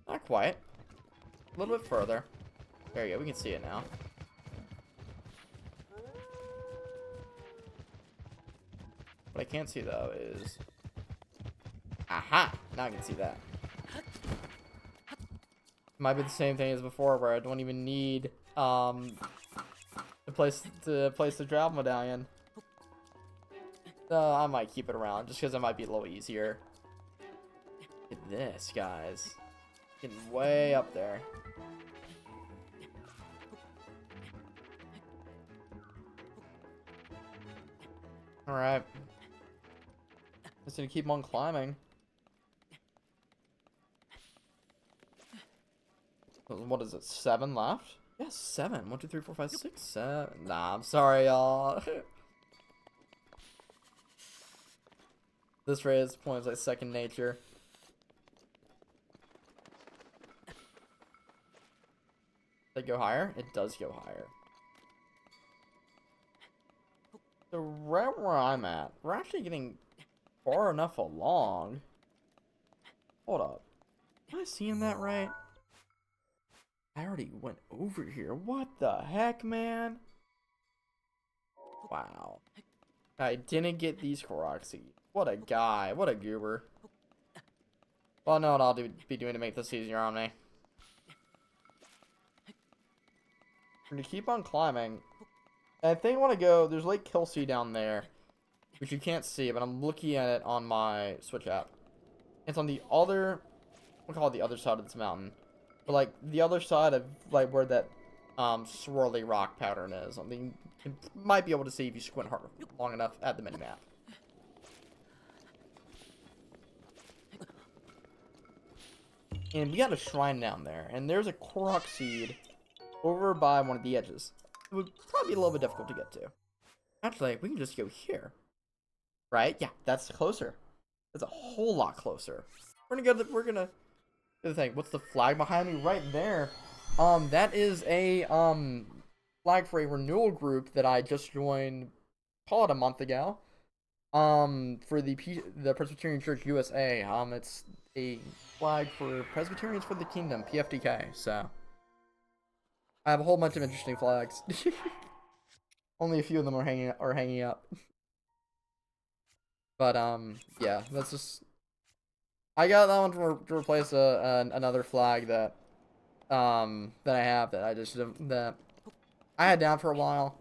Not quite. A little bit further. There you go, we can see it now. What I can't see though is... Aha! Now I can see that. Might be the same thing as before where I don't even need to place the travel medallion. I might keep it around just because it might be a little easier. Look at this, guys. Getting way up there. Alright. Just gonna keep on climbing. What is it? 7 left? Yes, 7. 1, 2, 3, 4, 5, 6, 7. Nah, I'm sorry, y'all. This race points like second nature. Does it go higher? It does go higher. So right where I'm at, we're actually getting far enough along. Hold up. Am I seeing that right? I already went over here. What the heck, man? Wow. I didn't get these Koroks. What a guy. What a goober. Well, no, what I'll be doing to make this easier on me. I'm gonna keep on climbing. And I think I want to go... There's Lake Kelsey down there, which you can't see, but I'm looking at it on my Switch app. It's on the other... We'll call it the other side of this mountain. But, like, the other side of, like, where that swirly rock pattern is. I mean, you might be able to see if you squint hard long enough at the minimap. And we got a shrine down there, and there's a Korok seed over by one of the edges. It would probably be a little bit difficult to get to. Actually, we can just go here. Right? Yeah, that's closer. That's a whole lot closer. We're gonna do the thing. What's the flag behind me? Right there. That is a flag for a renewal group that I just joined, call it a month ago. For the Presbyterian Church USA. It's a flag for Presbyterians for the Kingdom, PFDK. So I have a whole bunch of interesting flags. Only a few of them are hanging up. But yeah, that's just. I got that one to replace another flag that I have that I just that I had down for a while.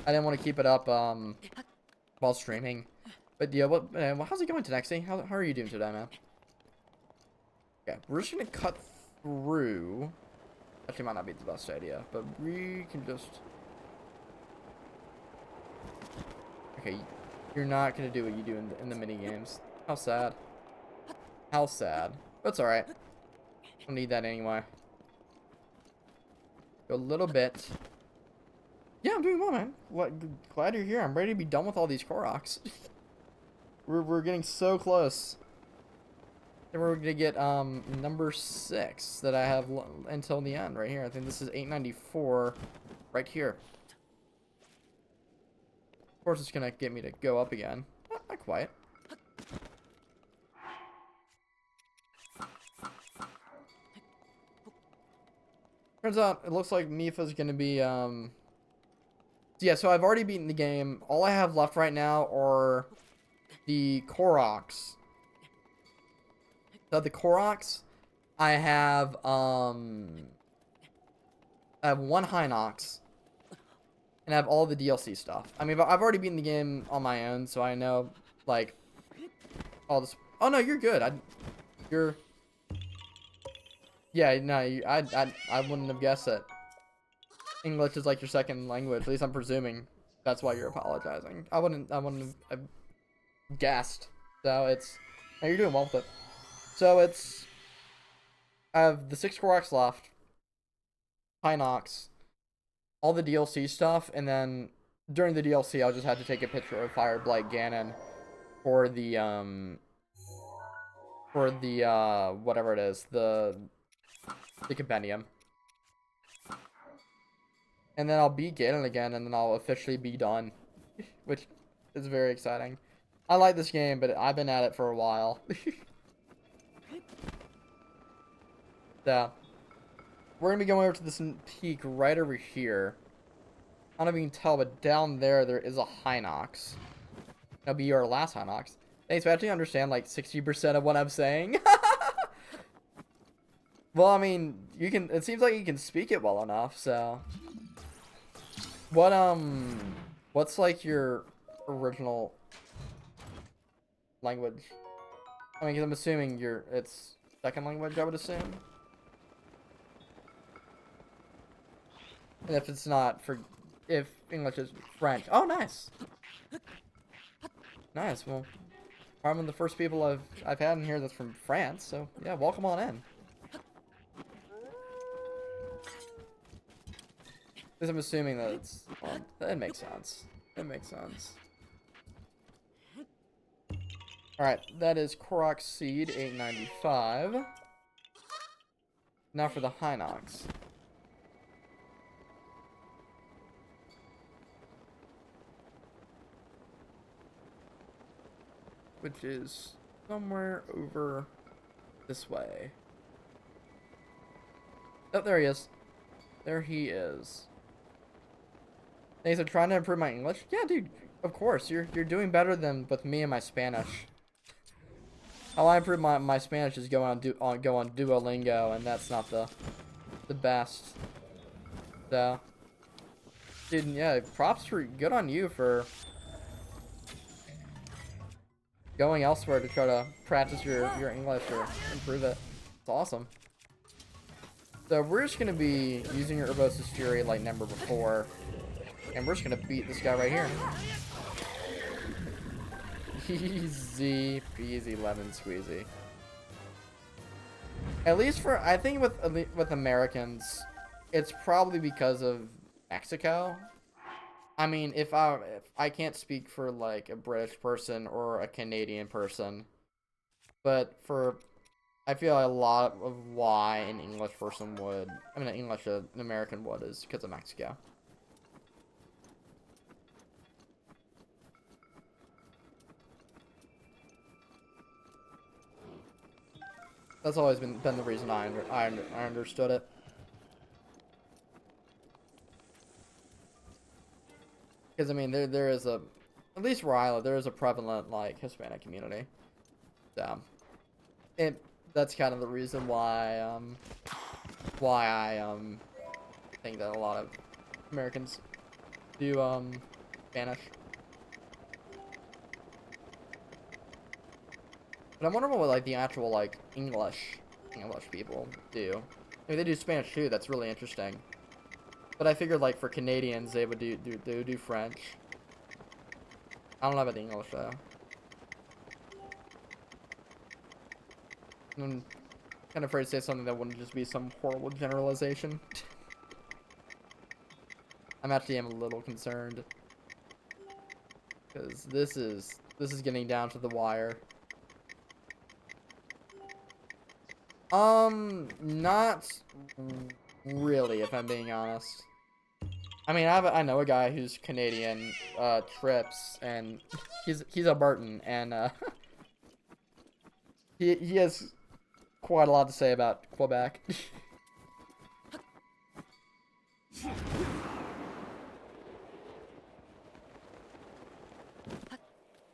I didn't want to keep it up while streaming. But yeah, how's it going, Tenexi? How are you doing today, man? Okay, we're just gonna cut through. Actually, might not be the best idea, but we can just. Okay, you're not gonna do what you do in the mini games. How sad. How sad. That's all right. Don't need that anyway. Go a little bit. Yeah, I'm doing well, man. Glad you're here. I'm ready to be done with all these Koroks. we're getting so close. Then we're gonna get number 6 that I have until the end right here. I think this is 894 right here. Of course, it's gonna get me to go up again. Not quite. Turns out it looks like Mifa's gonna be yeah, so I've already beaten the game. All I have left right now are the Koroks. So the Koroks, I have one Hinox, and I have all the DLC stuff. I mean, I've already beaten the game on my own, so I know like all this. Oh no, you're good. You're. Yeah, no, I wouldn't have guessed it. English is like your second language. At least I'm presuming that's why you're apologizing. I wouldn't have guessed. So it's. No, you're doing well with it. So it's. I have the 6 Koroks left. Hinox. All the DLC stuff, and then during the DLC, I'll just have to take a picture of Fireblight Ganon for the whatever it is, the compendium. And then I'll beat Ganon again, and then I'll officially be done, which is very exciting. I like this game, but I've been at it for a while. So, we're gonna be going over to this peak right over here. I don't know if you can tell, but down there is a Hinox. That'll be our last Hinox. Thanks, I actually understand like 60% of what I'm saying. Well, I mean, you can. It seems like you can speak it well enough. So, what's like your original language? I mean, 'cause I'm assuming it's second language. I would assume. And if it's not if English is French. Oh, nice. Nice. Well, I'm one of the first people I've had in here that's from France. So yeah, welcome on in. Because I'm assuming that it's. Well, that makes sense. It makes sense. Alright, that is Korok Seed 895. Now for the Hinox. Which is somewhere over this way. Oh, there he is. There he is. Thanks for trying to improve my English. Yeah, dude, of course. You're doing better than with me and my Spanish. How I improve my Spanish is go on Duolingo, and that's not the best. So, dude, yeah, props for good on you for going elsewhere to try to practice your English or improve it. It's awesome. So we're just gonna be using your Urbosa's Fury like never before, and we're just gonna beat this guy right here. Easy peasy lemon squeezy. At least for, I think with Americans, it's probably because of Mexico. I mean, if I can't speak for like a British person or a Canadian person, but for I feel like a lot of why an English person would, I mean, an American would, is because of Mexico. That's always been the reason I understood it. Because I mean, there is a, at least where I live, there is a prevalent like Hispanic community. So it that's kind of the reason why I think that a lot of Americans do Spanish. But I'm wondering what like the actual like English people do. I mean, they do Spanish too. That's really interesting. But I figured like for Canadians they would they would do French. I don't know about the English though. I'm kind of afraid to say something that wouldn't just be some horrible generalization. I'm actually am a little concerned because this is getting down to the wire. Not really, if I'm being honest. I mean, I know a guy who's Canadian, Trips, and he's Albertan, and he has quite a lot to say about Quebec.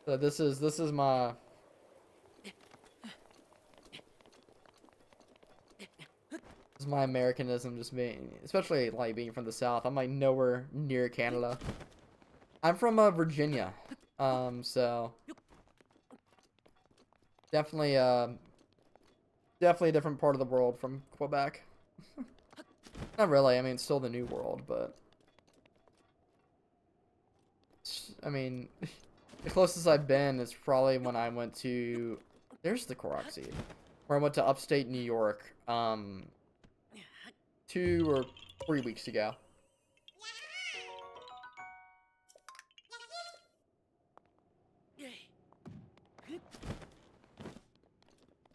So this is my Americanism, just being, especially like being from the South. I'm like nowhere near Canada. I'm from Virginia, so definitely definitely a different part of the world from Quebec. Not really. I mean, still the New World, but I mean, the closest I've been is probably when I went to, there's the Korok seed, where I went to upstate New York, 2 or 3 weeks ago.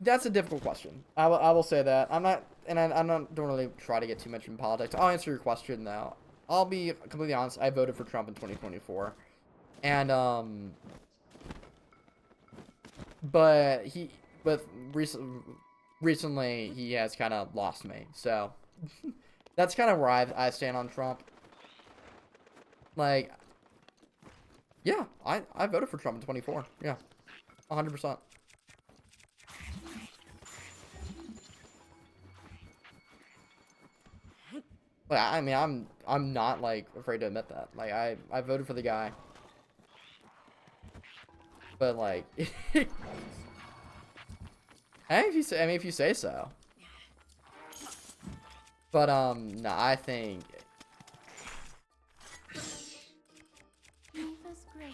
That's a difficult question. I will say that. I'm not, and I'm not, don't really try to get too much in politics. I'll answer your question though. I'll be completely honest. I voted for Trump in 2024, and but recently he has kind of lost me. So that's kind of where I stand on Trump. Like, yeah, I voted for Trump in 24. Yeah, 100%. But I mean, I'm not like afraid to admit that. Like I voted for the guy. But like I mean if you say so. But no, I think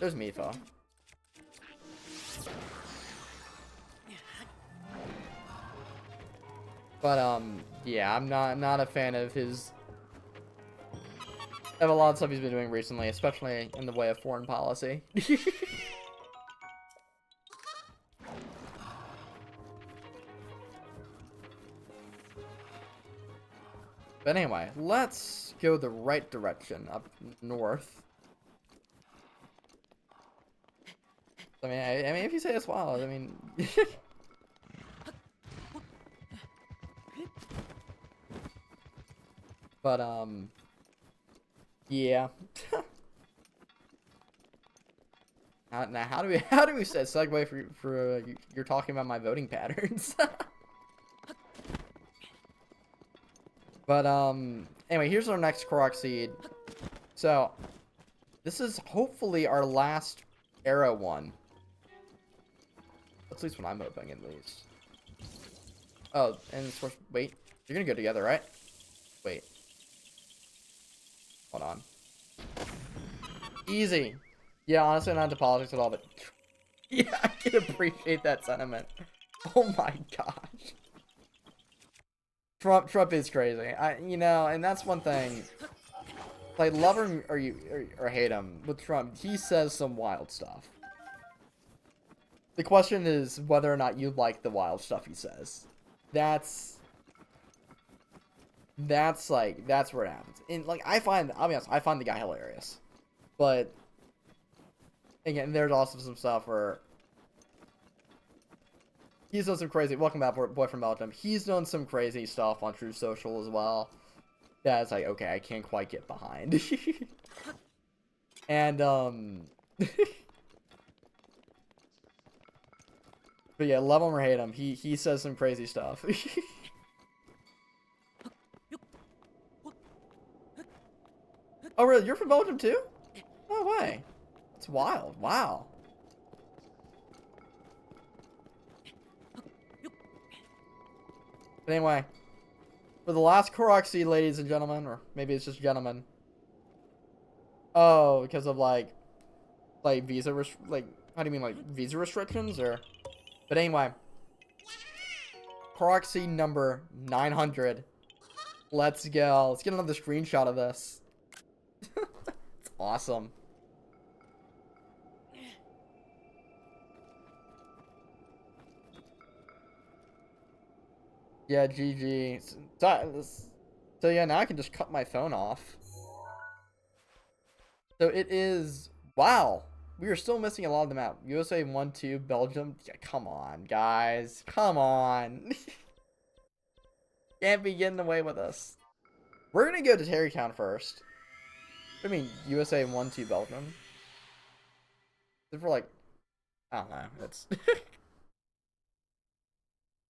there's Mifa. But yeah, I'm not a fan of his, of a lot of stuff he's been doing recently, especially in the way of foreign policy. But anyway, let's go the right direction, up north. I mean, I mean, if you say it's wild, I mean, but yeah. Now, how do we segue for you're talking about my voting patterns? But anyway, here's our next Korok seed. So this is hopefully our last era one. At least what I'm hoping, at least. Oh, and of course, wait, you're gonna go together, right? Wait, hold on. Easy. Yeah, honestly, not into politics at all, but yeah, I can appreciate that sentiment. Oh my gosh. Trump is crazy. You know, and that's one thing. Like, love him or hate him with Trump, he says some wild stuff. The question is whether or not you like the wild stuff he says. That's where it happens. And like, I'll be honest, I find the guy hilarious. But again, there's also some stuff where he's done some crazy. Welcome back, boy from Belgium. He's done some crazy stuff on True Social as well. That's like, okay, I can't quite get behind. And but yeah, love him or hate him, he says some crazy stuff. Oh really? You're from Belgium too? No way. It's wild. Wow. But anyway, for the last Korok seed, ladies and gentlemen, or maybe it's just gentlemen. Oh, because of like visa how do you mean, like visa restrictions or? But anyway, Korok seed number 900. Let's go. Let's get another screenshot of this. It's awesome. Yeah, GG. So yeah, now I can just cut my phone off. So it is, wow. We are still missing a lot of the map. USA 1-2, Belgium. Yeah, come on, guys. Come on. Can't be getting away with us. We're gonna go to Terrytown first. I mean, USA 1-2, Belgium. For like, I don't know. It's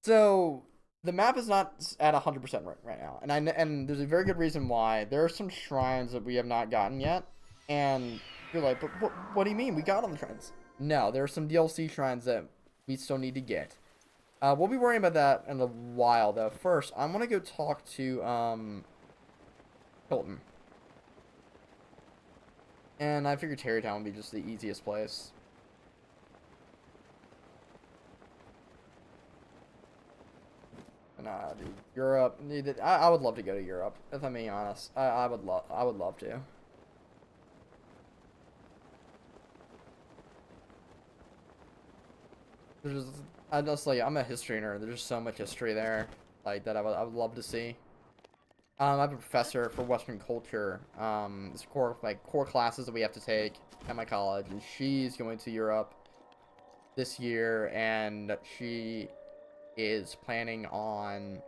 so the map is not at 100% right now, and there's a very good reason why. There are some shrines that we have not gotten yet, and you're like, but what do you mean? We got all the shrines. No, there are some DLC shrines that we still need to get. We'll be worrying about that in a while, though. First, I'm gonna go talk to Hilton, and I figured Terrytown would be just the easiest place. Nah, dude, Europe. I would love to go to Europe. If I'm being honest, I would love to. I'm a history nerd. There's just so much history there, like that I would love to see. I have a professor for Western culture. This core classes that we have to take at my college, and she's going to Europe this year, and she is planning on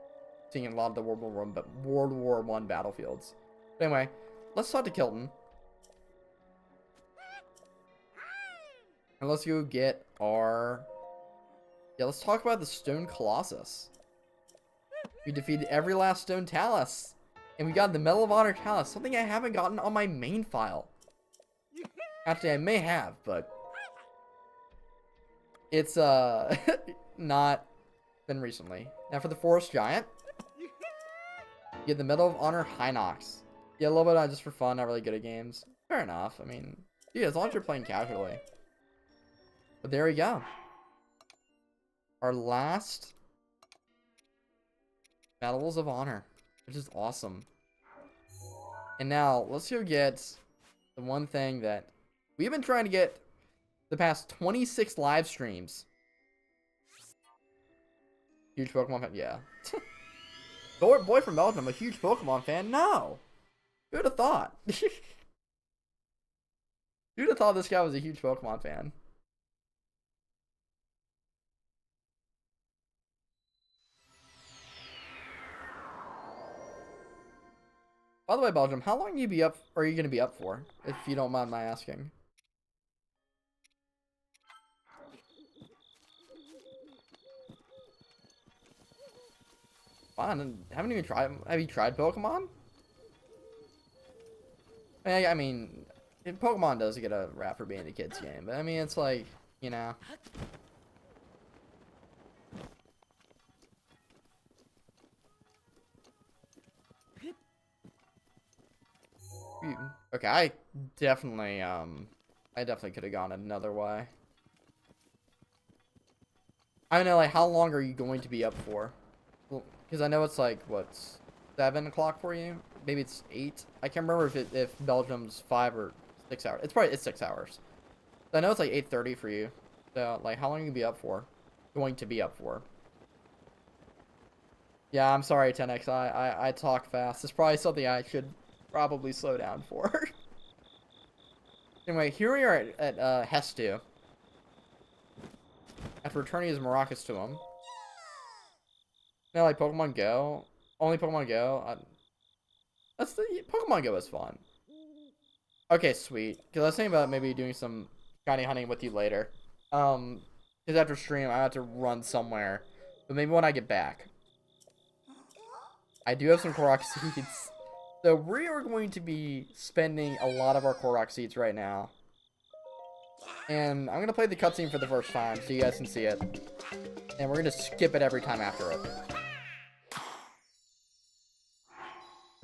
seeing a lot of the World War I battlefields. But anyway, let's talk to Kilton. And let's go get our... Yeah, let's talk about the Stone Colossus. We defeated every last Stone Talus. And we got the Medal of Honor Talus, something I haven't gotten on my main file. Actually, I may have, but... It's, not been recently. Now for the Forest Giant. You get the Medal of Honor Hinox. Yeah, a little bit just for fun, not really good at games. Fair enough. I mean, dude, as long as you're playing casually. But there we go. Our last Medals of Honor, which is awesome. And now, let's go get the one thing that we've been trying to get the past 26 live streams. Huge Pokemon fan? Yeah. Boy from Belgium, a huge Pokemon fan? No! Who'd have thought? Who'd have thought this guy was a huge Pokemon fan? By the way, Belgium, how long are you going to be up for, if you don't mind my asking? Fun. Haven't even tried. Have you tried Pokemon? I mean, Pokemon does get a rap for being a kid's game, but I mean, it's like, you know. Okay, I definitely could have gone another way. I don't know, like, how long are you going to be up for? Well, Because I know it's like, what, 7 o'clock for you? Maybe it's 8. I can't remember if Belgium's 5 or 6 hours. It's 6 hours. So I know it's like 8:30 for you. So, like, how long are you be up for? Going to be up for? Yeah, I'm sorry, 10x. I talk fast. It's probably something I should probably slow down for. Anyway, here we are at Hestu. After returning his maracas to him. Now, like, Pokemon Go. Only Pokemon Go. That's the Pokemon Go is fun. Okay, sweet. Because I was thinking about maybe doing some shiny hunting with you later. Because after stream, I have to run somewhere. But maybe when I get back. I do have some Korok seeds. So we are going to be spending a lot of our Korok seeds right now. And I'm going to play the cutscene for the first time so you guys can see it. And we're going to skip it every time after it.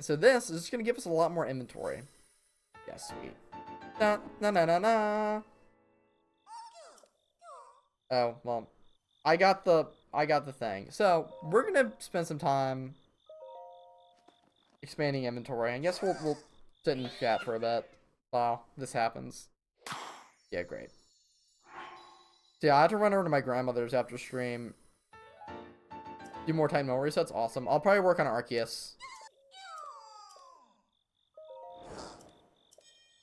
So this is just going to give us a lot more inventory. Yeah, sweet. Na na na na na. Oh, well. I got the thing. So, we're going to spend some time expanding inventory. I guess we'll sit in chat for a bit while this happens. Yeah, great. So yeah, I have to run over to my grandmother's after stream. Do more time memory resets. Awesome. I'll probably work on Arceus.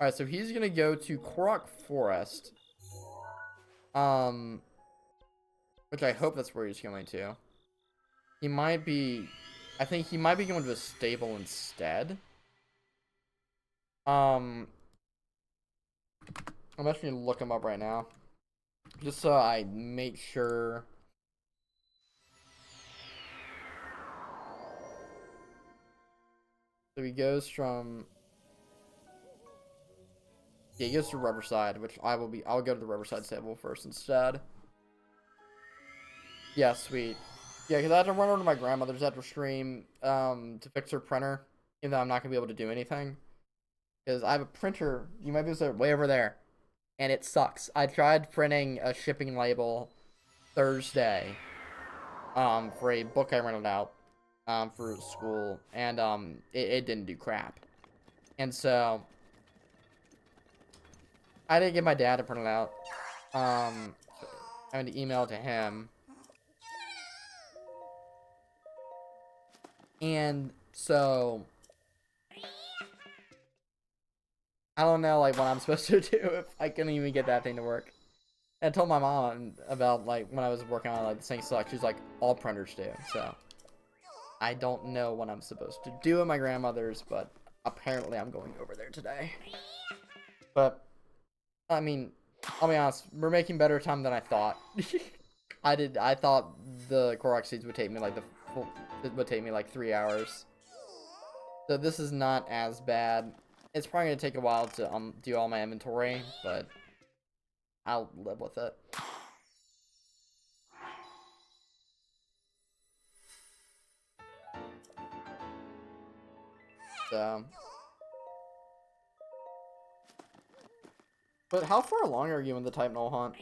Alright, so he's gonna go to Korok Forest. Which I hope that's where he's going to. He might be... I think he might be going to a stable instead. I'm actually gonna look him up right now. Just so I make sure... So he goes from... Yeah, he goes to Riverside, which I'll go to the Riverside stable first instead. Yeah, sweet. Yeah, because I had to run over to my grandmother's after stream to fix her printer, even though I'm not going to be able to do anything. Because I have a printer, you might be able to see it way over there, and it sucks. I tried printing a shipping label Thursday for a book I rented out for school, and it didn't do crap. And so I didn't get my dad to print it out. I had to email it to him. And so I don't know like what I'm supposed to do if I couldn't even get that thing to work. And I told my mom about like when I was working on like the Sync Select, she's like, all printers do. So I don't know what I'm supposed to do at my grandmother's, but apparently I'm going over there today. But I mean, I'll be honest, we're making better time than I thought. I thought the Korok seeds would take me like it would take me like 3 hours. So this is not as bad. It's probably gonna take a while to do all my inventory, but I'll live with it. So, but how far along are you in the Type Null hunt?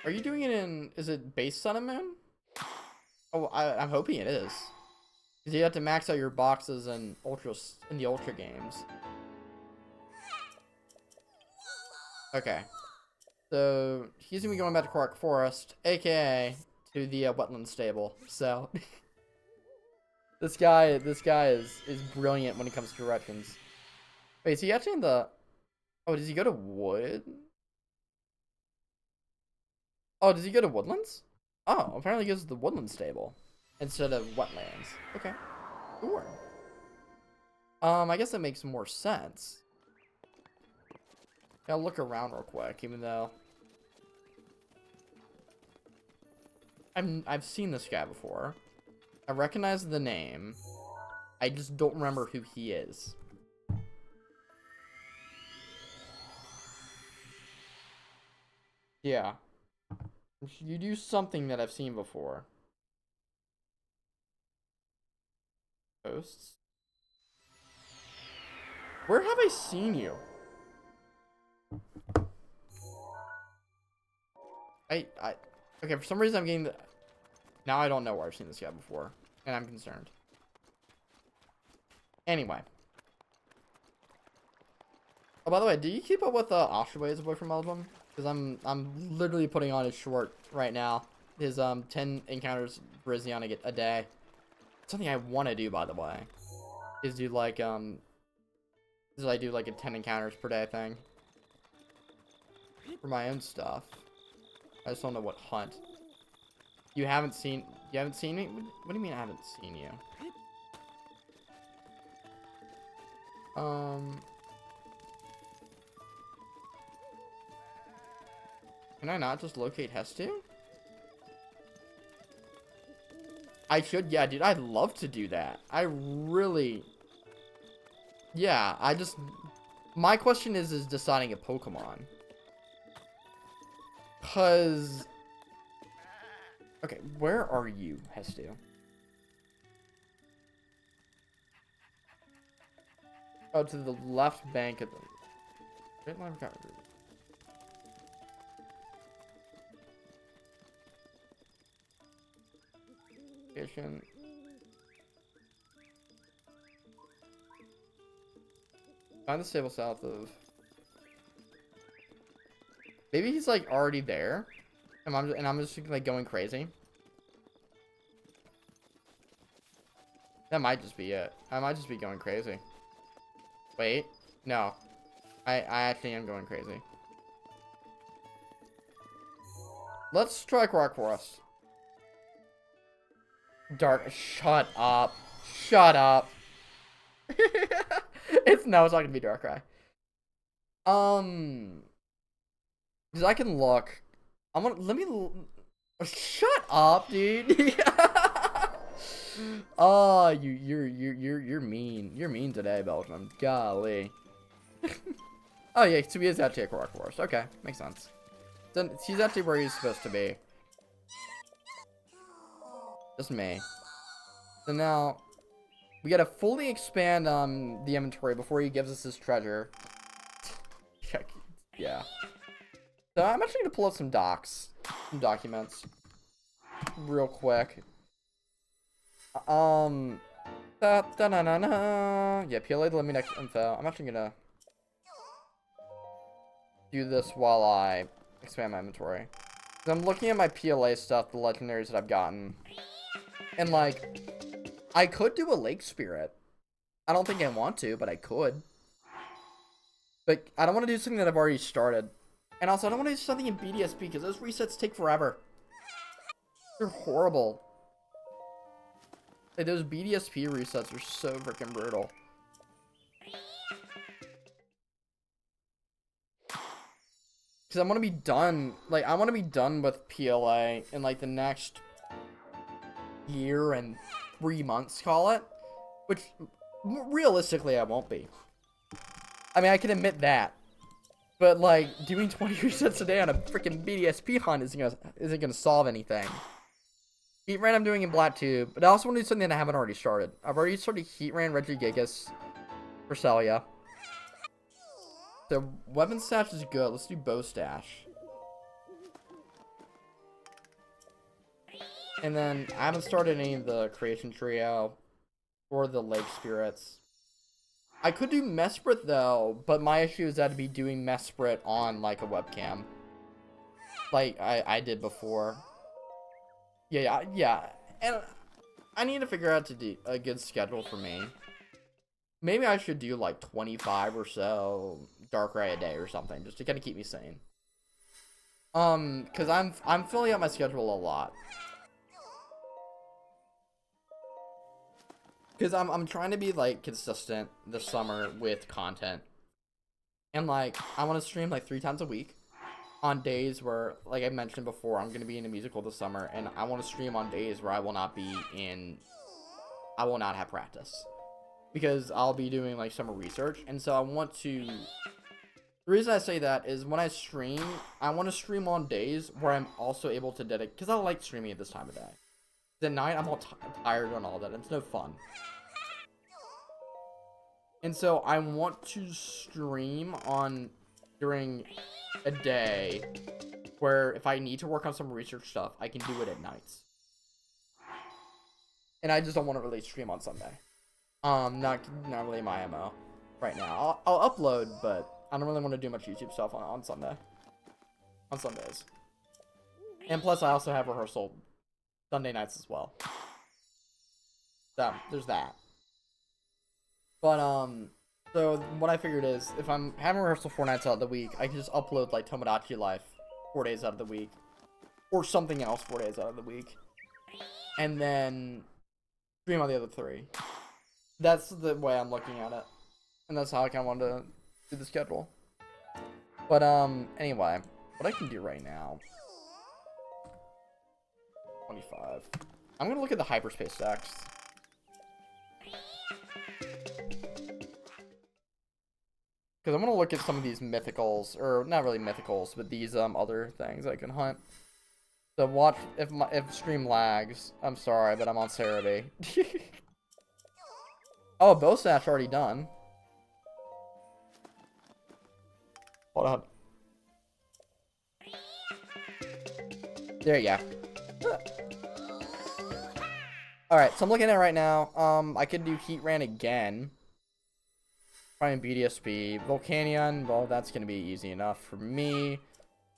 Are you doing it in? Is it base Sun and Moon? Oh, I'm hoping it is. Because you have to max out your boxes in the Ultra games. Okay. So he's gonna be going back to Korok Forest, aka to the Wetland Stable. So this guy is brilliant when it comes to directions. Wait, is he actually in the? Oh, does he go to Wood? Oh, does he go to Woodlands? Oh, apparently he goes to the Woodland Stable instead of Wetlands. Okay, sure. I guess that makes more sense. I'll look around real quick, even though I've seen this guy before. I recognize the name. I just don't remember who he is. Yeah. You do something that I've seen before. Posts. Where have I seen you? Okay, for some reason I'm getting the... Now I don't know where I've seen this guy before, and I'm concerned. Anyway. Oh, by the way, do you keep up with Osterway's Boy from Belgium? Because I'm literally putting on his short right now. His 10 encounters Brizion a day. Something I want to do, by the way, is do like is I do like a 10 encounters per day thing for my own stuff. I just don't know what hunt. You haven't seen me? What do you mean I haven't seen you? Can I not just locate Hestu? I should, yeah, dude, I'd love to do that. I really... Yeah, my question is deciding a Pokemon. Cause... Okay, where are you, Hestu? Oh, to the left bank of the... Great Line of Cover. Location. Find the stable south of... Maybe he's like already there. And I'm just like going crazy. That might just be it. I might just be going crazy. Wait. No. I actually am going crazy. Let's try Korok Forest. Dark. Shut up. Shut up. It's not gonna be Darkrai. Because I can look. Shut up, dude. Oh, you're mean. You're mean today, Belgium. Golly. Oh yeah, so he is actually a Korok Forest. Okay, makes sense. Then he's actually where he's supposed to be. Just me. So now we gotta fully expand the inventory before he gives us his treasure. Yeah. So I'm actually gonna pull up some documents, real quick. Yeah, PLA the Limit info. I'm actually gonna do this while I expand my inventory. So I'm looking at my PLA stuff, the legendaries that I've gotten, and like, I could do a Lake Spirit. I don't think I want to, but I could. But I don't want to do something that I've already started. And also, I don't want to do something in BDSP because those resets take forever. They're horrible. Like, those BDSP resets are so freaking brutal. Because I want to be done. Like, I want to be done with PLA in like the next year and 3 months, call it. Which, realistically, I won't be. I mean, I can admit that. But, like, doing 20 resets a day on a freaking BDSP hunt isn't gonna solve anything. Heat Ran I'm doing in Black Tube, but I also want to do something that I haven't already started. I've already started Heat Ran Regigigas for Celia. The weapon stash is good. Let's do bow stash. And then I haven't started any of the creation trio or the lake spirits. I could do Mesprit though, but my issue is that I'd be doing Mesprit on like a webcam, like I did before. Yeah, and I need to figure out to do a good schedule for me. Maybe I should do like 25 or so Darkrai a day or something, just to kind of keep me sane. Cause I'm filling out my schedule a lot. Cause I'm trying to be like consistent this summer with content. And like I want to stream like 3 times a week on days where, like I mentioned before, I'm gonna be in a musical this summer, and I want to stream on days where I will not have practice. Because I'll be doing like summer research, and so I want to. The reason I say that is when I stream, I want to stream on days where I'm also able to dedicate, because I like streaming at this time of day. At night, I'm all tired and all that. It's no fun. And so I want to stream on during a day where if I need to work on some research stuff, I can do it at nights. And I just don't want to really stream on Sunday. Not really my MO right now. I'll upload, but I don't really want to do much YouTube stuff on Sunday. On Sundays. And plus, I also have rehearsal Sunday nights as well. So there's that. But so what I figured is if I'm having rehearsal 4 nights out of the week, I can just upload like Tomodachi Life 4 days out of the week, or something else 4 days out of the week, and then stream on the other 3. That's the way I'm looking at it, and that's how I kind of wanted to do the schedule. But anyway, what I can do right now, 25. I'm gonna look at the hyperspace text. Because I'm gonna look at some of these mythicals, or not really mythicals, but these other things I can hunt. So watch if stream lags. I'm sorry, but I'm on Cerebi. Oh, bow snatch already done. Hold on. There you go. All right, so I'm looking at it right now. I could do Heat Ran again. Trying BDSP. Volcanion, well, that's going to be easy enough for me.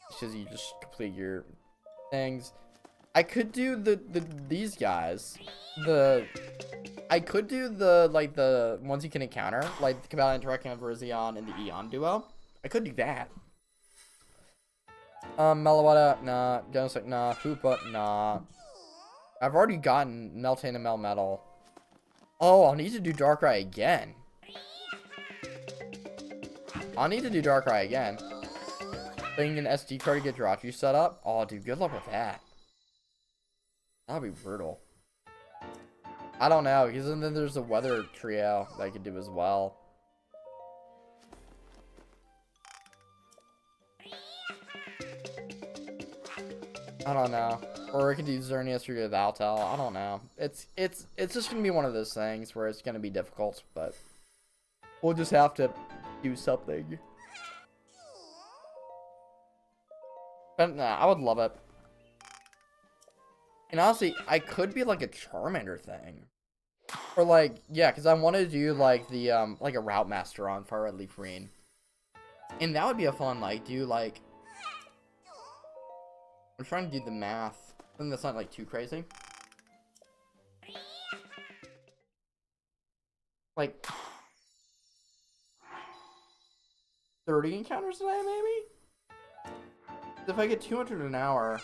Because you just complete your things. I could do these guys. I could do the ones you can encounter. Like the Cabal interacting with Virizion and the Eon duo. I could do that. Melawada, nah. Genesect, nah. Hoopa, nah. I've already gotten Meltane and Melmetal. Oh, I'll need to do Darkrai again. I'll need to do Darkrai again. Bringing an SD card to get Jirachi set up. Oh, dude, good luck with that. That'll be brutal. I don't know, because then there's a weather trio that I could do as well. I don't know. Or I could do Xerneas or do Valtel. I don't know. It's just gonna be one of those things where it's gonna be difficult, but we'll just have to do something. But nah, I would love it. And honestly, I could be like a Charmander thing. Or like, yeah, because I want to do like the like a Route Master on Fire Red Leaf Green. And that would be a fun, like, do like, I'm trying to do the math. I think that's not like too crazy. Like 30 encounters today, maybe? If I get 200 an hour.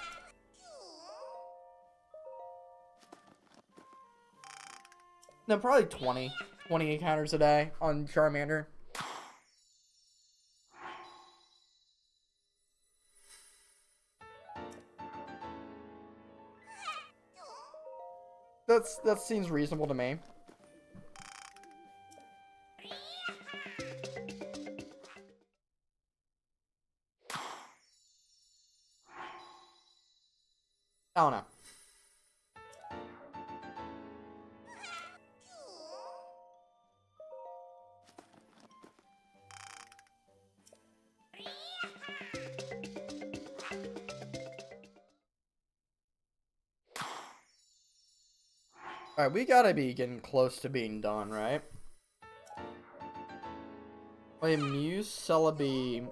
No, probably 20 encounters a day on Charmander. That seems reasonable to me. I don't know. Alright, we gotta be getting close to being done, right? Wait, Muse, Celebi,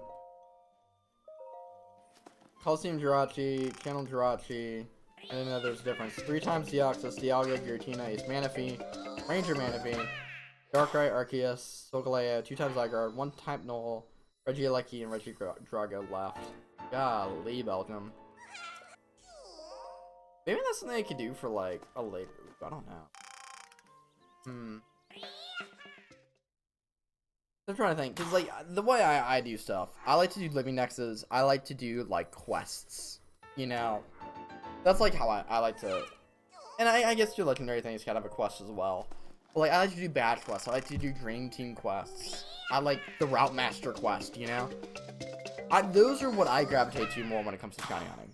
Coliseum Jirachi, Channel Jirachi, and then there's a difference. 3 times Deoxys, Dialga, Giratina, Ace Manaphy, Ranger Manaphy, Darkrai, Arceus, Solgaleo, 2 times Zygarde, 1 time Null, Regieleki, and Regidrago left. Golly, Belgium. Maybe that's something I could do for like a later. I don't know. I'm trying to think, because like the way I do stuff, I like to do living nexus. I like to do like quests. You know, that's like how I like to. And I guess do legendary things kind of a quest as well. But like I like to do badge quests. I like to do dream team quests. I like the Route Master quest. You know, those are what I gravitate to more when it comes to shiny hunting.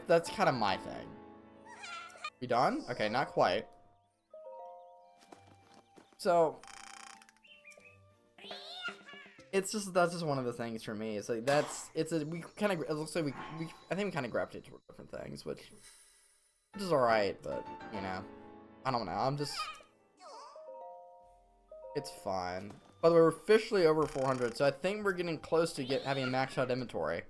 That's kind of my thing. You done? Okay, not quite. So it's just that's just one of the things for me. It's like we kind of it looks like we I think we kind of gravitated toward different things, which is all right, but you know, I don't know. It's fine. By the way, we're officially over 400, so I think we're getting close to having a maxed out inventory.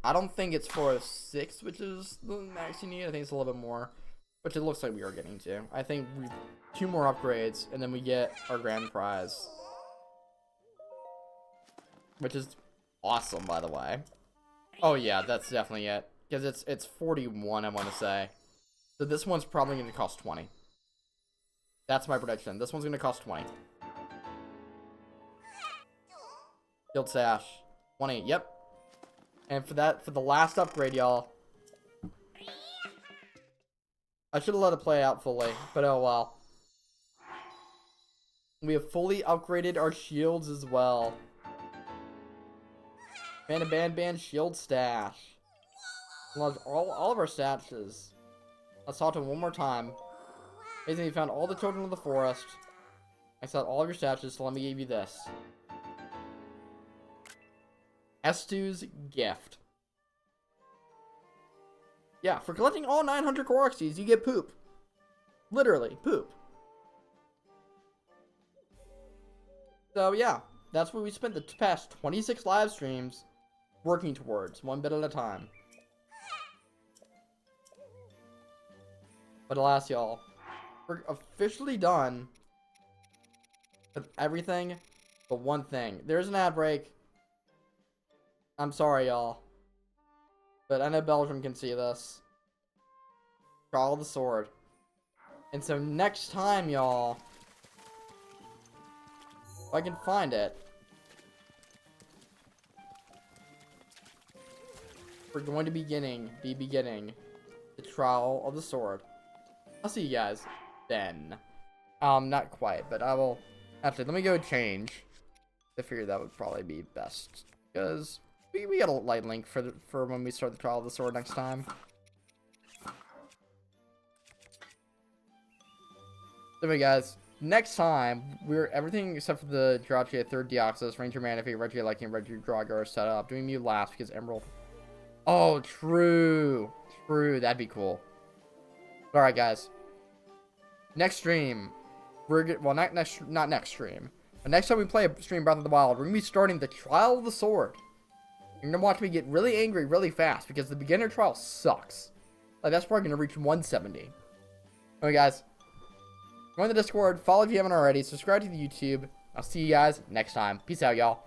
I don't think it's 406, which is the max you need. I think it's a little bit more, which it looks like we are getting to. I think 2 more upgrades, and then we get our grand prize, which is awesome, by the way. Oh yeah, that's definitely it, because it's 41, I want to say. So this one's probably going to cost 20. That's my prediction. This one's going to cost 20. Guild Sash. 20, yep. And for the last upgrade, y'all. I should have let it play out fully, but oh well. We have fully upgraded our shields as well. Band shield stash. Loves all of our stashes. Let's talk to him one more time. Amazing, you found all the children of the forest. I saw all of your stashes, so let me give you this. Estu's gift. Yeah, for collecting all 900 Korok seeds, you get poop. Literally, poop. So yeah, that's what we spent the past 26 live streams working towards, one bit at a time. But alas, y'all, we're officially done with everything but one thing. There's an ad break. I'm sorry, y'all. But I know Belgium can see this. Trial of the Sword. And so next time, y'all, if I can find it, we're going to be beginning the Trial of the Sword. I'll see you guys then. Not quite, but I will. Actually, let me go change. I figured that would probably be best, because we got a light link for when we start the Trial of the Sword next time. Anyway, guys, next time we're everything except for the Jirachi, 3rd Deoxys, Ranger Manaphy, Reggie Liking, Reggie Dragar are set up. Doing Mew last because Emerald. Oh, true, that'd be cool. All right, guys. Next stream, well, not next stream, but next time we play a stream Breath of the Wild, we're gonna be starting the Trial of the Sword. You're gonna watch me get really angry really fast because the beginner trial sucks. Like, that's probably gonna reach 170. Alright, guys. Join the Discord, follow if you haven't already, subscribe to the YouTube. I'll see you guys next time. Peace out, y'all.